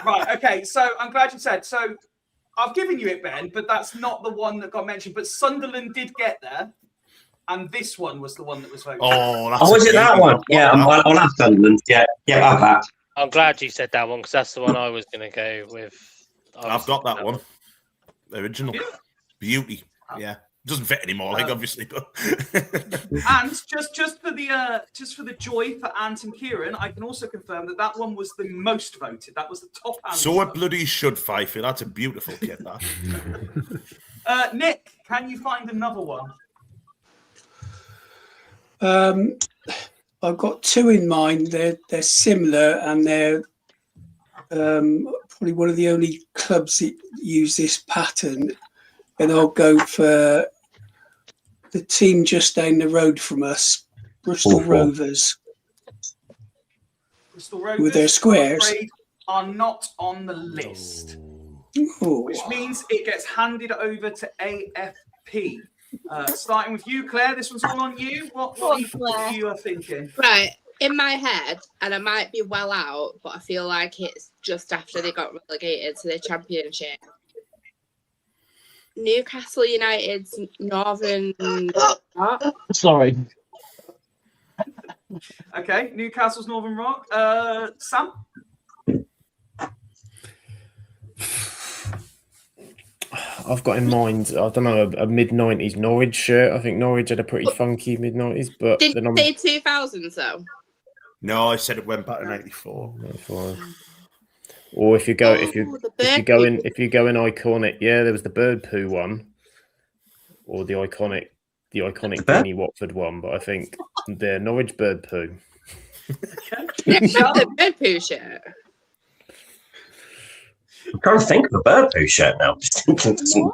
Speaker 2: Right, okay, so I'm glad you said. So I've given you it, Ben, but that's not the one that got mentioned. But Sunderland did get there, and this one was the one that was voted.
Speaker 10: Oh, was it that one? Yeah, I'll have Sunderland. Yeah, I'll have that.
Speaker 8: I'm glad you said that one because that's the one I was going to go with.
Speaker 4: I've got that one. Original. Beauty. Yeah. Doesn't fit anymore, like obviously, but
Speaker 2: and just for the joy for Ant and Kieran, I can also confirm that one was the most voted. That was the top answer.
Speaker 4: So it bloody should, Fifey. That's a beautiful kit, that.
Speaker 2: Nick, can you find another one?
Speaker 7: I've got two in mind. They're similar, and they're probably one of the only clubs that use this pattern. And I'll go for the team just down the road from us, Bristol Rovers.
Speaker 2: Bristol Rovers,
Speaker 7: with their squares,
Speaker 2: are not on the list, which means it gets handed over to AFP. Starting with you, Claire. This one's all on you. What you are thinking?
Speaker 5: Right. In my head, and I might be well out, but I feel like it's just after they got relegated to the Championship. Newcastle United's Northern.
Speaker 9: Sorry.
Speaker 2: Okay, Newcastle's Northern Rock. Sam?
Speaker 6: I've got in mind, I don't know, a mid-90s Norwich shirt. I think Norwich had a pretty funky mid-90s, but
Speaker 5: Did
Speaker 6: then
Speaker 5: you
Speaker 6: I'm
Speaker 5: say 2000s though?
Speaker 4: No, I said it went back to 94.
Speaker 6: 95. Or if you go, if
Speaker 5: Oh,
Speaker 6: you
Speaker 5: the
Speaker 6: if you
Speaker 5: bird
Speaker 6: go
Speaker 5: poo.
Speaker 6: in, if you go in iconic, yeah, there was the bird poo one, or the iconic Greeny Watford one. But I think the Norwich bird poo.
Speaker 5: The bird poo shirt.
Speaker 10: I'm trying to think of a bird poo shirt now. Just thinking.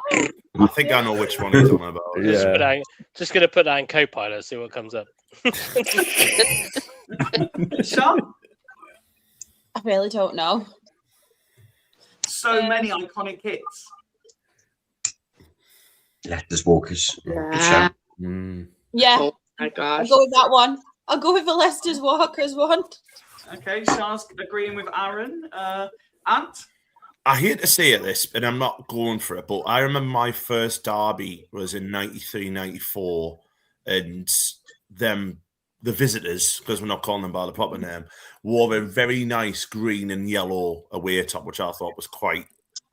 Speaker 4: I think I know which one he's on about.
Speaker 6: Yeah.
Speaker 8: Just gonna put that in Copilot, see what comes up.
Speaker 2: Sean?
Speaker 3: I really don't know.
Speaker 2: So many iconic hits.
Speaker 10: Leicesters Walkers.
Speaker 5: Yeah.
Speaker 3: Yeah,
Speaker 5: Oh my
Speaker 3: I'll
Speaker 5: gosh.
Speaker 3: go with that one. I'll go with the Leicester's Walkers one.
Speaker 2: Okay, Sean's agreeing with Aaron. Ant?
Speaker 4: I hate to say this, and I'm not going for it, but I remember my first derby was in 93, 94, and the visitors, because we're not calling them by the proper name, wore a very nice green and yellow away top, which I thought was quite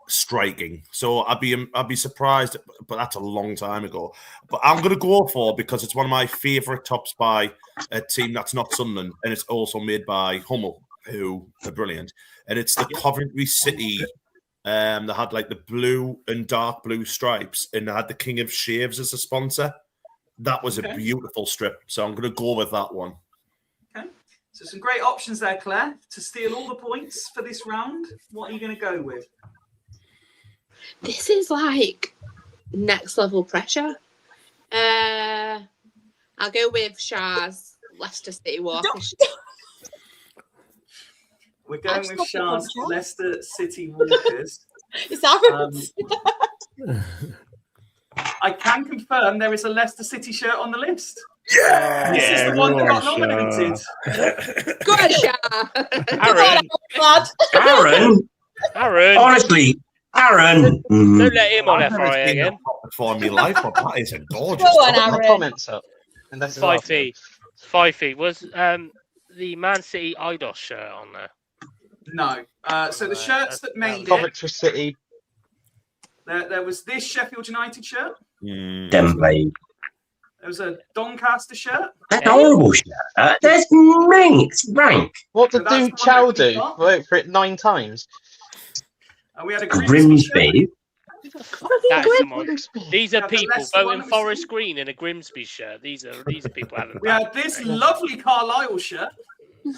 Speaker 4: striking. So I'd be surprised, but that's a long time ago. But I'm going to go for, because it's one of my favourite tops by a team that's not Sunderland, and it's also made by Hummel, who are brilliant. And it's the Coventry City. They had like the blue and dark blue stripes, and they had the King of Shaves as a sponsor. That was a beautiful strip. So I'm going to go with that one.
Speaker 2: Okay. So some great options there, Claire, to steal all the points for this round. What are you going to go with?
Speaker 5: This is like next level pressure. I'll go with Shah's Leicester City Walkers.
Speaker 2: We're going with Sean's Leicester City Walkers.
Speaker 3: It's Aaron's.
Speaker 2: I can confirm there is a Leicester City shirt on the list.
Speaker 4: Yeah,
Speaker 2: This is the one that got nominated.
Speaker 5: Go on, Shah.
Speaker 8: Aaron.
Speaker 10: Honestly, Aaron.
Speaker 8: Don't let him on
Speaker 4: I've never
Speaker 8: FRI
Speaker 4: seen
Speaker 8: again.
Speaker 4: that before in my life, but that is a gorgeous.
Speaker 3: Go on,
Speaker 4: top.
Speaker 9: Put my
Speaker 3: Aaron.
Speaker 9: comments up. And that's
Speaker 8: 5 feet. 5 feet. Was the Man City Eidos shirt on there?
Speaker 2: No. So the shirts that made it,
Speaker 9: Coventry City.
Speaker 2: there was this Sheffield United shirt.
Speaker 10: Dembele.
Speaker 2: There was a Doncaster shirt.
Speaker 10: That's a horrible shirt. That's rank. It's rank.
Speaker 9: What
Speaker 2: So
Speaker 9: did
Speaker 2: that's
Speaker 9: do
Speaker 2: the one
Speaker 9: Chow
Speaker 2: that
Speaker 9: do?
Speaker 2: we got.
Speaker 9: Vote for it 9 times.
Speaker 2: We had a Grimsby shirt.
Speaker 10: Grimsby.
Speaker 8: That's the one. These are
Speaker 2: Yeah, the
Speaker 8: people
Speaker 2: Leicester one
Speaker 8: voting
Speaker 2: that we
Speaker 8: Forest
Speaker 2: see.
Speaker 8: Green in a Grimsby shirt. These are people having.
Speaker 2: We had this lovely Carlisle shirt.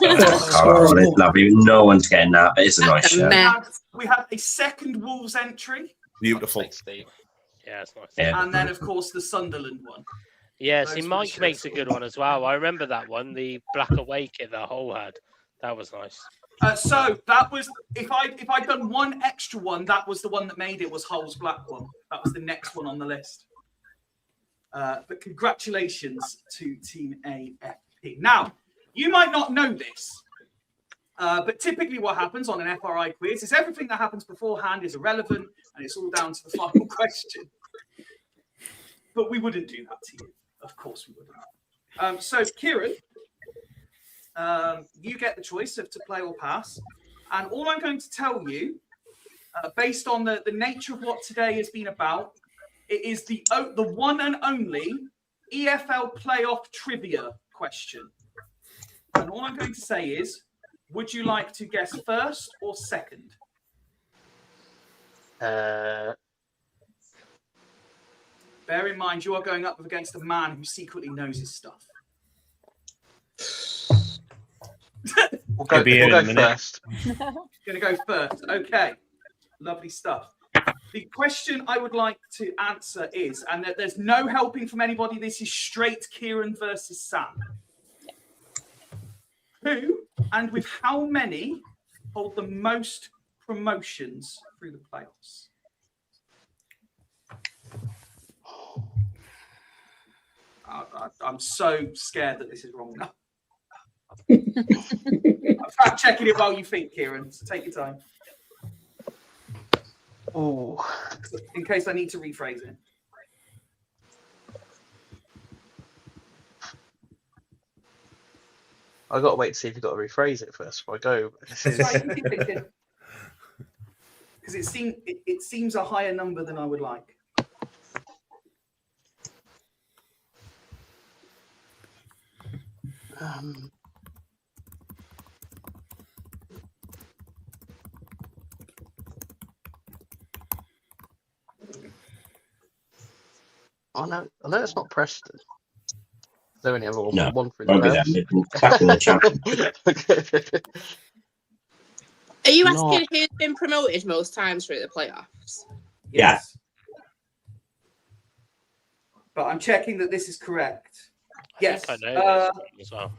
Speaker 10: Oh, it's lovely. No one's getting that, but it's a nice
Speaker 5: That's a
Speaker 10: shirt.
Speaker 5: mess.
Speaker 2: We had a second Wolves entry.
Speaker 4: Beautiful.
Speaker 8: Yeah, it's nice.
Speaker 10: Yeah.
Speaker 2: And then, of course, the Sunderland one.
Speaker 8: Yeah,
Speaker 2: Those
Speaker 8: see,
Speaker 2: were the
Speaker 8: Mike
Speaker 2: shirts
Speaker 8: makes a
Speaker 2: that
Speaker 8: good
Speaker 2: we-
Speaker 8: one as well. I remember that one, the black away kit that Hull had. That was nice.
Speaker 2: So that was if I'd done one extra one, that was the one that made it was Hull's black one. That was the next one on the list. But congratulations to Team AFP. Now, you might not know this, but typically what happens on an FRI quiz is everything that happens beforehand is irrelevant and it's all down to the final question. But we wouldn't do that to you. Of course we wouldn't. So, Kieran, you get the choice of to play or pass. And all I'm going to tell you, based on the nature of what today has been about, it is the one and only EFL playoff trivia question. And all I'm going to say is, would you like to guess first or second? Bear in mind, you are going up against a man who secretly knows his stuff.
Speaker 9: We'll go first.
Speaker 2: Going to go first. Okay. Lovely stuff. The question I would like to answer is, and there's no helping from anybody, this is straight Kieran versus Sam. Who and with how many hold the most promotions through the playoffs? I'm so scared that this is wrong now. I'm fact checking it while you think, Kieran, so take your time.
Speaker 9: Oh,
Speaker 2: In case I need to rephrase it.
Speaker 9: I got to wait to see if you've got to rephrase it first before I go.
Speaker 2: Because because it seems a higher number than I would like.
Speaker 9: Oh no, it's not Preston. They only have
Speaker 10: No,
Speaker 9: one through
Speaker 10: won't be
Speaker 9: the
Speaker 10: that. Back in the championship.
Speaker 5: Are you
Speaker 9: Not-
Speaker 5: asking who's been promoted most times through the playoffs?
Speaker 10: Yeah.
Speaker 2: Yes. But I'm checking that this is correct. Yes.
Speaker 8: I think I know this as well.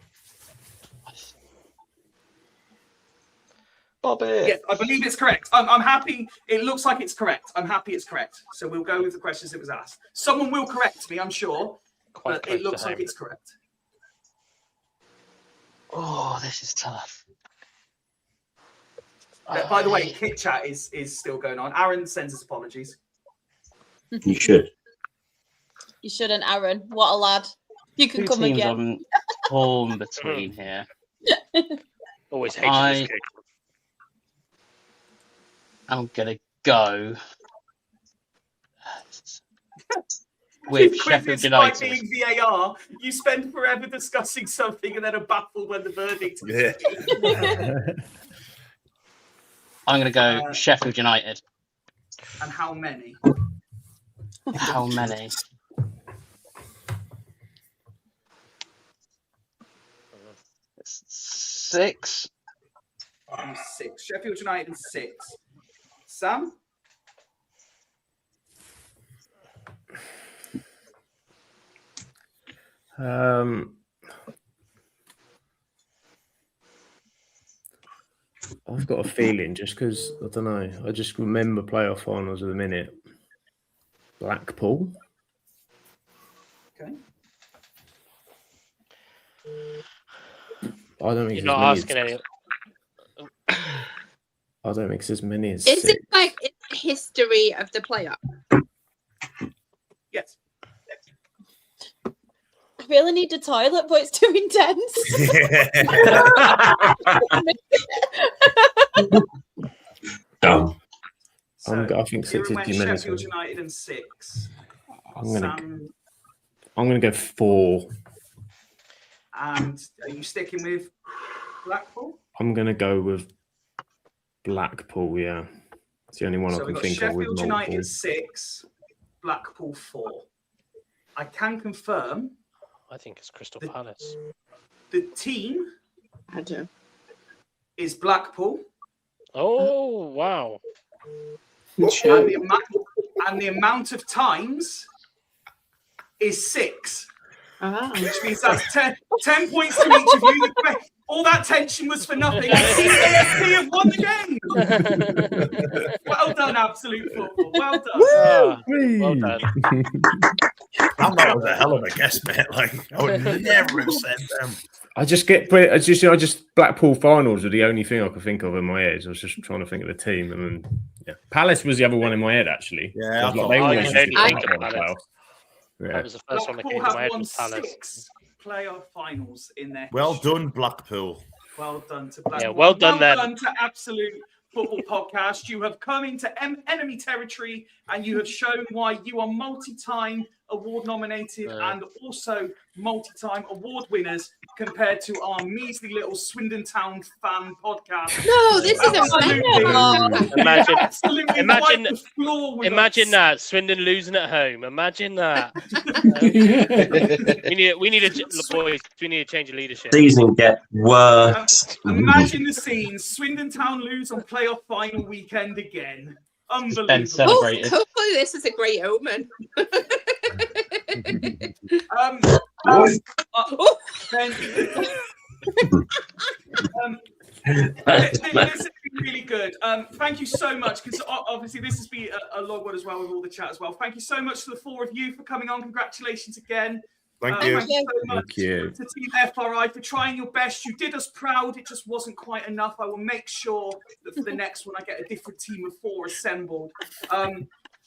Speaker 9: Bobby.
Speaker 2: Yes, I believe it's correct. I'm happy. It looks like it's correct. I'm happy it's correct. So we'll go with the questions that was asked. Someone will correct me, I'm sure,
Speaker 8: Quite
Speaker 2: but
Speaker 8: close
Speaker 2: it looks
Speaker 8: to
Speaker 2: like
Speaker 8: home.
Speaker 2: it's correct.
Speaker 9: Oh, this is tough.
Speaker 2: By the way, Kit Chat is still going on. Aaron sends us apologies.
Speaker 10: You should.
Speaker 3: You shouldn't, Aaron. What a lad. You can
Speaker 9: Two
Speaker 3: come
Speaker 9: teams
Speaker 3: again.
Speaker 9: I'm torn between here.
Speaker 8: Always hated this kick.
Speaker 9: I'm gonna go with
Speaker 2: Quiz
Speaker 9: Sheffield
Speaker 2: is like
Speaker 9: United.
Speaker 2: being VAR. You spend forever discussing something and then are baffled when the verdict is.
Speaker 4: Yeah.
Speaker 9: I'm gonna go Sheffield United.
Speaker 2: And how many?
Speaker 9: How many? It's 6.
Speaker 2: 6. Sheffield United and 6. Sam?
Speaker 6: I've got a feeling just because I don't know. I just remember playoff finals at the minute. Blackpool.
Speaker 2: Okay.
Speaker 6: I don't think
Speaker 8: You're
Speaker 6: it's
Speaker 8: not asking any.
Speaker 6: I don't think it's as many as
Speaker 5: Is
Speaker 6: 6.
Speaker 5: it like in the history of the playoff?
Speaker 2: Yes.
Speaker 3: I really need a toilet, but it's too intense.
Speaker 10: Dumb.
Speaker 6: I think 6 is
Speaker 2: went
Speaker 6: too many.
Speaker 2: Sheffield United and 6.
Speaker 6: I'm gonna
Speaker 2: Sam,
Speaker 6: go 4.
Speaker 2: and are you sticking with Blackpool?
Speaker 6: I'm gonna go with Blackpool. Yeah, it's the only one
Speaker 2: So
Speaker 6: I
Speaker 2: we've
Speaker 6: can
Speaker 2: got
Speaker 6: think of with
Speaker 2: Sheffield
Speaker 6: multiple.
Speaker 2: United 6, Blackpool 4. I can confirm
Speaker 8: I think it's Crystal Palace.
Speaker 2: the team
Speaker 5: I do.
Speaker 2: is Blackpool,
Speaker 8: Oh wow!
Speaker 2: and the amount of times is 6,
Speaker 5: Ah.
Speaker 2: which means that's 10 points to each of you. All that tension was for nothing. AFP have won the game. Well done, Absolute Football. Well done.
Speaker 8: Well done.
Speaker 4: That was a hell of a guess, mate. Like, I would never have said them.
Speaker 6: I just Blackpool finals are the only thing I could think of in my head. I was just trying to think of the team, and then Palace was the other one in my head actually.
Speaker 4: Yeah, I
Speaker 6: Like,
Speaker 4: thought-
Speaker 6: they
Speaker 8: I
Speaker 6: always
Speaker 8: can
Speaker 6: used to
Speaker 8: only
Speaker 6: think
Speaker 8: think of
Speaker 6: about the
Speaker 8: Palace.
Speaker 6: playoffs. Yeah.
Speaker 8: That was the first one that came
Speaker 2: Blackpool
Speaker 8: to my
Speaker 2: have
Speaker 8: head.
Speaker 2: won
Speaker 8: Was Palace.
Speaker 2: 6 playoff finals in their
Speaker 4: Well
Speaker 2: history.
Speaker 4: done, Blackpool.
Speaker 2: Well done to Blackpool.
Speaker 8: Yeah, well done then.
Speaker 2: Well done to Absolute Football Podcast. You have come into enemy territory and you have shown why you are multi-time award nominated and also multi-time award winners compared to our measly little Swindon Town fan podcast.
Speaker 5: No, this isn't
Speaker 2: Absolutely.
Speaker 8: Imagine,
Speaker 2: Absolutely
Speaker 8: imagine-
Speaker 2: wiped the floor with
Speaker 8: imagine
Speaker 2: us.
Speaker 8: that Swindon losing at home. Imagine that. we need a boys. We need a change of leadership.
Speaker 10: Season get worse.
Speaker 2: Imagine the scene. Swindon Town lose on playoff final weekend again.
Speaker 9: Ben
Speaker 2: Unbelievable.
Speaker 9: celebrated.
Speaker 5: Hopefully this is a great omen.
Speaker 2: This has been really good. Thank you so much, because obviously this has been a long one as well with all the chat as well. Thank you so much to the 4 of you for coming on. Congratulations again.
Speaker 4: Thank you.
Speaker 2: Thank you so much
Speaker 6: Thank you.
Speaker 2: to Team FRI for trying your best. You did us proud. It just wasn't quite enough. I will make sure that for the next one I get a different team of 4 assembled.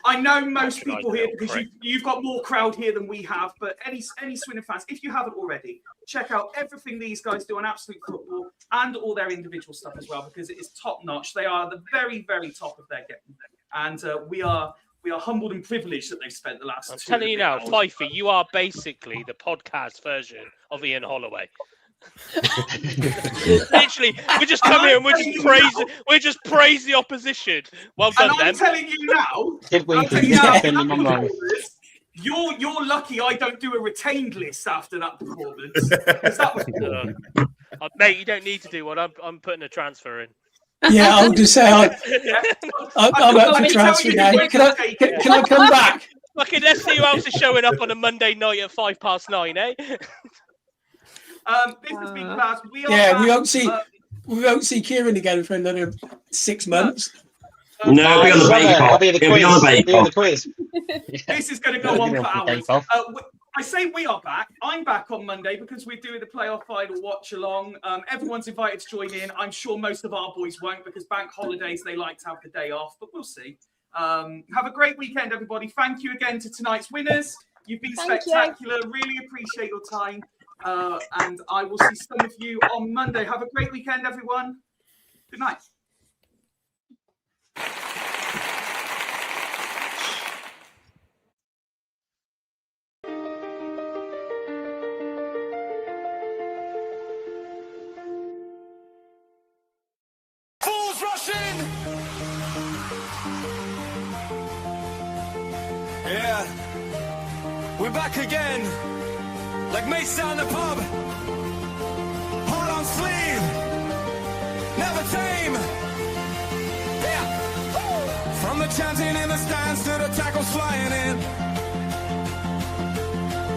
Speaker 2: I know most people here
Speaker 8: Patronising
Speaker 2: because
Speaker 8: old
Speaker 2: you've got more crowd here than we have. But any Swindon fans, if you haven't already, check out everything these guys do on Absolute Football and all their individual stuff as well, because it is top notch. They are the very, very top of their game, and we are humbled and privileged that they've spent the last.
Speaker 8: I'm telling you now, Fifey, you are basically the podcast version of Ian Holloway. Literally, we just come here and we just praise the opposition. Well done,
Speaker 2: and I'm
Speaker 8: then.
Speaker 2: telling you now,
Speaker 9: Did we
Speaker 2: I'm telling you now,
Speaker 9: defend them wrong?
Speaker 2: you're lucky I don't do a retained list after that performance. Because that was
Speaker 8: Mate, you don't need to do one. I'm putting a transfer in.
Speaker 7: Yeah, I'll just say I'm up to transfer now. Can I come back?
Speaker 8: Okay, let's see who else is showing up on a Monday night at 9:05, eh?
Speaker 2: This has been class. We
Speaker 7: won't see Kieran again for another 6 months.
Speaker 10: No, it'll be on the Bake Off.
Speaker 9: I'll be
Speaker 10: It'll be on the
Speaker 9: quiz.
Speaker 10: Bake Off.
Speaker 2: This is going to go on for hours.
Speaker 9: Bake Off.
Speaker 2: I say we are back. I'm back on Monday because we're doing the playoff final watch along. Everyone's invited to join in. I'm sure most of our boys won't because bank holidays, they like to have the day off, but we'll see. Have a great weekend, everybody. Thank you again to tonight's winners. You've been spectacular. Really appreciate your time. And I will see some of you on Monday. Have a great weekend, everyone. Good night.
Speaker 1: Fools rush in. Yeah, we're back again. Like mates down the pub. Hold on sleeve. Never tame. Yeah. From the chanting in the stands to the tackles flying in.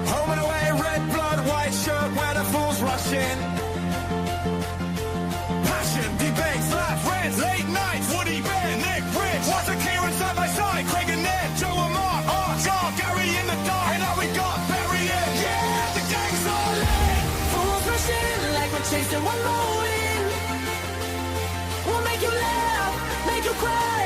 Speaker 1: Home and away, red blood, white shirt, where the fools rush in. Passion, debate, slaps, rants, late nights. Woody Bear, Nick Rich. Watch a Kieran side by side. Craig and Ned, Joe and Mark, Art, Jar, Gary in the dark. And now we got Barry in. Yeah, the gang's all in.
Speaker 11: Fools rushing like we're chasing one more win. We'll make you laugh, make you cry.